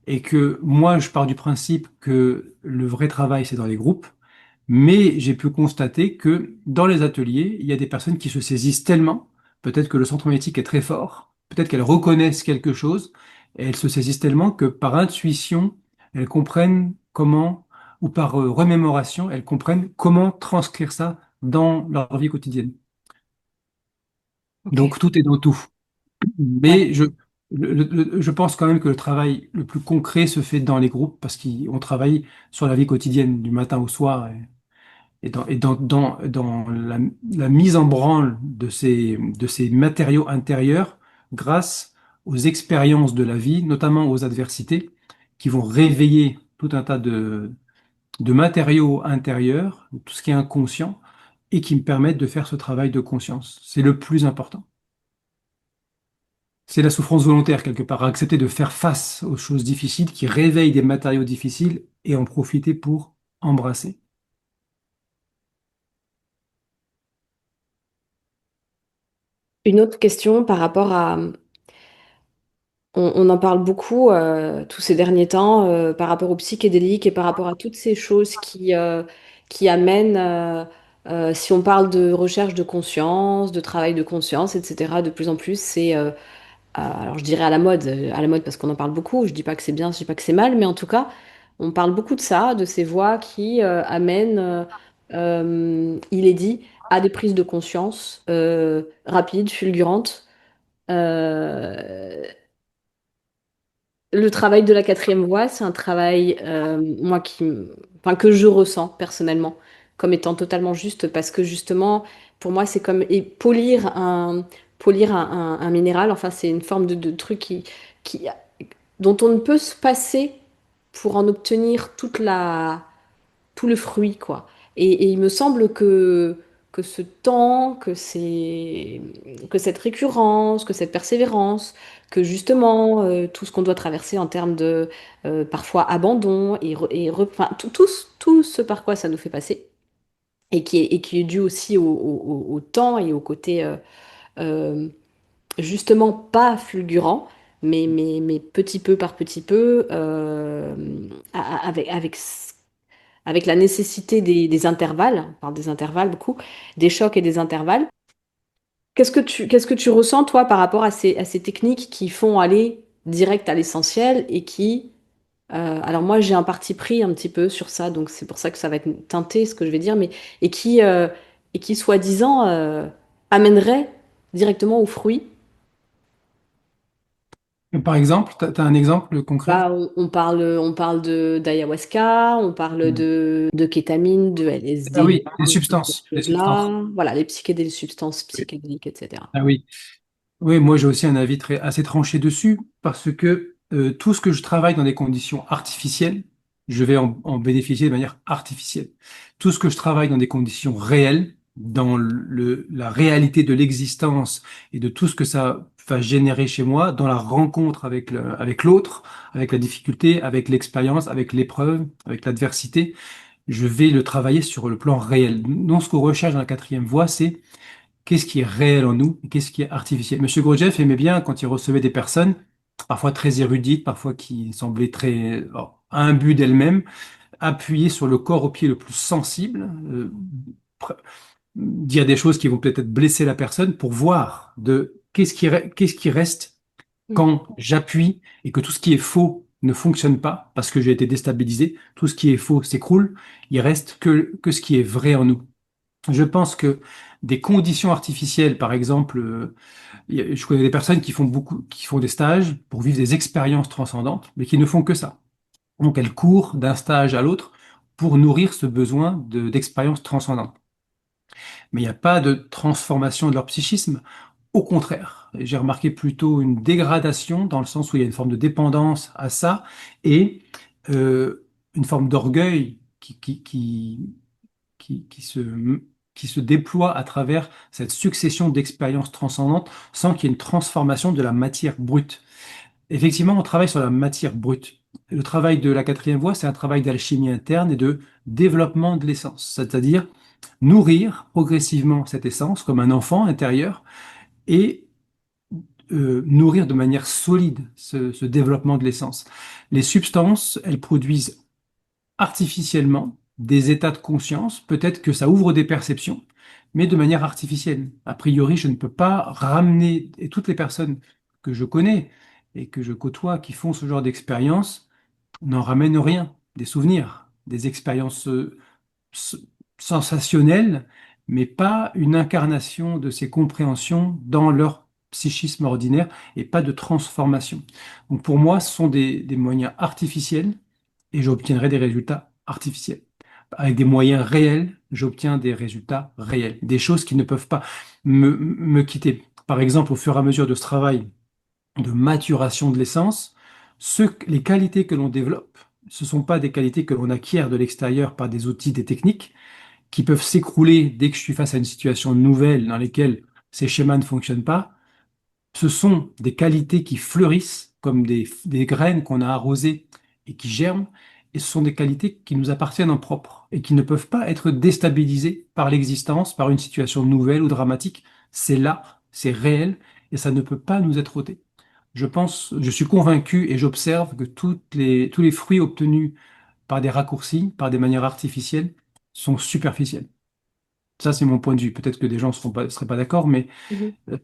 Et que moi, je pars du principe que le vrai travail, c'est dans les groupes. Mais j'ai pu constater que dans les ateliers, il y a des personnes qui se saisissent tellement, peut-être que le centre magnétique est très fort, peut-être qu'elles reconnaissent quelque chose, et elles se saisissent tellement que par intuition, elles comprennent comment, ou par remémoration, elles comprennent comment transcrire ça dans leur vie quotidienne. Ok. Donc tout est dans tout. Ouais. Mais Je pense quand même que le travail le plus concret se fait dans les groupes parce qu'on travaille sur la vie quotidienne du matin au soir et dans la mise en branle de ces matériaux intérieurs grâce aux expériences de la vie, notamment aux adversités, qui vont réveiller tout un tas de matériaux intérieurs, tout ce qui est inconscient, et qui me permettent de faire ce travail de conscience. C'est le plus important. C'est la souffrance volontaire, quelque part, accepter de faire face aux choses difficiles qui réveillent des matériaux difficiles et en profiter pour embrasser. Une autre question par rapport à... on en parle beaucoup tous ces derniers temps par rapport au psychédélique et par rapport à toutes ces choses qui amènent, si on parle de recherche de conscience, de travail de conscience, etc., de plus en plus, alors je dirais à la mode parce qu'on en parle beaucoup, je dis pas que c'est bien, je dis pas que c'est mal, mais en tout cas, on parle beaucoup de ça, de ces voix qui amènent, il est dit, à des prises de conscience rapides, fulgurantes. Euh, le travail de la quatrième voie, c'est un travail, moi, enfin, que je ressens personnellement comme étant totalement juste parce que justement, pour moi, c'est comme polir un minéral. Enfin, c'est une forme de truc qui, dont on ne peut se passer pour en obtenir tout le fruit, quoi. Et il me semble que ce temps, que cette récurrence, que cette persévérance, que justement tout ce qu'on doit traverser en termes de parfois abandon enfin, tout ce par quoi ça nous fait passer, et qui est dû aussi au temps et au côté euh, justement pas fulgurant, mais petit peu par petit peu, avec la nécessité des intervalles, enfin des intervalles beaucoup, des chocs et des intervalles. Qu'est-ce que tu ressens, toi, par rapport à ces techniques qui font aller direct à l'essentiel et qui... alors moi, j'ai un parti pris un petit peu sur ça, donc c'est pour ça que ça va être teinté, ce que je vais dire, mais et qui soi-disant, amènerait directement au fruit. Par exemple, tu as un exemple concret? Bah, on parle de d'ayahuasca, on parle Mm. de kétamine, de Ah LSD, oui, les toutes ces substances, les substances. choses-là. Voilà, les psychédéliques, substances Oui. psychédéliques, etc. Ah oui. Oui, moi j'ai aussi un avis assez tranché dessus parce que tout ce que je travaille dans des conditions artificielles, je vais en bénéficier de manière artificielle. Tout ce que je travaille dans des conditions réelles, dans la réalité de l'existence et de tout ce que ça va générer chez moi, dans la rencontre avec l'autre, avec la difficulté, avec l'expérience, avec l'épreuve, avec l'adversité, je vais le travailler sur le plan réel. Non, ce qu'on recherche dans la quatrième voie, c'est qu'est-ce qui est réel en nous et qu'est-ce qui est artificiel. Monsieur Gurdjieff aimait bien quand il recevait des personnes, parfois très érudites, parfois qui semblaient très imbues d'elles-mêmes, appuyer sur le corps au pied le plus sensible, pr- dire des choses qui vont peut-être blesser la personne pour voir de qu'est-ce qui reste Mm. quand j'appuie et que tout ce qui est faux ne fonctionne pas parce que j'ai été déstabilisé, tout ce qui est faux s'écroule, il reste que ce qui est vrai en nous. Je pense que des conditions artificielles, par exemple, je connais des personnes qui font des stages pour vivre des expériences transcendantes, mais qui ne font que ça. Donc elles courent d'un stage à l'autre pour nourrir ce besoin d'expériences transcendantes. Mais il n'y a pas de transformation de leur psychisme. Au contraire, j'ai remarqué plutôt une dégradation dans le sens où il y a une forme de dépendance à ça et une forme d'orgueil qui, qui se, qui se déploie à travers cette succession d'expériences transcendantes sans qu'il y ait une transformation de la matière brute. Effectivement, on travaille sur la matière brute. Le travail de la quatrième voie, c'est un travail d'alchimie interne et de développement de l'essence, c'est-à-dire nourrir progressivement cette essence comme un enfant intérieur et nourrir de manière solide ce développement de l'essence. Les substances, elles produisent artificiellement des états de conscience. Peut-être que ça ouvre des perceptions, mais de manière artificielle. A priori, je ne peux pas ramener, et toutes les personnes que je connais et que je côtoie qui font ce genre d'expérience n'en ramènent rien, des souvenirs, des expériences s- sensationnelles, mais pas une incarnation de ces compréhensions dans leur psychisme ordinaire et pas de transformation. Donc pour moi, ce sont des moyens artificiels et j'obtiendrai des résultats artificiels. Avec des moyens réels, j'obtiens des résultats réels, des choses qui ne peuvent pas me quitter. Par exemple, au fur et à mesure de ce travail de maturation de l'essence, les qualités que l'on développe, ce ne sont pas des qualités que l'on acquiert de l'extérieur par des outils, des techniques, qui peuvent s'écrouler dès que je suis face à une situation nouvelle dans laquelle ces schémas ne fonctionnent pas. Ce sont des qualités qui fleurissent comme des graines qu'on a arrosées et qui germent. Et ce sont des qualités qui nous appartiennent en propre et qui ne peuvent pas être déstabilisées par l'existence, par une situation nouvelle ou dramatique. C'est là, c'est réel et ça ne peut pas nous être ôté. Je pense, je suis convaincu et j'observe que tous les fruits obtenus par des raccourcis, par des manières artificielles, sont superficiels. Ça, c'est mon point de vue. Peut-être que des gens ne seraient pas d'accord, mais Mhm. euh,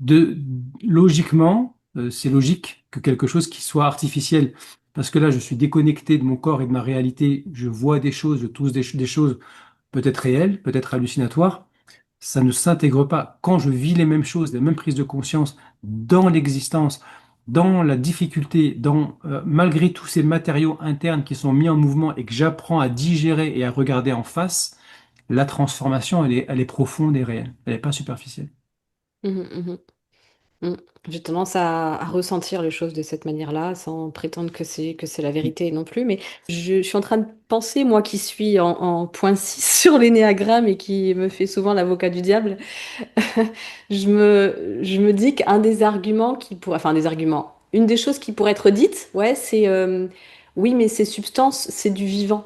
de, logiquement, c'est logique que quelque chose qui soit artificiel, parce que là, je suis déconnecté de mon corps et de ma réalité, je vois des choses, je touche des choses peut-être réelles, peut-être hallucinatoires, ça ne s'intègre pas. Quand je vis les mêmes choses, les mêmes prises de conscience dans l'existence, dans la difficulté, malgré tous ces matériaux internes qui sont mis en mouvement et que j'apprends à digérer et à regarder en face, la transformation, elle est profonde et réelle. Elle n'est pas superficielle. Mhm, mhm. Mm. J'ai tendance à ressentir les choses de cette manière-là, sans prétendre que c'est la vérité non plus. Mais je suis en train de penser, moi qui suis en point 6 sur l'énéagramme et qui me fait souvent l'avocat du diable, je me dis qu'un des arguments qui pourrait, enfin des arguments, une des choses qui pourrait être dite, ouais, c'est oui, mais ces substances, c'est du vivant.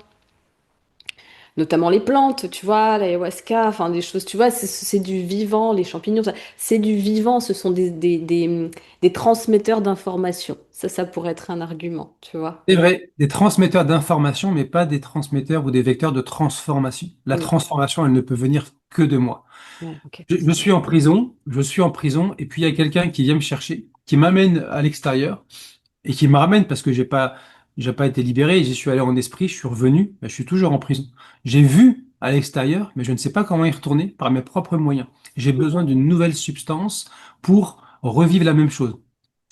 Notamment les plantes, tu vois, l'ayahuasca, enfin des choses, tu vois, c'est du vivant, les champignons, c'est du vivant, ce sont des transmetteurs d'informations. Ça pourrait être un argument, tu vois. C'est vrai, des transmetteurs d'informations, mais pas des transmetteurs ou des vecteurs de transformation. La Mm. transformation, elle ne peut venir que de moi. Ouais, ok. Je suis en prison, et puis il y a quelqu'un qui vient me chercher, qui m'amène à l'extérieur, et qui me ramène parce que j'ai pas été libéré, j'y suis allé en esprit, je suis revenu, mais je suis toujours en prison. J'ai vu à l'extérieur, mais je ne sais pas comment y retourner par mes propres moyens. J'ai besoin d'une nouvelle substance pour revivre la même chose.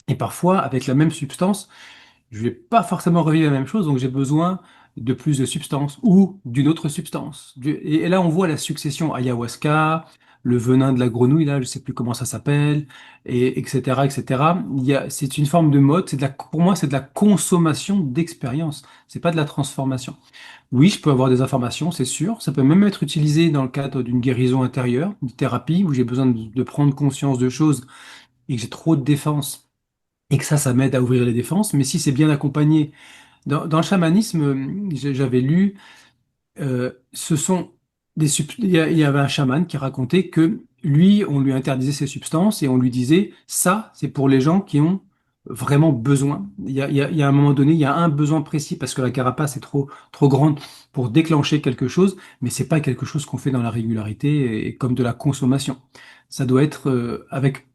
Et parfois, avec la même substance, je vais pas forcément revivre la même chose, donc j'ai besoin de plus de substance ou d'une autre substance. Et là, on voit la succession ayahuasca, le venin de la grenouille, là, je sais plus comment ça s'appelle, et etc., etc. C'est une forme de mode. Pour moi, c'est de la consommation d'expérience. C'est pas de la transformation. Oui, je peux avoir des informations, c'est sûr. Ça peut même être utilisé dans le cadre d'une guérison intérieure, une thérapie où j'ai besoin de prendre conscience de choses et que j'ai trop de défenses et que ça m'aide à ouvrir les défenses. Mais si c'est bien accompagné, dans le chamanisme, j'avais lu, ce sont il y avait un chaman qui racontait que lui, on lui interdisait ces substances et on lui disait, ça, c'est pour les gens qui ont vraiment besoin. Il y a un moment donné, il y a un besoin précis parce que la carapace est trop grande pour déclencher quelque chose, mais c'est pas quelque chose qu'on fait dans la régularité et comme de la consommation. Ça doit être avec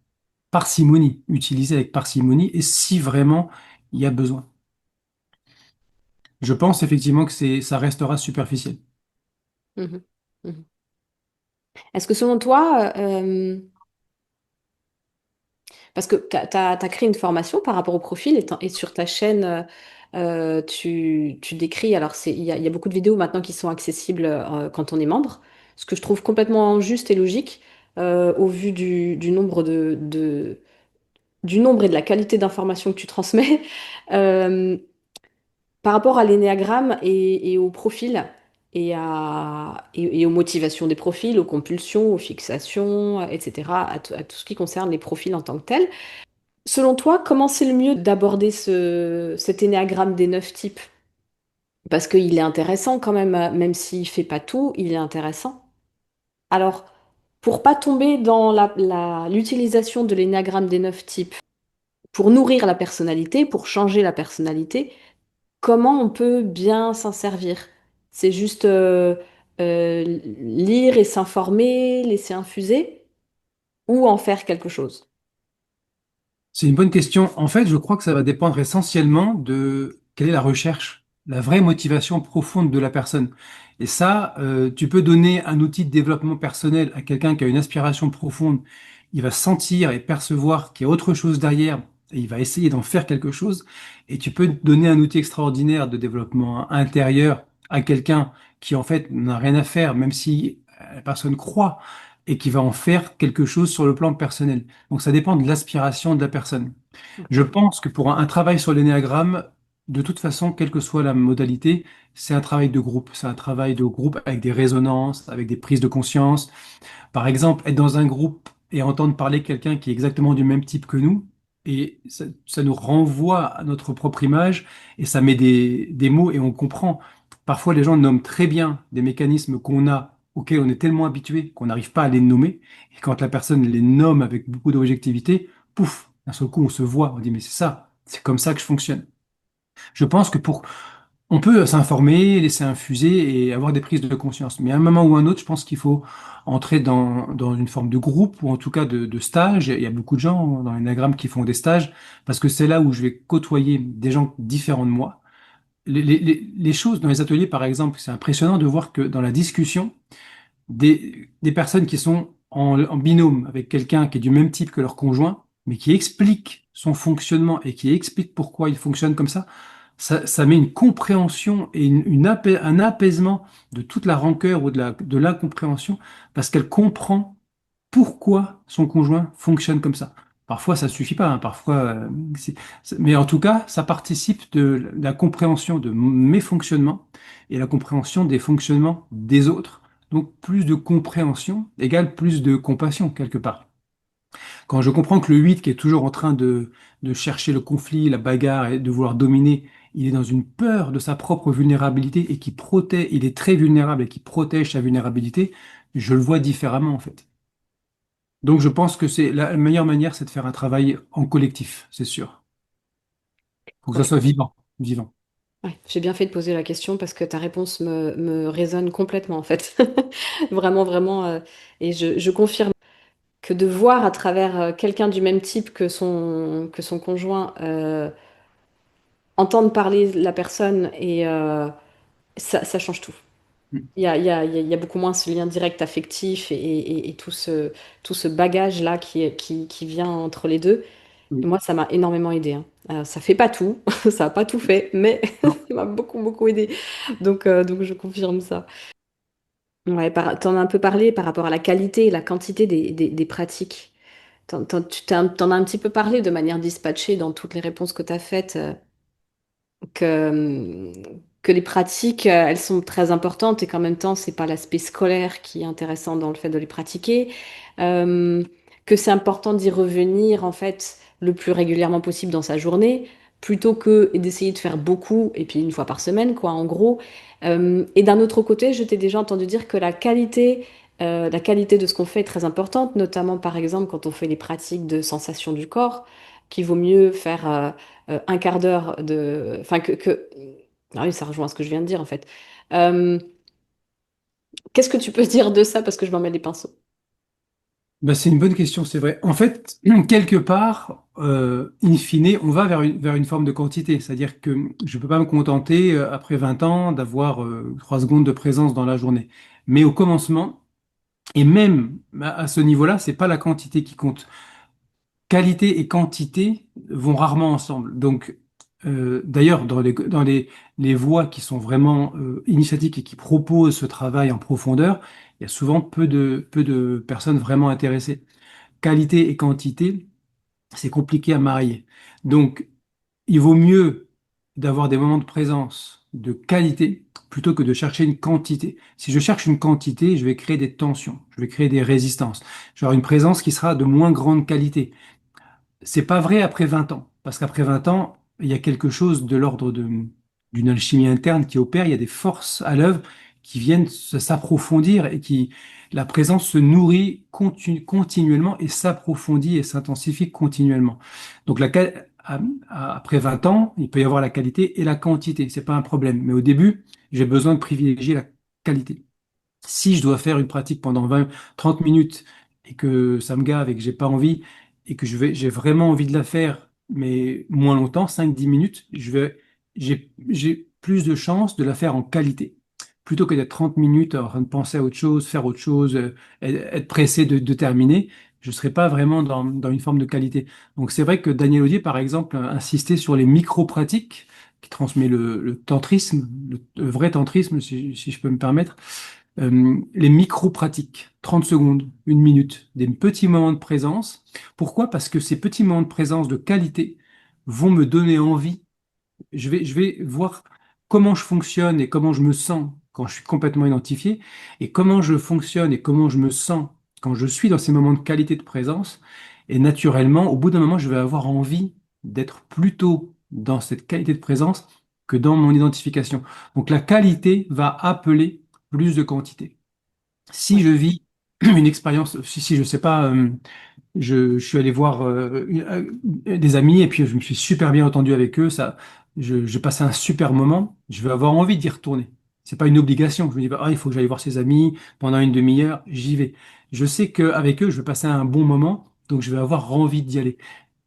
parcimonie, utilisé avec parcimonie et si vraiment il y a besoin. Je pense effectivement que ça restera superficiel. Mhm. Mhm. Est-ce que selon toi, parce que tu as créé une formation par rapport au profil et sur ta chaîne, tu décris, alors il y a beaucoup de vidéos maintenant qui sont accessibles quand on est membre, ce que je trouve complètement juste et logique au vu du nombre du nombre et de la qualité d'informations que tu transmets. Euh, Par rapport à l'énéagramme et au profil et aux motivations des profils, aux compulsions, aux fixations, etc., à tout ce qui concerne les profils en tant que tels. Selon toi, comment c'est le mieux d'aborder cet énéagramme des 9 types? Parce qu'il est intéressant quand même, même s'il fait pas tout, il est intéressant. Alors, pour pas tomber dans l'utilisation de l'énéagramme des 9 types, pour nourrir la personnalité, pour changer la personnalité, comment on peut bien s'en servir? C'est juste lire et s'informer, laisser infuser, ou en faire quelque chose? C'est une bonne question. En fait, je crois que ça va dépendre essentiellement de quelle est la recherche, la vraie motivation profonde de la personne. Et ça, tu peux donner un outil de développement personnel à quelqu'un qui a une aspiration profonde. il va sentir et percevoir qu'il y a autre chose derrière et il va essayer d'en faire quelque chose. Et tu peux donner un outil extraordinaire de développement intérieur à quelqu'un qui en fait n'a rien à faire, même si la personne croit, et qui va en faire quelque chose sur le plan personnel. Donc ça dépend de l'aspiration de la personne. Je Ok. pense que pour un travail sur l'énéagramme, de toute façon, quelle que soit la modalité, c'est un travail de groupe. C'est un travail de groupe avec des résonances, avec des prises de conscience. Par exemple, être dans un groupe et entendre parler quelqu'un qui est exactement du même type que nous, et ça nous renvoie à notre propre image, et ça met des mots et on comprend. Parfois, les gens nomment très bien des mécanismes qu'on a, auxquels on est tellement habitué qu'on n'arrive pas à les nommer. Et quand la personne les nomme avec beaucoup d'objectivité, pouf, d'un seul coup, on se voit, on dit, mais c'est ça, c'est comme ça que je fonctionne. Je pense que on peut s'informer, laisser infuser et avoir des prises de conscience. Mais à un moment ou un autre, je pense qu'il faut entrer dans une forme de groupe ou en tout cas de stage. Il y a beaucoup de gens dans l'Énagramme qui font des stages parce que c'est là où je vais côtoyer des gens différents de moi. Les choses dans les ateliers, par exemple, c'est impressionnant de voir que dans la discussion, des personnes qui sont en binôme avec quelqu'un qui est du même type que leur conjoint, mais qui explique son fonctionnement et qui explique pourquoi il fonctionne comme ça met une compréhension et un apaisement de toute la rancœur ou de l'incompréhension parce qu'elle comprend pourquoi son conjoint fonctionne comme ça. Parfois, ça ne suffit pas, hein, parfois, mais en tout cas, ça participe de la compréhension de mes fonctionnements et la compréhension des fonctionnements des autres. Donc, plus de compréhension égale plus de compassion, quelque part. Quand je comprends que le 8, qui est toujours en train de chercher le conflit, la bagarre et de vouloir dominer, il est dans une peur de sa propre vulnérabilité et qui protège, il est très vulnérable et qui protège sa vulnérabilité, je le vois différemment, en fait. Donc, je pense que c'est la meilleure manière, c'est de faire un travail en collectif, c'est sûr. Faut que ça Ouais. soit vivant, vivant. Ouais, j'ai bien fait de poser la question parce que ta réponse me résonne complètement en fait. Vraiment, vraiment. Et je confirme que de voir à travers quelqu'un du même type que son conjoint, entendre parler la personne et ça change tout. Mm. Il y a beaucoup moins ce lien direct affectif et tout ce bagage-là qui vient entre les deux. Et Oui. moi, ça m'a énormément aidé, hein. Ça fait pas tout, ça a pas tout fait, mais Non. ça m'a beaucoup, beaucoup aidé. Donc je confirme ça. Ouais, t'en as un peu parlé par rapport à la qualité et la quantité des pratiques. T'en as un petit peu parlé de manière dispatchée dans toutes les réponses que tu as faites. Que, que les pratiques, elles sont très importantes et qu'en même temps, c'est pas l'aspect scolaire qui est intéressant dans le fait de les pratiquer. Euh, que c'est important d'y revenir, en fait, le plus régulièrement possible dans sa journée, plutôt que d'essayer de faire beaucoup, et puis une fois par semaine, quoi, en gros. Et d'un autre côté, je t'ai déjà entendu dire que la qualité de ce qu'on fait est très importante, notamment, par exemple, quand on fait les pratiques de sensation du corps, qu'il vaut mieux faire... un quart d'heure de... Enfin, Ah oui, ça rejoint ce que je viens de dire, en fait. Euh, Qu'est-ce que tu peux dire de ça? Parce que je m'en mets les pinceaux. Ben, c'est une bonne question, c'est vrai. En fait, quelque part, in fine, on va vers une forme de quantité. C'est-à-dire que je ne peux pas me contenter, après 20 ans, d'avoir 3 secondes de présence dans la journée. Mais au commencement, et même à ce niveau-là, c'est pas la quantité qui compte. Qualité et quantité vont rarement ensemble. Donc, d'ailleurs, les voies qui sont vraiment initiatiques et qui proposent ce travail en profondeur, il y a souvent peu de personnes vraiment intéressées. Qualité et quantité, c'est compliqué à marier. Donc, il vaut mieux d'avoir des moments de présence de qualité plutôt que de chercher une quantité. Si je cherche une quantité, je vais créer des tensions, je vais créer des résistances. Je vais avoir une présence qui sera de moins grande qualité. C'est pas vrai après 20 ans, parce qu'après 20 ans, il y a quelque chose de l'ordre d'une alchimie interne qui opère, il y a des forces à l'œuvre qui viennent s'approfondir et la présence se nourrit continuellement et s'approfondit et s'intensifie continuellement. Donc après 20 ans, il peut y avoir la qualité et la quantité, c'est pas un problème. Mais au début, j'ai besoin de privilégier la qualité. Si je dois faire une pratique pendant 30 minutes et que ça me gave et que j'ai pas envie et que j'ai vraiment envie de la faire, mais moins longtemps, 5 10 minutes, j'ai plus de chances de la faire en qualité. Plutôt que d'être 30 minutes en train de penser à autre chose, faire autre chose, être pressé de terminer, je ne serai pas vraiment dans une forme de qualité. Donc c'est vrai que Daniel Audier, par exemple, insistait sur les micro-pratiques qui transmet le tantrisme, le vrai tantrisme, si je peux me permettre. Les micro-pratiques, 30 secondes, une minute, des petits moments de présence. Pourquoi? Parce que ces petits moments de présence de qualité vont me donner envie. Je vais voir comment je fonctionne et comment je me sens quand je suis complètement identifié, et comment je fonctionne et comment je me sens quand je suis dans ces moments de qualité de présence. Et naturellement, au bout d'un moment, je vais avoir envie d'être plutôt dans cette qualité de présence que dans mon identification. Donc la qualité va appeler plus de quantité. Si Ouais. je vis une expérience, si je sais pas, je suis allé voir des amis et puis je me suis super bien entendu avec eux. J'ai passé un super moment. Je vais avoir envie d'y retourner. C'est pas une obligation. Je me dis pas, ah, il faut que j'aille voir ses amis pendant une demi-heure. J'y vais. Je sais qu'avec eux, je vais passer un bon moment, donc je vais avoir envie d'y aller.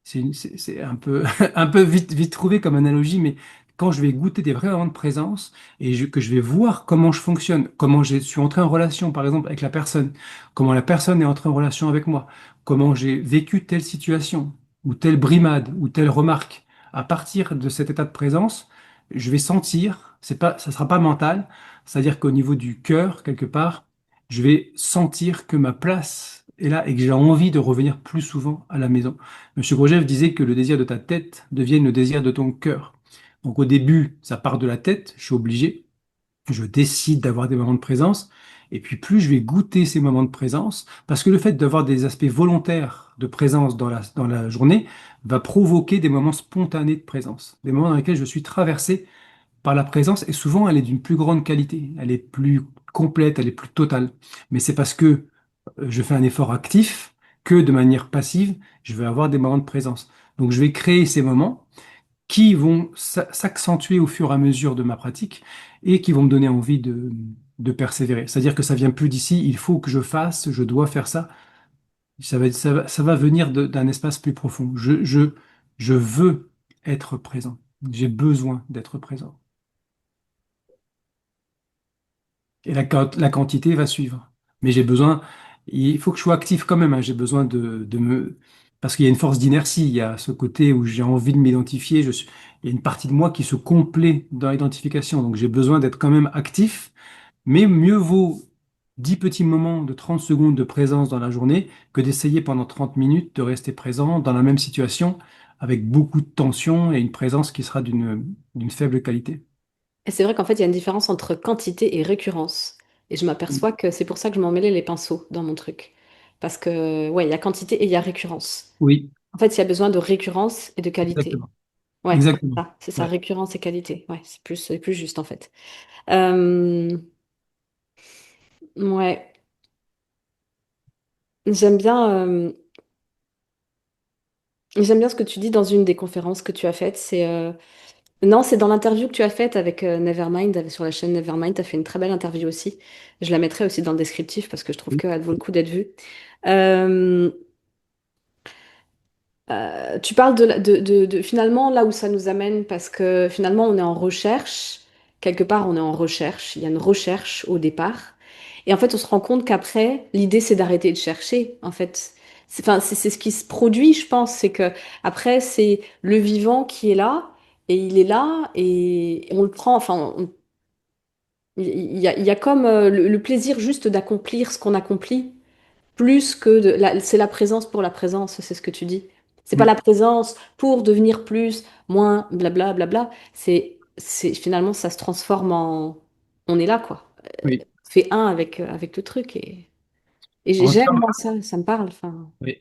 C'est un peu, un peu vite trouvé comme analogie, mais quand je vais goûter des vrais moments de présence et que je vais voir comment je fonctionne, comment je suis entré en relation, par exemple, avec la personne, comment la personne est entrée en relation avec moi, comment j'ai vécu telle situation, ou telle brimade, ou telle remarque, à partir de cet état de présence, je vais sentir, ça sera pas mental, c'est-à-dire qu'au niveau du cœur, quelque part, je vais sentir que ma place est là et que j'ai envie de revenir plus souvent à la maison. Monsieur Gurdjieff disait que le désir de ta tête devienne le désir de ton cœur. Donc au début, ça part de la tête, je suis obligé, je décide d'avoir des moments de présence, et puis plus je vais goûter ces moments de présence, parce que le fait d'avoir des aspects volontaires de présence dans la journée va provoquer des moments spontanés de présence, des moments dans lesquels je suis traversé par la présence, et souvent elle est d'une plus grande qualité, elle est plus complète, elle est plus totale. Mais c'est parce que je fais un effort actif que de manière passive, je vais avoir des moments de présence. Donc je vais créer ces moments qui vont s'accentuer au fur et à mesure de ma pratique et qui vont me donner envie de persévérer. C'est-à-dire que ça vient plus d'ici, il faut que je fasse, je dois faire ça. Ça va venir d'un espace plus profond. Je veux être présent. J'ai besoin d'être présent. Et la quantité va suivre. Mais j'ai besoin, il faut que je sois actif quand même, hein. J'ai besoin parce qu'il y a une force d'inertie. Il y a ce côté où j'ai envie de m'identifier. Il y a une partie de moi qui se complaît dans l'identification. Donc j'ai besoin d'être quand même actif. Mais mieux vaut 10 petits moments de 30 secondes de présence dans la journée que d'essayer pendant 30 minutes de rester présent dans la même situation avec beaucoup de tension et une présence qui sera d'une faible qualité. Et c'est vrai qu'en fait, il y a une différence entre quantité et récurrence. Et je m'aperçois que c'est pour ça que je m'en mêlais les pinceaux dans mon truc. Parce que, ouais, il y a quantité et il y a récurrence. Oui, En fait, il y a besoin de récurrence et de qualité. exactement. Ouais, Exactement. c'est ça, Ouais. récurrence et qualité. Ouais, c'est plus juste en fait. Euh, ouais, j'aime bien, j'aime bien ce que tu dis dans une des conférences que tu as faites. Non, c'est dans l'interview que tu as faite avec Nevermind, sur la chaîne Nevermind. Tu as fait une très belle interview aussi. Je la mettrai aussi dans le descriptif parce que je trouve Oui. qu'elle vaut le coup d'être vue. Euh, Tu parles finalement là où ça nous amène parce que finalement on est en recherche. Quelque part, on est en recherche. Il y a une recherche au départ. Et en fait, on se rend compte qu'après, l'idée, c'est d'arrêter de chercher. En fait, enfin, c'est ce qui se produit, je pense. C'est que après, c'est le vivant qui est là et il est là et on le prend. Enfin, il y a comme le plaisir juste d'accomplir ce qu'on accomplit, plus que c'est la présence pour la présence, c'est ce que tu dis. C'est pas Mm. la présence pour devenir plus, moins, blabla, blabla. Finalement, ça se transforme en, on est là, quoi. Oui. Fait un avec le truc et En j'aime termes, moi ça me parle. Enfin, oui.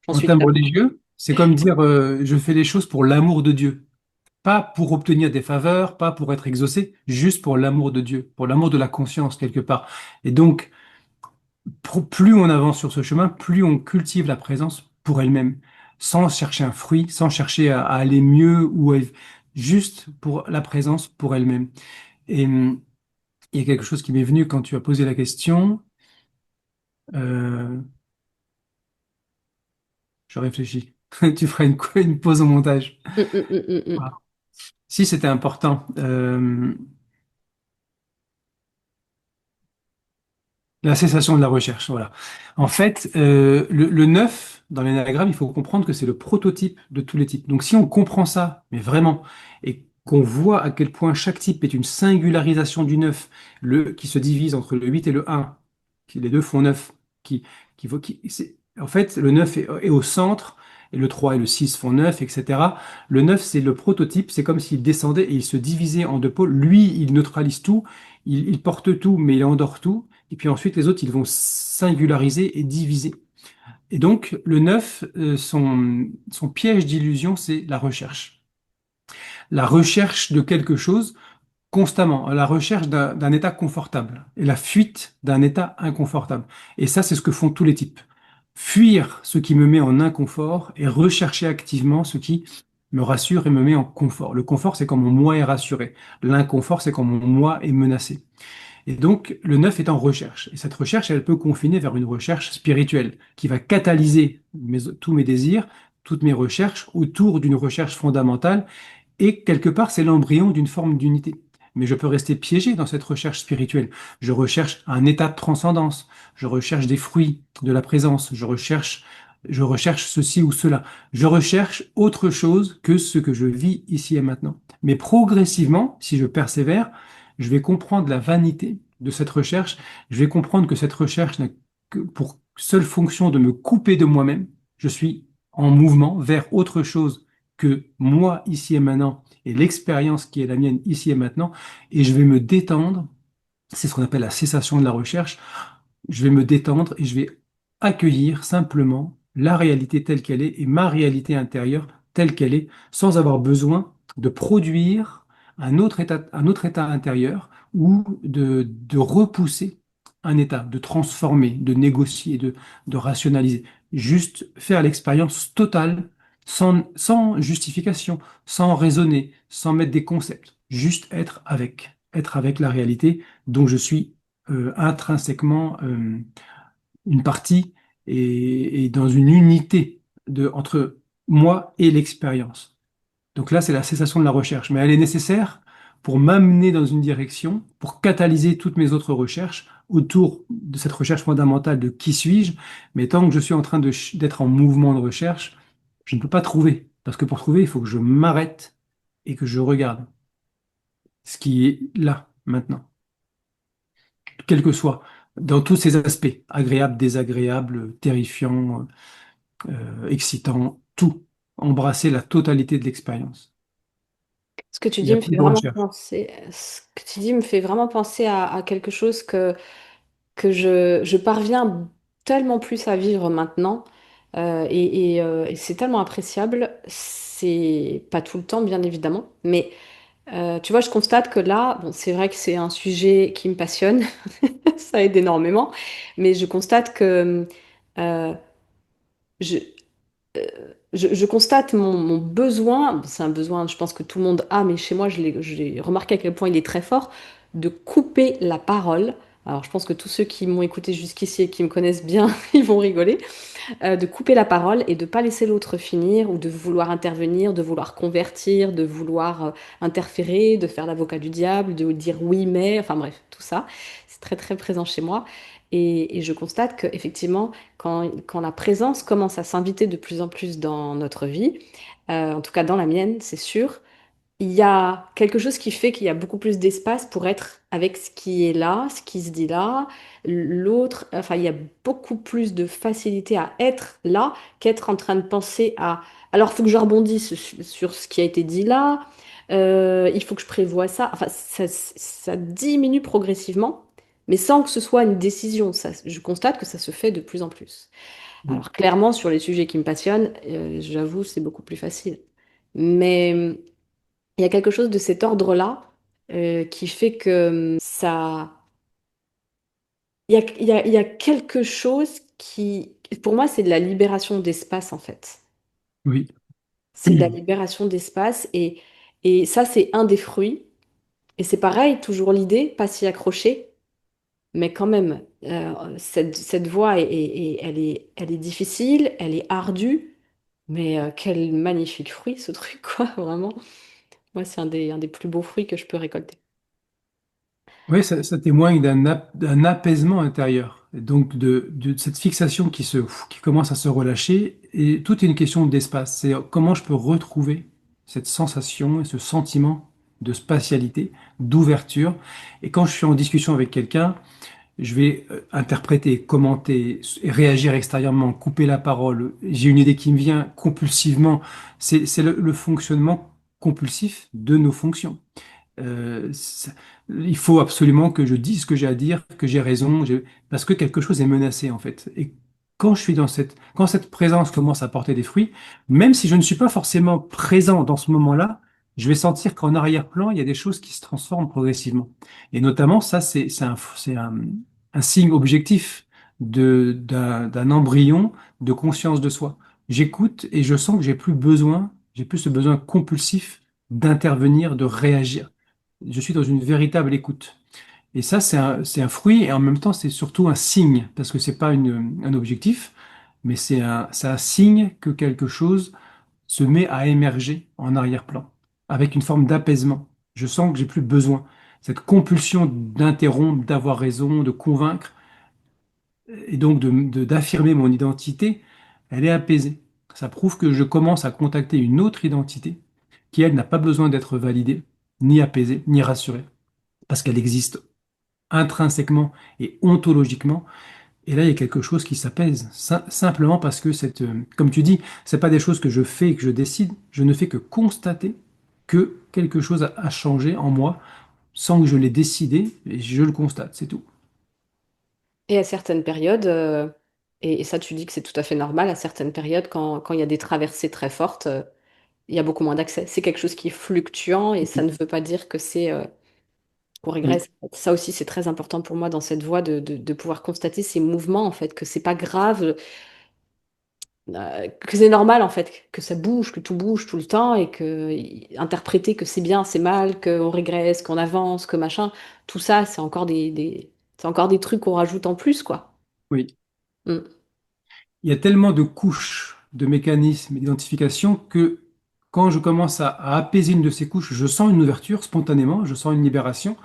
j'en En suis termes très proche. religieux, c'est comme dire je fais les choses pour l'amour de Dieu. Pas pour obtenir des faveurs, pas pour être exaucé, juste pour l'amour de Dieu, pour l'amour de la conscience quelque part. Et donc, plus on avance sur ce chemin, plus on cultive la présence pour elle-même, sans chercher un fruit, sans chercher à aller mieux juste pour la présence pour elle-même. Et il y a quelque chose qui m'est venu quand tu as posé la question. Euh, je réfléchis. Tu feras une pause au montage. Mm, mm, mm, mm, mm. Ah. Si c'était important. La cessation de la recherche, voilà. En fait, le 9, dans l'énagramme, il faut comprendre que c'est le prototype de tous les types. Donc si on comprend ça, mais vraiment, et qu'on voit à quel point chaque type est une singularisation du 9, qui se divise entre le 8 et le 1, les deux font 9, en fait, le 9 est au centre, et le 3 et le 6 font 9, etc. Le 9, c'est le prototype, c'est comme s'il descendait et il se divisait en deux pôles. Lui, il neutralise tout, il porte tout, mais il endort tout. Et puis ensuite, les autres, ils vont singulariser et diviser. Et donc, le 9, son piège d'illusion, c'est la recherche. La recherche de quelque chose constamment, la recherche d'un état confortable et la fuite d'un état inconfortable. Et ça, c'est ce que font tous les types. Fuir ce qui me met en inconfort et rechercher activement ce qui me rassure et me met en confort. Le confort, c'est quand mon moi est rassuré. L'inconfort, c'est quand mon moi est menacé. Et donc, le neuf est en recherche. Et cette recherche, elle peut confiner vers une recherche spirituelle qui va catalyser tous mes désirs, toutes mes recherches autour d'une recherche fondamentale. Et quelque part, c'est l'embryon d'une forme d'unité. Mais je peux rester piégé dans cette recherche spirituelle. Je recherche un état de transcendance. Je recherche des fruits de la présence. Je recherche ceci ou cela. Je recherche autre chose que ce que je vis ici et maintenant. Mais progressivement, si je persévère, je vais comprendre la vanité de cette recherche. Je vais comprendre que cette recherche n'a que pour seule fonction de me couper de moi-même. Je suis en mouvement vers autre chose que moi ici et maintenant et l'expérience qui est la mienne ici et maintenant. Et je vais me détendre. C'est ce qu'on appelle la cessation de la recherche. Je vais me détendre et je vais accueillir simplement la réalité telle qu'elle est et ma réalité intérieure telle qu'elle est, sans avoir besoin de produire un autre état intérieur ou de repousser un état, de transformer, de négocier, de rationaliser. Juste faire l'expérience totale, sans justification, sans raisonner, sans mettre des concepts. Juste être avec la réalité dont je suis intrinsèquement une partie et dans une unité entre moi et l'expérience. Donc là, c'est la cessation de la recherche, mais elle est nécessaire pour m'amener dans une direction, pour catalyser toutes mes autres recherches autour de cette recherche fondamentale de qui suis-je. Mais tant que je suis en train d'être en mouvement de recherche, je ne peux pas trouver. Parce que pour trouver, il faut que je m'arrête et que je regarde ce qui est là, maintenant, quel que soit, dans tous ses aspects, agréable, désagréable, terrifiant, excitant, tout. Embrasser la totalité de l'expérience. Ce que tu Il n'y dis a me plus fait de vraiment recherche. penser, ce que tu dis me fait vraiment penser à quelque chose que je parviens tellement plus à vivre maintenant. Et c'est tellement appréciable. C'est pas tout le temps, bien évidemment. Mais tu vois, je constate que là, bon, c'est vrai que c'est un sujet qui me passionne. Ça aide énormément. Mais je constate que euh, je, je constate mon besoin, c'est un besoin, je pense que tout le monde a, mais chez moi, j'ai remarqué à quel point il est très fort, de couper la parole. Alors, je pense que tous ceux qui m'ont écouté jusqu'ici et qui me connaissent bien, ils vont rigoler. De couper la parole et de pas laisser l'autre finir, ou de vouloir intervenir, de vouloir convertir, de vouloir interférer, de faire l'avocat du diable, de dire oui mais, enfin bref, tout ça, c'est très très présent chez moi. Et je constate que effectivement, quand la présence commence à s'inviter de plus en plus dans notre vie, en tout cas dans la mienne, c'est sûr, il y a quelque chose qui fait qu'il y a beaucoup plus d'espace pour être avec ce qui est là, ce qui se dit là. L'autre, enfin, il y a beaucoup plus de facilité à être là qu'être en train de penser à. Alors, il faut que je rebondisse sur ce qui a été dit là. Il faut que je prévoie ça. Enfin, ça diminue progressivement, mais sans que ce soit une décision. Ça, je constate que ça se fait de plus en plus. Oui, Alors, clairement, sur les sujets qui me passionnent, j'avoue, c'est beaucoup plus facile. Mais il y a quelque chose de cet ordre-là qui fait que ça... il y a quelque chose qui... Pour moi, c'est de la libération d'espace, en fait. oui, C'est de la libération d'espace et ça, c'est un des fruits. Et c'est pareil, toujours l'idée, pas s'y accrocher, mais quand même, cette voie, elle est difficile, elle est ardue, mais quel magnifique fruit, ce truc, quoi, vraiment. Moi, c'est un des plus beaux fruits que je peux récolter. Oui, ça témoigne d'un apaisement intérieur. Et donc de cette fixation qui commence à se relâcher. Et tout est une question d'espace. C'est comment je peux retrouver cette sensation et ce sentiment de spatialité, d'ouverture. Et quand je suis en discussion avec quelqu'un, je vais interpréter, commenter, et réagir extérieurement, couper la parole. J'ai une idée qui me vient compulsivement. C'est le fonctionnement compulsif de nos fonctions. Il faut absolument que je dise ce que j'ai à dire, que j'ai raison, parce que quelque chose est menacé en fait. Et quand cette présence commence à porter des fruits, même si je ne suis pas forcément présent dans ce moment-là, je vais sentir qu'en arrière-plan, il y a des choses qui se transforment progressivement. Et notamment, ça, un signe objectif d'un embryon de conscience de soi. J'écoute et je sens que j'ai plus ce besoin compulsif d'intervenir, de réagir. Je suis dans une véritable écoute. Et ça, c'est un fruit et en même temps, c'est surtout un signe, parce que c'est pas un objectif, mais c'est un signe que quelque chose se met à émerger en arrière-plan, avec une forme d'apaisement. Je sens que j'ai plus besoin. Cette compulsion d'interrompre, d'avoir raison, de convaincre, et donc d'affirmer mon identité, elle est apaisée. Ça prouve que je commence à contacter une autre identité qui, elle, n'a pas besoin d'être validée, ni apaisée, ni rassurée, parce qu'elle existe intrinsèquement et ontologiquement. Et là, il y a quelque chose qui s'apaise, simplement parce que comme tu dis, c'est pas des choses que je fais et que je décide, je ne fais que constater que quelque chose a changé en moi sans que je l'ai décidé, et je le constate, c'est tout. Et à certaines périodes, et ça tu dis que c'est tout à fait normal, à certaines périodes, quand il y a des traversées très fortes, il y a beaucoup moins d'accès. C'est quelque chose qui est fluctuant et ça ne veut pas dire que c'est qu'on Oui, régresse. Ça aussi, c'est très important pour moi dans cette voie de pouvoir constater ces mouvements, en fait, que c'est pas grave, que c'est normal, en fait, que ça bouge, que tout bouge tout le temps et interpréter que c'est bien, c'est mal, qu'on régresse, qu'on avance, que machin, tout ça, c'est encore c'est encore des trucs qu'on rajoute en plus, quoi. oui. Mm. Il y a tellement de couches, de mécanismes d'identification que quand je commence à apaiser une de ces couches, je sens une ouverture spontanément, je sens une libération.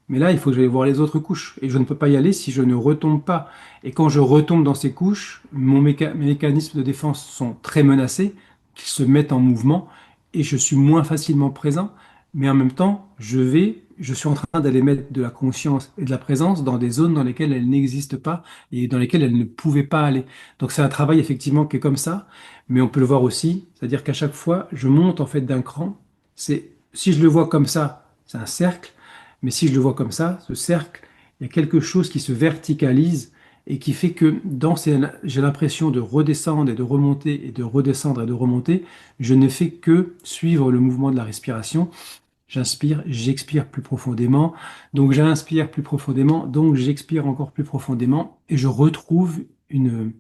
Mais là, il faut que j'aille voir les autres couches. Et je ne peux pas y aller si je ne retombe pas. Et quand je retombe dans ces couches, mes mécanismes de défense sont très menacés, qu'ils se mettent en mouvement, et je suis moins facilement présent. Mais en même temps, je suis en train d'aller mettre de la conscience et de la présence dans des zones dans lesquelles elles n'existent pas et dans lesquelles elles ne pouvaient pas aller. Donc c'est un travail effectivement qui est comme ça, mais on peut le voir aussi, c'est-à-dire qu'à chaque fois, je monte en fait d'un cran. Si je le vois comme ça, c'est un cercle. Mais si je le vois comme ça, ce cercle, il y a quelque chose qui se verticalise et qui fait que j'ai l'impression de redescendre et de remonter et de redescendre et de remonter. Je ne fais que suivre le mouvement de la respiration. J'inspire, j'expire plus profondément. Donc j'inspire plus profondément, donc j'expire encore plus profondément et je retrouve une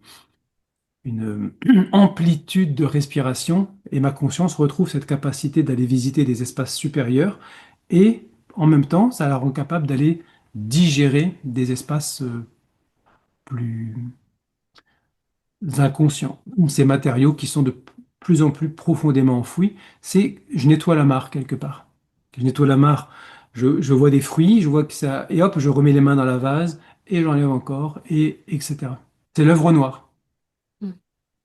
amplitude de respiration et ma conscience retrouve cette capacité d'aller visiter des espaces supérieurs et en même temps, ça la rend capable d'aller digérer des espaces plus inconscients. Ces matériaux qui sont de plus en plus profondément enfouis, je nettoie la mare quelque part. Je nettoie la mare, je vois des fruits, je vois que ça, et hop, je remets les mains dans la vase et j'enlève encore, et etc. C'est l'œuvre noire. Mm.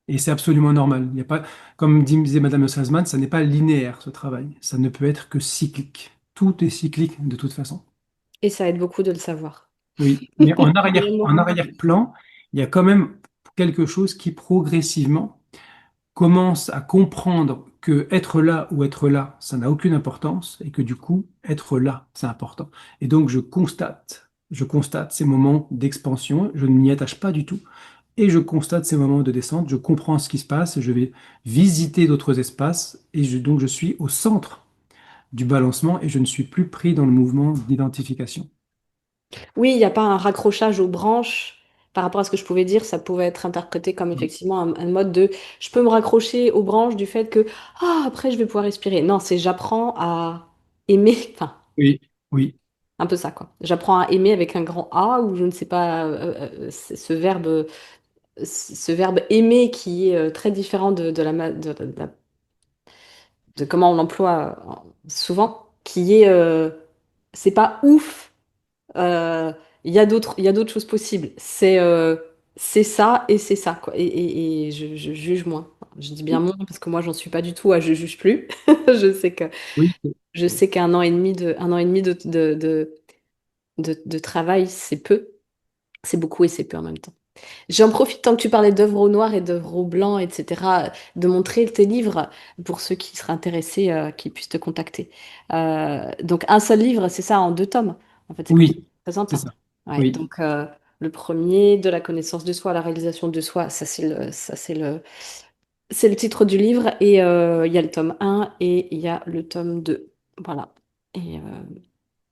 Et c'est absolument normal. Il y a pas, comme disait Madame Salzman, ça n'est pas linéaire ce travail. Ça ne peut être que cyclique. Tout est cyclique de toute façon. Et ça aide beaucoup de le savoir. Oui, mais en Vraiment. arrière-plan, il y a quand même quelque chose qui progressivement commence à comprendre que être là ou être là, ça n'a aucune importance et que du coup, être là, c'est important. Et donc, je constate ces moments d'expansion, je ne m'y attache pas du tout. Et je constate ces moments de descente, je comprends ce qui se passe, je vais visiter d'autres espaces et donc je suis au centre du balancement et je ne suis plus pris dans le mouvement d'identification. Oui, il n'y a pas un raccrochage aux branches. Par rapport à ce que je pouvais dire, ça pouvait être interprété comme Oui, effectivement un mode de je peux me raccrocher aux branches du fait que après je vais pouvoir respirer. Non, c'est j'apprends à aimer, enfin oui, oui, un peu ça quoi. J'apprends à aimer avec un grand A ou je ne sais pas ce verbe aimer qui est très différent de comment on l'emploie souvent, qui est c'est pas ouf Euh, il y a d'autres choses possibles. C'est ça et c'est ça, quoi. Et je juge moins. Je dis bien moins parce que moi, j'en suis pas du tout à je juge plus. Je sais que, Oui, je sais qu'un an et demi un an et demi de travail, c'est peu. C'est beaucoup et c'est peu en même temps. J'en profite tant que tu parlais d'œuvres au noir et d'œuvres au blanc, etc., de montrer tes livres pour ceux qui seraient intéressés, qui puissent te contacter. Donc un seul livre, c'est ça, en deux tomes. En fait, c'est comme ça que oui, tu présentes, c'est hein. ça. Ouais, Oui. donc le premier, de la connaissance de soi à la réalisation de soi, c'est le titre du livre. Et il y a le tome un et il y a le tome 2. Voilà. Et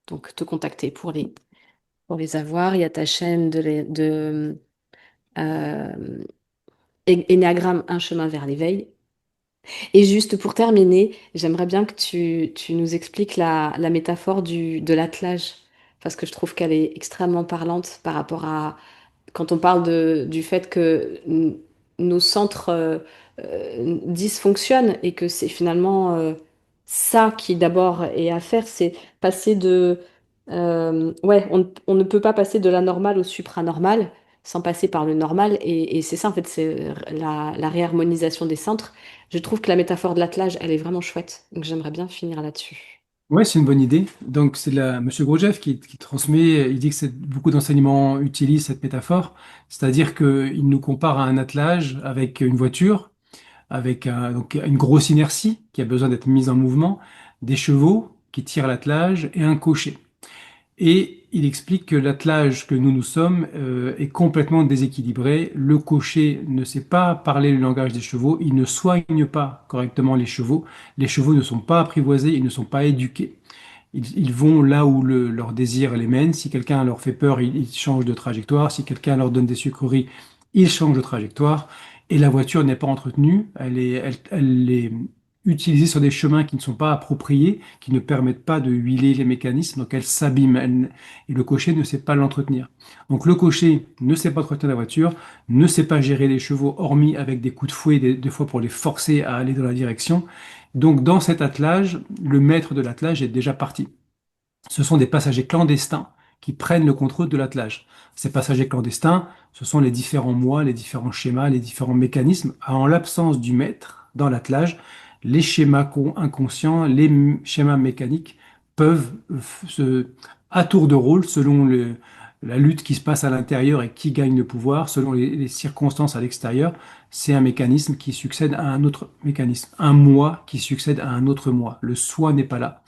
donc te contacter pour les avoir. Il y a ta chaîne euh, Énéagramme, un chemin vers l'éveil. Et juste pour terminer, j'aimerais bien que tu nous expliques la métaphore de l'attelage, parce que je trouve qu'elle est extrêmement parlante par rapport à quand on parle du fait que nos centres dysfonctionnent et que c'est finalement ça qui d'abord est à faire, c'est passer ouais, on ne peut pas passer de la normale au supranormal sans passer par le normal. Et c'est ça, en fait, c'est la réharmonisation des centres. Je trouve que la métaphore de l'attelage, elle est vraiment chouette. Donc j'aimerais bien finir là-dessus. Ouais, c'est une bonne idée. Donc, c'est Monsieur Gurdjieff qui transmet, il dit que beaucoup d'enseignements utilisent cette métaphore, c'est-à-dire qu'il nous compare à un attelage avec une voiture, avec donc une grosse inertie qui a besoin d'être mise en mouvement, des chevaux qui tirent l'attelage et un cocher. Et il explique que l'attelage que nous sommes est complètement déséquilibré. Le cocher ne sait pas parler le langage des chevaux, il ne soigne pas correctement les chevaux ne sont pas apprivoisés, ils ne sont pas éduqués. Ils vont là où leur désir les mène. Si quelqu'un leur fait peur, ils changent de trajectoire. Si quelqu'un leur donne des sucreries, ils changent de trajectoire. Et la voiture n'est pas entretenue. Elle est utilisée sur des chemins qui ne sont pas appropriés, qui ne permettent pas de huiler les mécanismes. Donc elle s'abîme. Et le cocher ne sait pas l'entretenir. Donc le cocher ne sait pas entretenir la voiture, ne sait pas gérer les chevaux, hormis avec des coups de fouet, des fois pour les forcer à aller dans la direction. Donc dans cet attelage, le maître de l'attelage est déjà parti. Ce sont des passagers clandestins qui prennent le contrôle de l'attelage. Ces passagers clandestins, ce sont les différents moi, les différents schémas, les différents mécanismes. En l'absence du maître dans l'attelage, les schémas inconscients, schémas mécaniques peuvent à tour de rôle, selon la lutte qui se passe à l'intérieur et qui gagne le pouvoir, selon les circonstances à l'extérieur, c'est un mécanisme qui succède à un autre mécanisme, un moi qui succède à un autre moi. Le soi n'est pas là.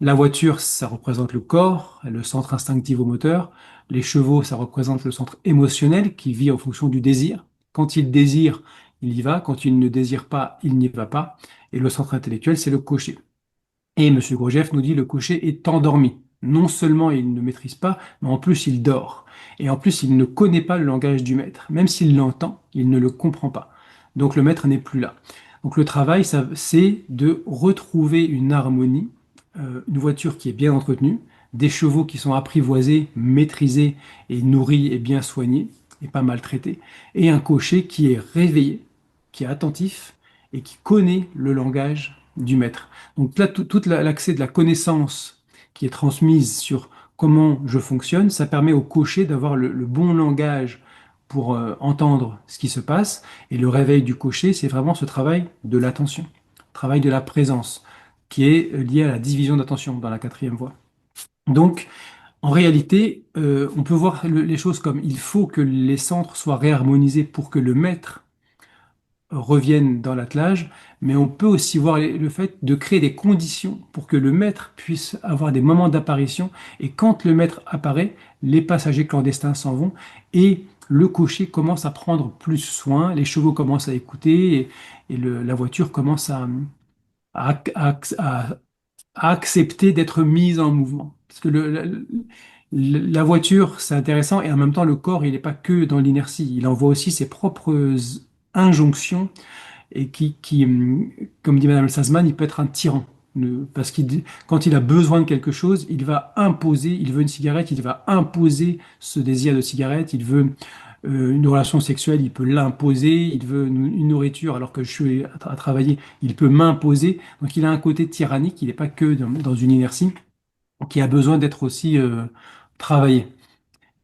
La voiture, ça représente le corps, le centre instinctivo-moteur. Les chevaux, ça représente le centre émotionnel qui vit en fonction du désir. Quand il désire, il y va. Quand il ne désire pas, il n'y va pas. Et le centre intellectuel, c'est le cocher. Et M. Gurdjieff nous dit le cocher est endormi. Non seulement il ne maîtrise pas, mais en plus il dort. Et en plus il ne connaît pas le langage du maître. Même s'il l'entend, il ne le comprend pas. Donc le maître n'est plus là. Donc le travail, c'est de retrouver une harmonie, une voiture qui est bien entretenue, des chevaux qui sont apprivoisés, maîtrisés et nourris et bien soignés et pas maltraités, et un cocher qui est réveillé, qui est attentif et qui connaît le langage du maître. Donc là, tout l'accès de la connaissance qui est transmise sur comment je fonctionne, ça permet au cocher d'avoir le bon langage pour entendre ce qui se passe. Et le réveil du cocher, c'est vraiment ce travail de l'attention, travail de la présence, qui est lié à la division d'attention dans la quatrième voie. Donc, en réalité, on peut voir les choses comme il faut que les centres soient réharmonisés pour que le maître reviennent dans l'attelage, mais on peut aussi voir le fait de créer des conditions pour que le maître puisse avoir des moments d'apparition. Et quand le maître apparaît, les passagers clandestins s'en vont et le cocher commence à prendre plus soin, les chevaux commencent à écouter et la voiture commence à, à- à- à accepter d'être mise en mouvement. Parce que la voiture, c'est intéressant et en même temps, le corps, il n'est pas que dans l'inertie, il envoie aussi ses propres injonctions et comme dit Madame Salzman, il peut être un tyran. Parce quand il a besoin de quelque chose, il va imposer, il veut une cigarette, il va imposer ce désir de cigarette, il veut une relation sexuelle, il peut l'imposer, il veut une nourriture alors que je suis à travailler, il peut m'imposer. Donc il a un côté tyrannique, il n'est pas que dans une inertie, qui a besoin d'être aussi travailler.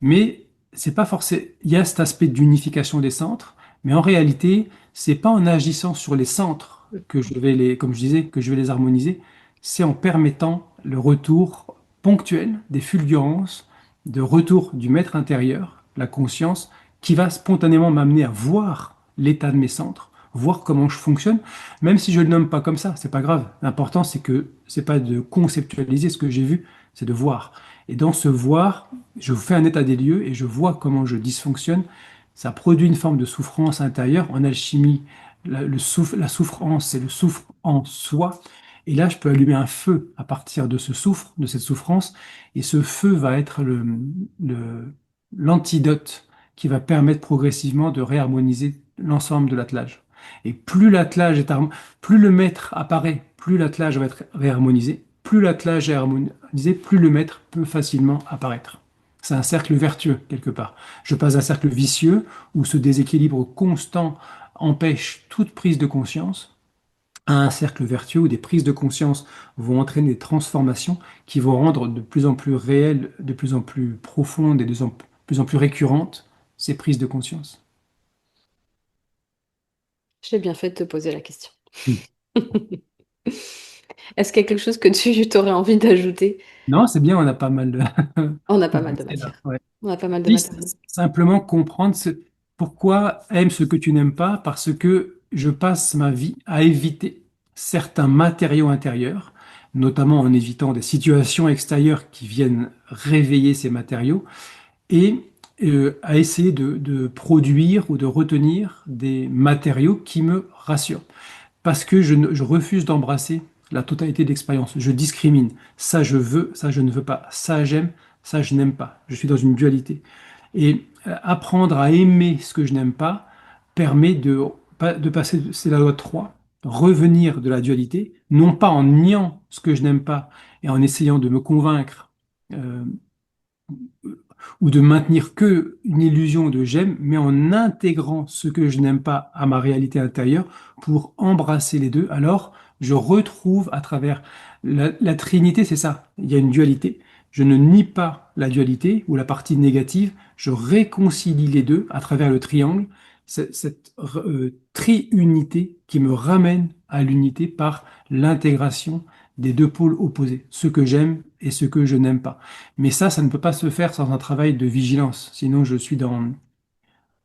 Mais c'est pas forcément. Il y a cet aspect d'unification des centres, mais en réalité, c'est pas en agissant sur les centres que je vais les, comme je disais, que je vais les harmoniser. C'est en permettant le retour ponctuel des fulgurances, de retour du maître intérieur, la conscience, qui va spontanément m'amener à voir l'état de mes centres, voir comment je fonctionne, même si je le nomme pas comme ça, c'est pas grave. L'important, c'est que c'est pas de conceptualiser ce que j'ai vu, c'est de voir. Et dans ce voir, je fais un état des lieux et je vois comment je dysfonctionne. Ça produit une forme de souffrance intérieure. En alchimie, la souffrance, c'est le souffre en soi. Et là, je peux allumer un feu à partir de ce souffre, de cette souffrance. Et ce feu va être l'antidote qui va permettre progressivement de réharmoniser l'ensemble de l'attelage. Et plus le maître apparaît, plus l'attelage va être réharmonisé. Plus l'attelage est harmonisé, plus le maître peut facilement apparaître. C'est un cercle vertueux, quelque part. Je passe d'un cercle vicieux où ce déséquilibre constant empêche toute prise de conscience à un cercle vertueux où des prises de conscience vont entraîner des transformations qui vont rendre de plus en plus réelles, de plus en plus profondes et plus en plus récurrentes ces prises de conscience. J'ai bien fait de te poser la question. Hmm. Est-ce qu'il y a quelque chose que tu t'aurais envie d'ajouter? Non, c'est bien, on a pas mal de... On a pas mal de avancé là. matière. Ouais. On a pas mal de Si, matériel. simplement comprendre pourquoi aime ce que tu n'aimes pas, parce que je passe ma vie à éviter certains matériaux intérieurs, notamment en évitant des situations extérieures qui viennent réveiller ces matériaux, et à essayer de produire ou de retenir des matériaux qui me rassurent parce que je refuse d'embrasser la totalité d'expérience. Je discrimine. Ça, je veux, ça, je ne veux pas. Ça, j'aime, ça, je n'aime pas. Je suis dans une dualité. Et apprendre à aimer ce que je n'aime pas permet de passer, c'est la loi de 3, revenir de la dualité, non pas en niant ce que je n'aime pas et en essayant de me convaincre euh, ou de maintenir que une illusion de j'aime, mais en intégrant ce que je n'aime pas à ma réalité intérieure pour embrasser les deux. Alors, je retrouve à travers la Trinité, c'est ça. Il y a une dualité. Je ne nie pas la dualité ou la partie négative. Je réconcilie les deux à travers le triangle, cette triunité qui me ramène à l'unité par l'intégration des deux pôles opposés, ce que j'aime et ce que je n'aime pas. Mais ça ne peut pas se faire sans un travail de vigilance. Sinon, je suis dans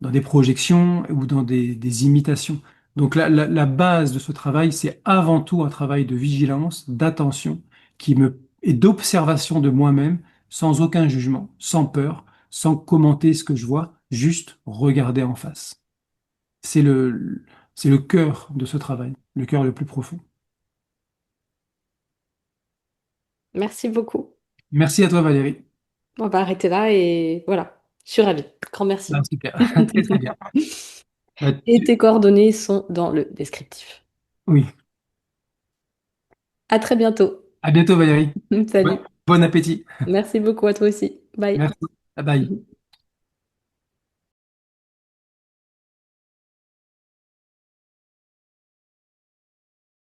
des projections ou dans des imitations. Donc la base de ce travail, c'est avant tout un travail de vigilance, d'attention, et d'observation de moi-même, sans aucun jugement, sans peur, sans commenter ce que je vois, juste regarder en face. C'est c'est le cœur de ce travail, le cœur le plus profond. Merci beaucoup. Merci à toi, Valérie. On va arrêter là et voilà. Je suis ravie. Grand Ah, merci. super, très très bien. Euh, Et tu- tes coordonnées sont dans le descriptif. Oui. À très bientôt. À bientôt, Valérie. Ouais. Salut. Bon appétit. Merci beaucoup à toi aussi. Bye. Merci. Bye bye.